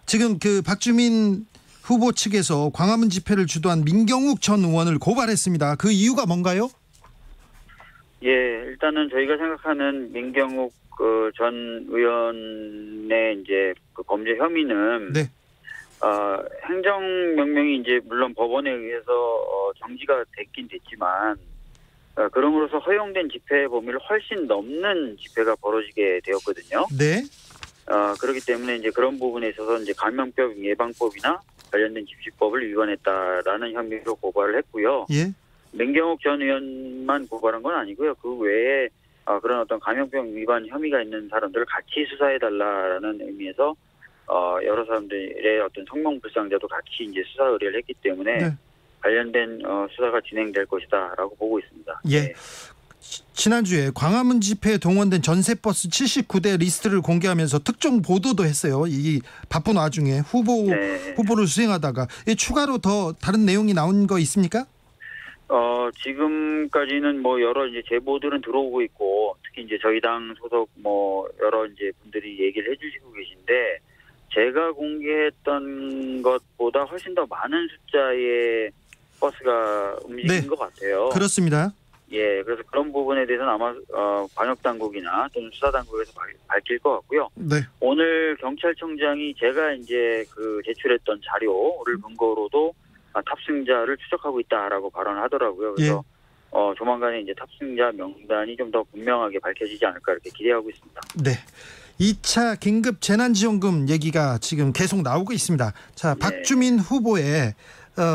지금 그 박주민 후보 측에서 광화문 집회를 주도한 민경욱 전 의원을 고발했습니다. 그 이유가 뭔가요? 예, 일단은 저희가 생각하는 민경욱 전 의원의 이제 그 범죄 혐의는 네. 행정명령이 이제 물론 법원에 의해서 정지가 됐긴 됐지만 그럼으로써 허용된 집회 범위를 훨씬 넘는 집회가 벌어지게 되었거든요. 네. 그렇기 때문에 이제 그런 부분에 있어서 이제 감염병 예방법이나 관련된 집시법을 위반했다라는 혐의로 고발을 했고요. 예. 민경욱 전 의원만 고발한 건 아니고요. 그 외에 그런 어떤 감염병 위반 혐의가 있는 사람들을 같이 수사해달라라는 의미에서 여러 사람들의 어떤 성명불상자도 같이 이제 수사 의뢰를 했기 때문에 네. 관련된 수사가 진행될 것이다라고 보고 있습니다. 예. 네. 지난주에 광화문 집회에 동원된 전세버스 79대 리스트를 공개하면서 특종 보도도 했어요. 이 바쁜 와중에 후보를 수행하다가 추가로 더 다른 내용이 나온 거 있습니까? 지금까지는 뭐 여러 이제 제보들은 들어오고 있고, 특히 이제 저희 당 소속 뭐 여러 이제 분들이 얘기를 해주시고 계신데, 제가 공개했던 것보다 훨씬 더 많은 숫자의 버스가 움직인 것 같아요. 그렇습니다. 예, 그래서 그런 부분에 대해서는 아마 광역 당국이나 또는 수사 당국에서 밝힐 것 같고요. 네. 오늘 경찰청장이 제가 이제 그 제출했던 자료를 근거로도 탑승자를 추적하고 있다라고 발언을 하더라고요. 그래서 조만간에 이제 탑승자 명단이 좀 더 분명하게 밝혀지지 않을까 이렇게 기대하고 있습니다. 네. 2차 긴급 재난지원금 얘기가 지금 계속 나오고 있습니다. 자, 박주민 후보의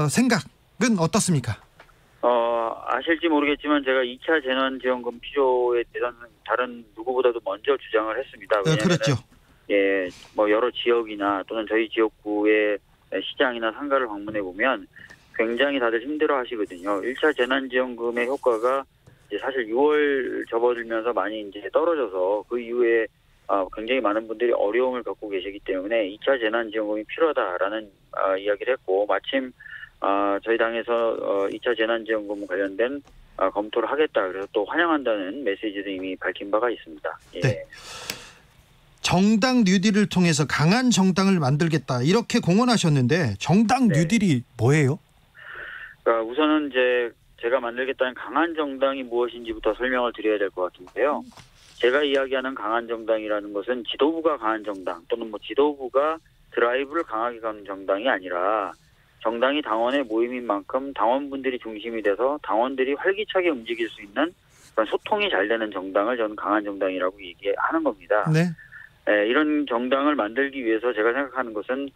생각은 어떻습니까? 아실지 모르겠지만 제가 2차 재난지원금 필요에 대해서는 다른 누구보다도 먼저 주장을 했습니다. 왜냐하면 그렇죠. 예, 뭐 여러 지역이나 또는 저희 지역구의 시장이나 상가를 방문해 보면 굉장히 다들 힘들어 하시거든요. 1차 재난지원금의 효과가 이제 사실 6월 접어들면서 많이 이제 떨어져서 그 이후에 굉장히 많은 분들이 어려움을 겪고 계시기 때문에 2차 재난지원금이 필요하다라는 이야기를 했고, 마침 저희 당에서 2차 재난지원금 관련된 검토를 하겠다. 그래서 또 환영한다는 메시지도 이미 밝힌 바가 있습니다. 예. 네. 정당 뉴딜을 통해서 강한 정당을 만들겠다 이렇게 공언하셨는데 정당 뉴딜이 뭐예요? 그러니까 우선은 이제 제가 만들겠다는 강한 정당이 무엇인지부터 설명을 드려야 될 것 같은데요. 제가 이야기하는 강한 정당이라는 것은 지도부가 강한 정당 또는 뭐 지도부가 드라이브를 강하게 가는 정당이 아니라 정당이 당원의 모임인 만큼 당원분들이 중심이 돼서 당원들이 활기차게 움직일 수 있는 그런 소통이 잘 되는 정당을 저는 강한 정당이라고 얘기하는 겁니다. 네. 이런 정당을 만들기 위해서 제가 생각하는 것은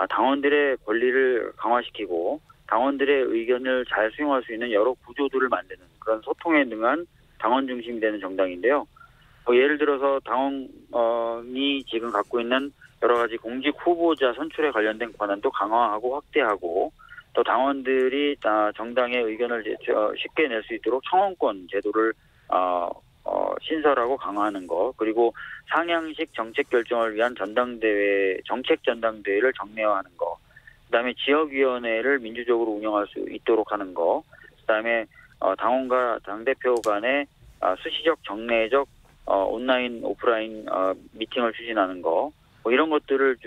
당원들의 권리를 강화시키고 당원들의 의견을 잘 수용할 수 있는 여러 구조들을 만드는 그런 소통에 능한 당원 중심이 되는 정당인데요. 예를 들어서 당원이 지금 갖고 있는 여러 가지 공직 후보자 선출에 관련된 권한도 강화하고 확대하고, 또 당원들이 정당의 의견을 쉽게 낼 수 있도록 청원권 제도를 신설하고 강화하는 거, 그리고 상향식 정책 결정을 위한 정책 전당대회를 정례화하는 거, 그다음에 지역위원회를 민주적으로 운영할 수 있도록 하는 거, 그다음에 당원과 당대표 간의 수시적 정례적 온라인 오프라인 미팅을 추진하는 거, 뭐 이런 것들을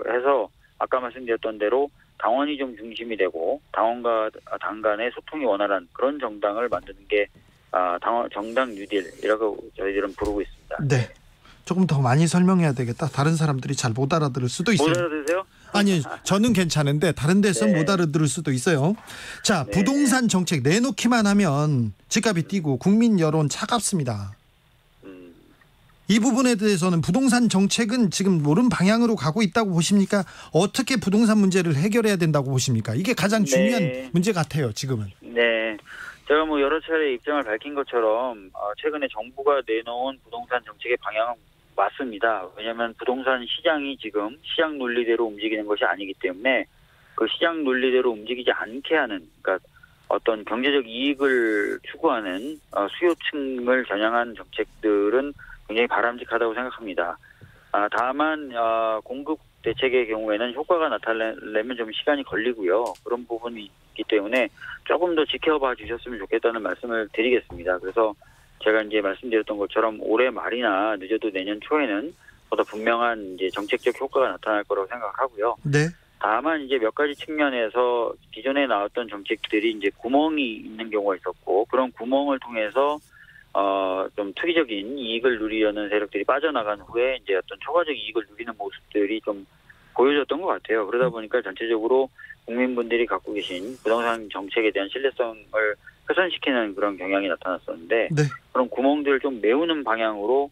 해서 아까 말씀드렸던 대로 당원이 좀 중심이 되고 당원과 당 간의 소통이 원활한 그런 정당을 만드는 게 정당 뉴딜이라고 저희들은 부르고 있습니다. 네. 조금 더 많이 설명해야 되겠다. 다른 사람들이 잘 못 알아들을 수도 있어요. 못 알아들으세요? 아니, 저는 괜찮은데 다른 데서 못 알아들을 수도 있어요. 자, 부동산 정책 내놓기만 하면 집값이 뛰고 국민 여론 차갑습니다. 이 부분에 대해서는 부동산 정책은 지금 옳은 방향으로 가고 있다고 보십니까? 어떻게 부동산 문제를 해결해야 된다고 보십니까? 이게 가장 중요한 문제 같아요, 지금은. 네. 제가 뭐 여러 차례 입장을 밝힌 것처럼 최근에 정부가 내놓은 부동산 정책의 방향은 맞습니다. 왜냐하면 부동산 시장이 지금 시장 논리대로 움직이는 것이 아니기 때문에 그 시장 논리대로 움직이지 않게 하는, 그러니까 어떤 경제적 이익을 추구하는 수요층을 겨냥한 정책들은 굉장히 바람직하다고 생각합니다. 다만 공급 대책의 경우에는 효과가 나타내려면 좀 시간이 걸리고요. 그런 부분이 있기 때문에 조금 더 지켜봐 주셨으면 좋겠다는 말씀을 드리겠습니다. 그래서 제가 이제 말씀드렸던 것처럼 올해 말이나 늦어도 내년 초에는 보다 분명한 이제 정책적 효과가 나타날 거라고 생각하고요. 네. 다만 이제 몇 가지 측면에서 기존에 나왔던 정책들이 이제 구멍이 있는 경우가 있었고, 그런 구멍을 통해서 좀 투기적인 이익을 누리려는 세력들이 빠져나간 후에 이제 어떤 초과적 이익을 누리는 모습들이 좀 보여졌던 것 같아요. 그러다 보니까 전체적으로 국민분들이 갖고 계신 부동산 정책에 대한 신뢰성을 훼손시키는 그런 경향이 나타났었는데, 그런 구멍들을 좀 메우는 방향으로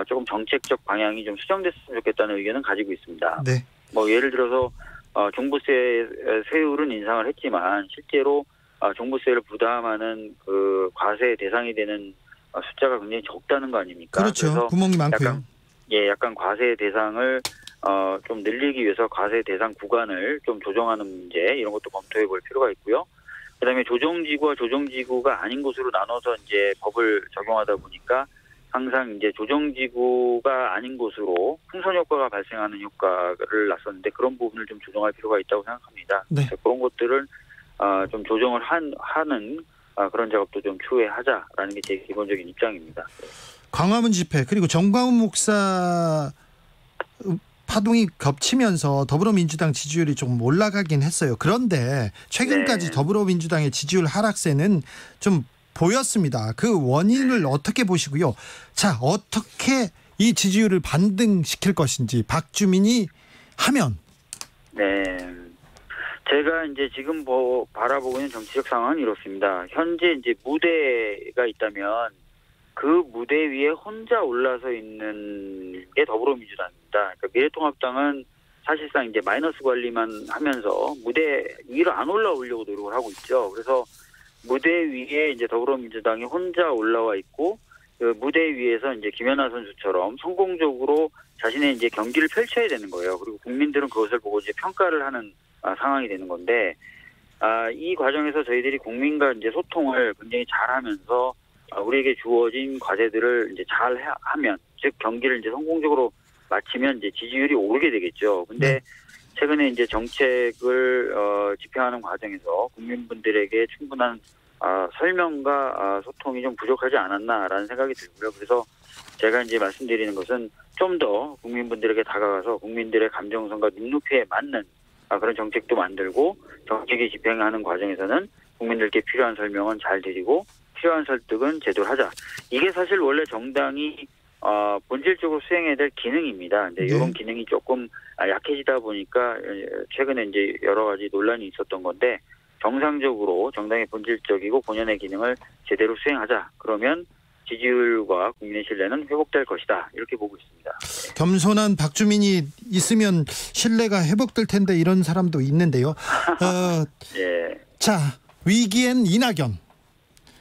조금 정책적 방향이 좀 수정됐으면 좋겠다는 의견은 가지고 있습니다. 네. 뭐 예를 들어서 종부세 세율은 인상을 했지만 실제로 종부세를 부담하는 그 과세 대상이 되는 숫자가 굉장히 적다는 거 아닙니까? 그렇죠. 그래서 구멍이 많고요. 약간 과세 대상을 좀 늘리기 위해서 과세 대상 구간을 좀 조정하는 문제, 이런 것도 검토해 볼 필요가 있고요. 그다음에 조정지구와 조정지구가 아닌 곳으로 나눠서 이제 법을 적용하다 보니까 항상 이제 조정지구가 아닌 곳으로 풍선 효과가 발생하는 효과를 났었는데, 그런 부분을 좀 조정할 필요가 있다고 생각합니다. 네. 그런 것들을 좀 조정을 하는 그런 작업도 좀 추후에 하자라는 게 제 기본적인 입장입니다. 광화문 집회 그리고 정광훈 목사 파동이 겹치면서 더불어민주당 지지율이 조금 올라가긴 했어요. 그런데 최근까지 더불어민주당의 지지율 하락세는 좀 보였습니다. 그 원인을 어떻게 보시고요? 자, 어떻게 이 지지율을 반등시킬 것인지 박주민이 하면. 네. 제가 이제 지금 바라보고 있는 정치적 상황은 이렇습니다. 현재 이제 무대가 있다면 그 무대 위에 혼자 올라서 있는 게 더불어민주당입니다. 그러니까 미래통합당은 사실상 이제 마이너스 관리만 하면서 무대 위로 안 올라오려고 노력을 하고 있죠. 그래서 무대 위에 이제 더불어민주당이 혼자 올라와 있고 그 무대 위에서 이제 김연아 선수처럼 성공적으로 자신의 이제 경기를 펼쳐야 되는 거예요. 그리고 국민들은 그것을 보고 이제 평가를 하는 상황이 되는 건데, 이 과정에서 저희들이 국민과 이제 소통을 굉장히 잘하면서 우리에게 주어진 과제들을 이제 잘 하면, 즉 경기를 이제 성공적으로 마치면 이제 지지율이 오르게 되겠죠. 근데 최근에 이제 정책을 집행하는 과정에서 국민분들에게 충분한 설명과 소통이 좀 부족하지 않았나라는 생각이 들고요. 그래서 제가 이제 말씀드리는 것은 좀 더 국민분들에게 다가가서 국민들의 감정선과 눈높이에 맞는 그런 정책도 만들고 정책이 집행하는 과정에서는 국민들께 필요한 설명은 잘 드리고 필요한 설득은 제대로 하자. 이게 사실 원래 정당이 본질적으로 수행해야 될 기능입니다. 근데 이런 기능이 조금 약해지다 보니까 최근에 이제 여러 가지 논란이 있었던 건데 정상적으로 정당의 본질적이고 본연의 기능을 제대로 수행하자. 그러면 지지율과 국민의 신뢰는 회복될 것이다. 이렇게 보고 있습니다. 겸손한 박주민이 있으면 신뢰가 회복될 텐데 이런 사람도 있는데요. 예. 자, 위기엔 이낙연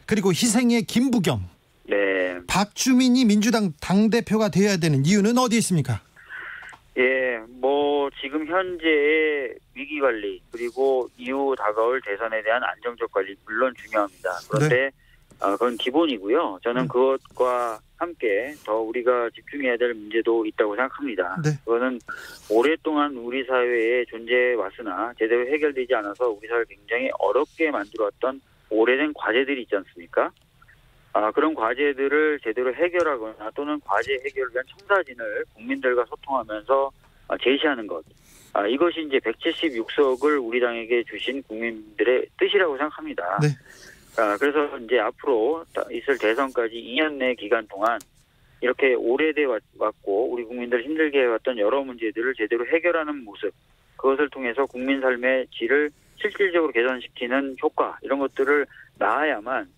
그리고 희생의 김부겸. 네. 박주민이 민주당 당대표가 되어야 되는 이유는 어디에 있습니까? 예, 지금 현재의 위기 관리 그리고 이후 다가올 대선에 대한 안정적 관리 물론 중요합니다. 그런데 그건 기본이고요. 저는 그것과 함께 더 우리가 집중해야 될 문제도 있다고 생각합니다. 그거는 오랫동안 우리 사회에 존재해 왔으나 제대로 해결되지 않아서 우리 사회를 굉장히 어렵게 만들어왔던 오래된 과제들이 있지 않습니까? 그런 과제들을 제대로 해결하거나 또는 과제 해결을 위한 청사진을 국민들과 소통하면서 제시하는 것. 이것이 이제 176석을 우리 당에게 주신 국민들의 뜻이라고 생각합니다. 그래서 이제 앞으로 있을 대선까지 2년 내 기간 동안 이렇게 오래돼 왔고 우리 국민들 힘들게 해왔던 여러 문제들을 제대로 해결하는 모습, 그것을 통해서 국민 삶의 질을 실질적으로 개선시키는 효과, 이런 것들을 낳아야만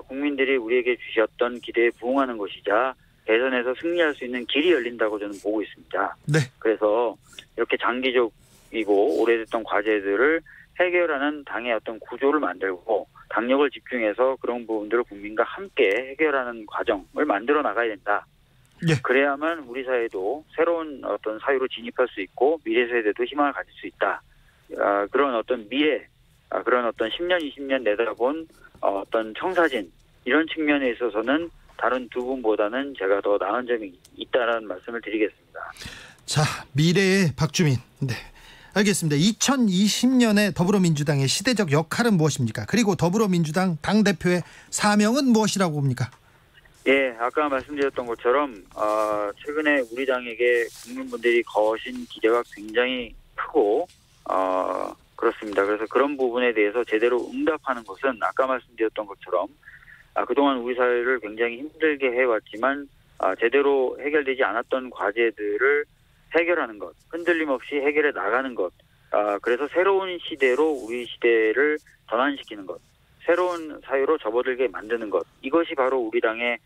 국민들이 우리에게 주셨던 기대에 부응하는 것이자 대선에서 승리할 수 있는 길이 열린다고 저는 보고 있습니다. 그래서 이렇게 장기적이고 오래됐던 과제들을 해결하는 당의 어떤 구조를 만들고 당력을 집중해서 그런 부분들을 국민과 함께 해결하는 과정을 만들어 나가야 된다. 그래야만 우리 사회도 새로운 어떤 사회로 진입할 수 있고 미래 세대도 희망을 가질 수 있다. 그런 어떤 미래, 그런 어떤 10년, 20년 내다본 어떤 청사진, 이런 측면에 있어서는 다른 두 분보다는 제가 더 나은 점이 있다는 말씀을 드리겠습니다. 자, 미래의 박주민. 네. 알겠습니다. 2020년에 더불어민주당의 시대적 역할은 무엇입니까? 그리고 더불어민주당 당대표의 사명은 무엇이라고 봅니까? 예, 아까 말씀드렸던 것처럼 최근에 우리 당에게 국민분들이 거신 기대가 굉장히 크고 그렇습니다. 그래서 그런 부분에 대해서 제대로 응답하는 것은 아까 말씀드렸던 것처럼 그동안 우리 사회를 굉장히 힘들게 해왔지만 제대로 해결되지 않았던 과제들을 해결하는 것, 흔들림 없이 해결해 나가는 것, 그래서 새로운 시대로 우리 시대를 전환시키는 것, 새로운 사회로 접어들게 만드는 것, 이것이 바로 우리 당의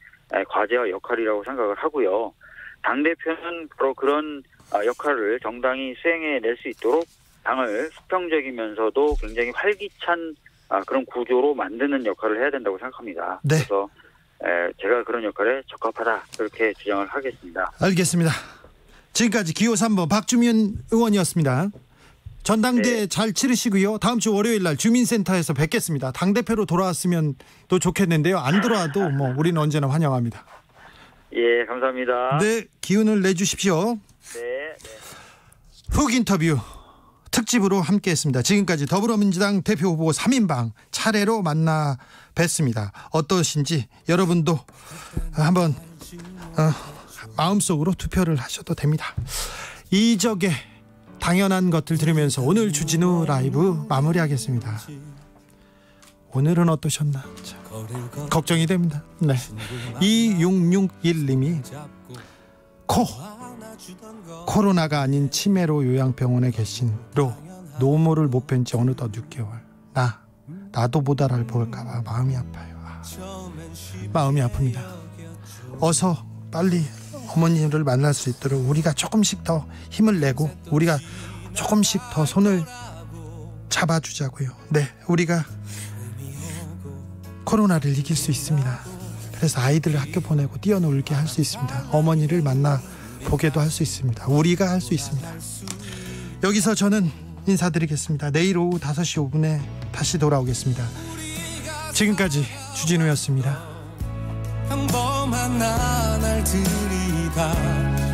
과제와 역할이라고 생각을 하고요. 당대표는 바로 그런 역할을 정당이 수행해낼 수 있도록 당을 수평적이면서도 굉장히 활기찬 그런 구조로 만드는 역할을 해야 된다고 생각합니다. 그래서 제가 그런 역할에 적합하다, 그렇게 주장을 하겠습니다. 알겠습니다. 지금까지 기호 3번 박주민 의원이었습니다. 전당대회 잘 치르시고요. 다음 주 월요일 날 주민센터에서 뵙겠습니다. 당대표로 돌아왔으면 또 좋겠는데요. 안 돌아와도 우리는 언제나 환영합니다. 예, 감사합니다. 네, 기운을 내주십시오. 네. 훅 인터뷰. 특집으로 함께했습니다. 지금까지 더불어민주당 대표 후보 3인방 차례로 만나 뵀습니다. 어떠신지 여러분도 한번 마음속으로 투표를 하셔도 됩니다. 이적의 당연한 것들 들으면서 오늘 주진우 라이브 마무리하겠습니다. 오늘은 어떠셨나? 걱정이 됩니다. 네. 2661님이 코로나가 아닌 치매로 요양병원에 계신 노모를 못 뵌 지 어느덧 6개월. 나도 보다를 볼까봐 마음이 아파요. 마음이 아픕니다. 어서 빨리 어머니를 만날 수 있도록 우리가 조금씩 더 힘을 내고 우리가 조금씩 더 손을 잡아주자고요. 네, 우리가 코로나를 이길 수 있습니다. 그래서 아이들을 학교 보내고 뛰어놀게 할 수 있습니다. 어머니를 만나 보게도 할 수 있습니다. 우리가 할 수 있습니다. 여기서 저는 인사드리겠습니다. 내일 오후 5시 5분에 다시 돌아오겠습니다. 지금까지 주진우였습니다. 평범한 나날들이다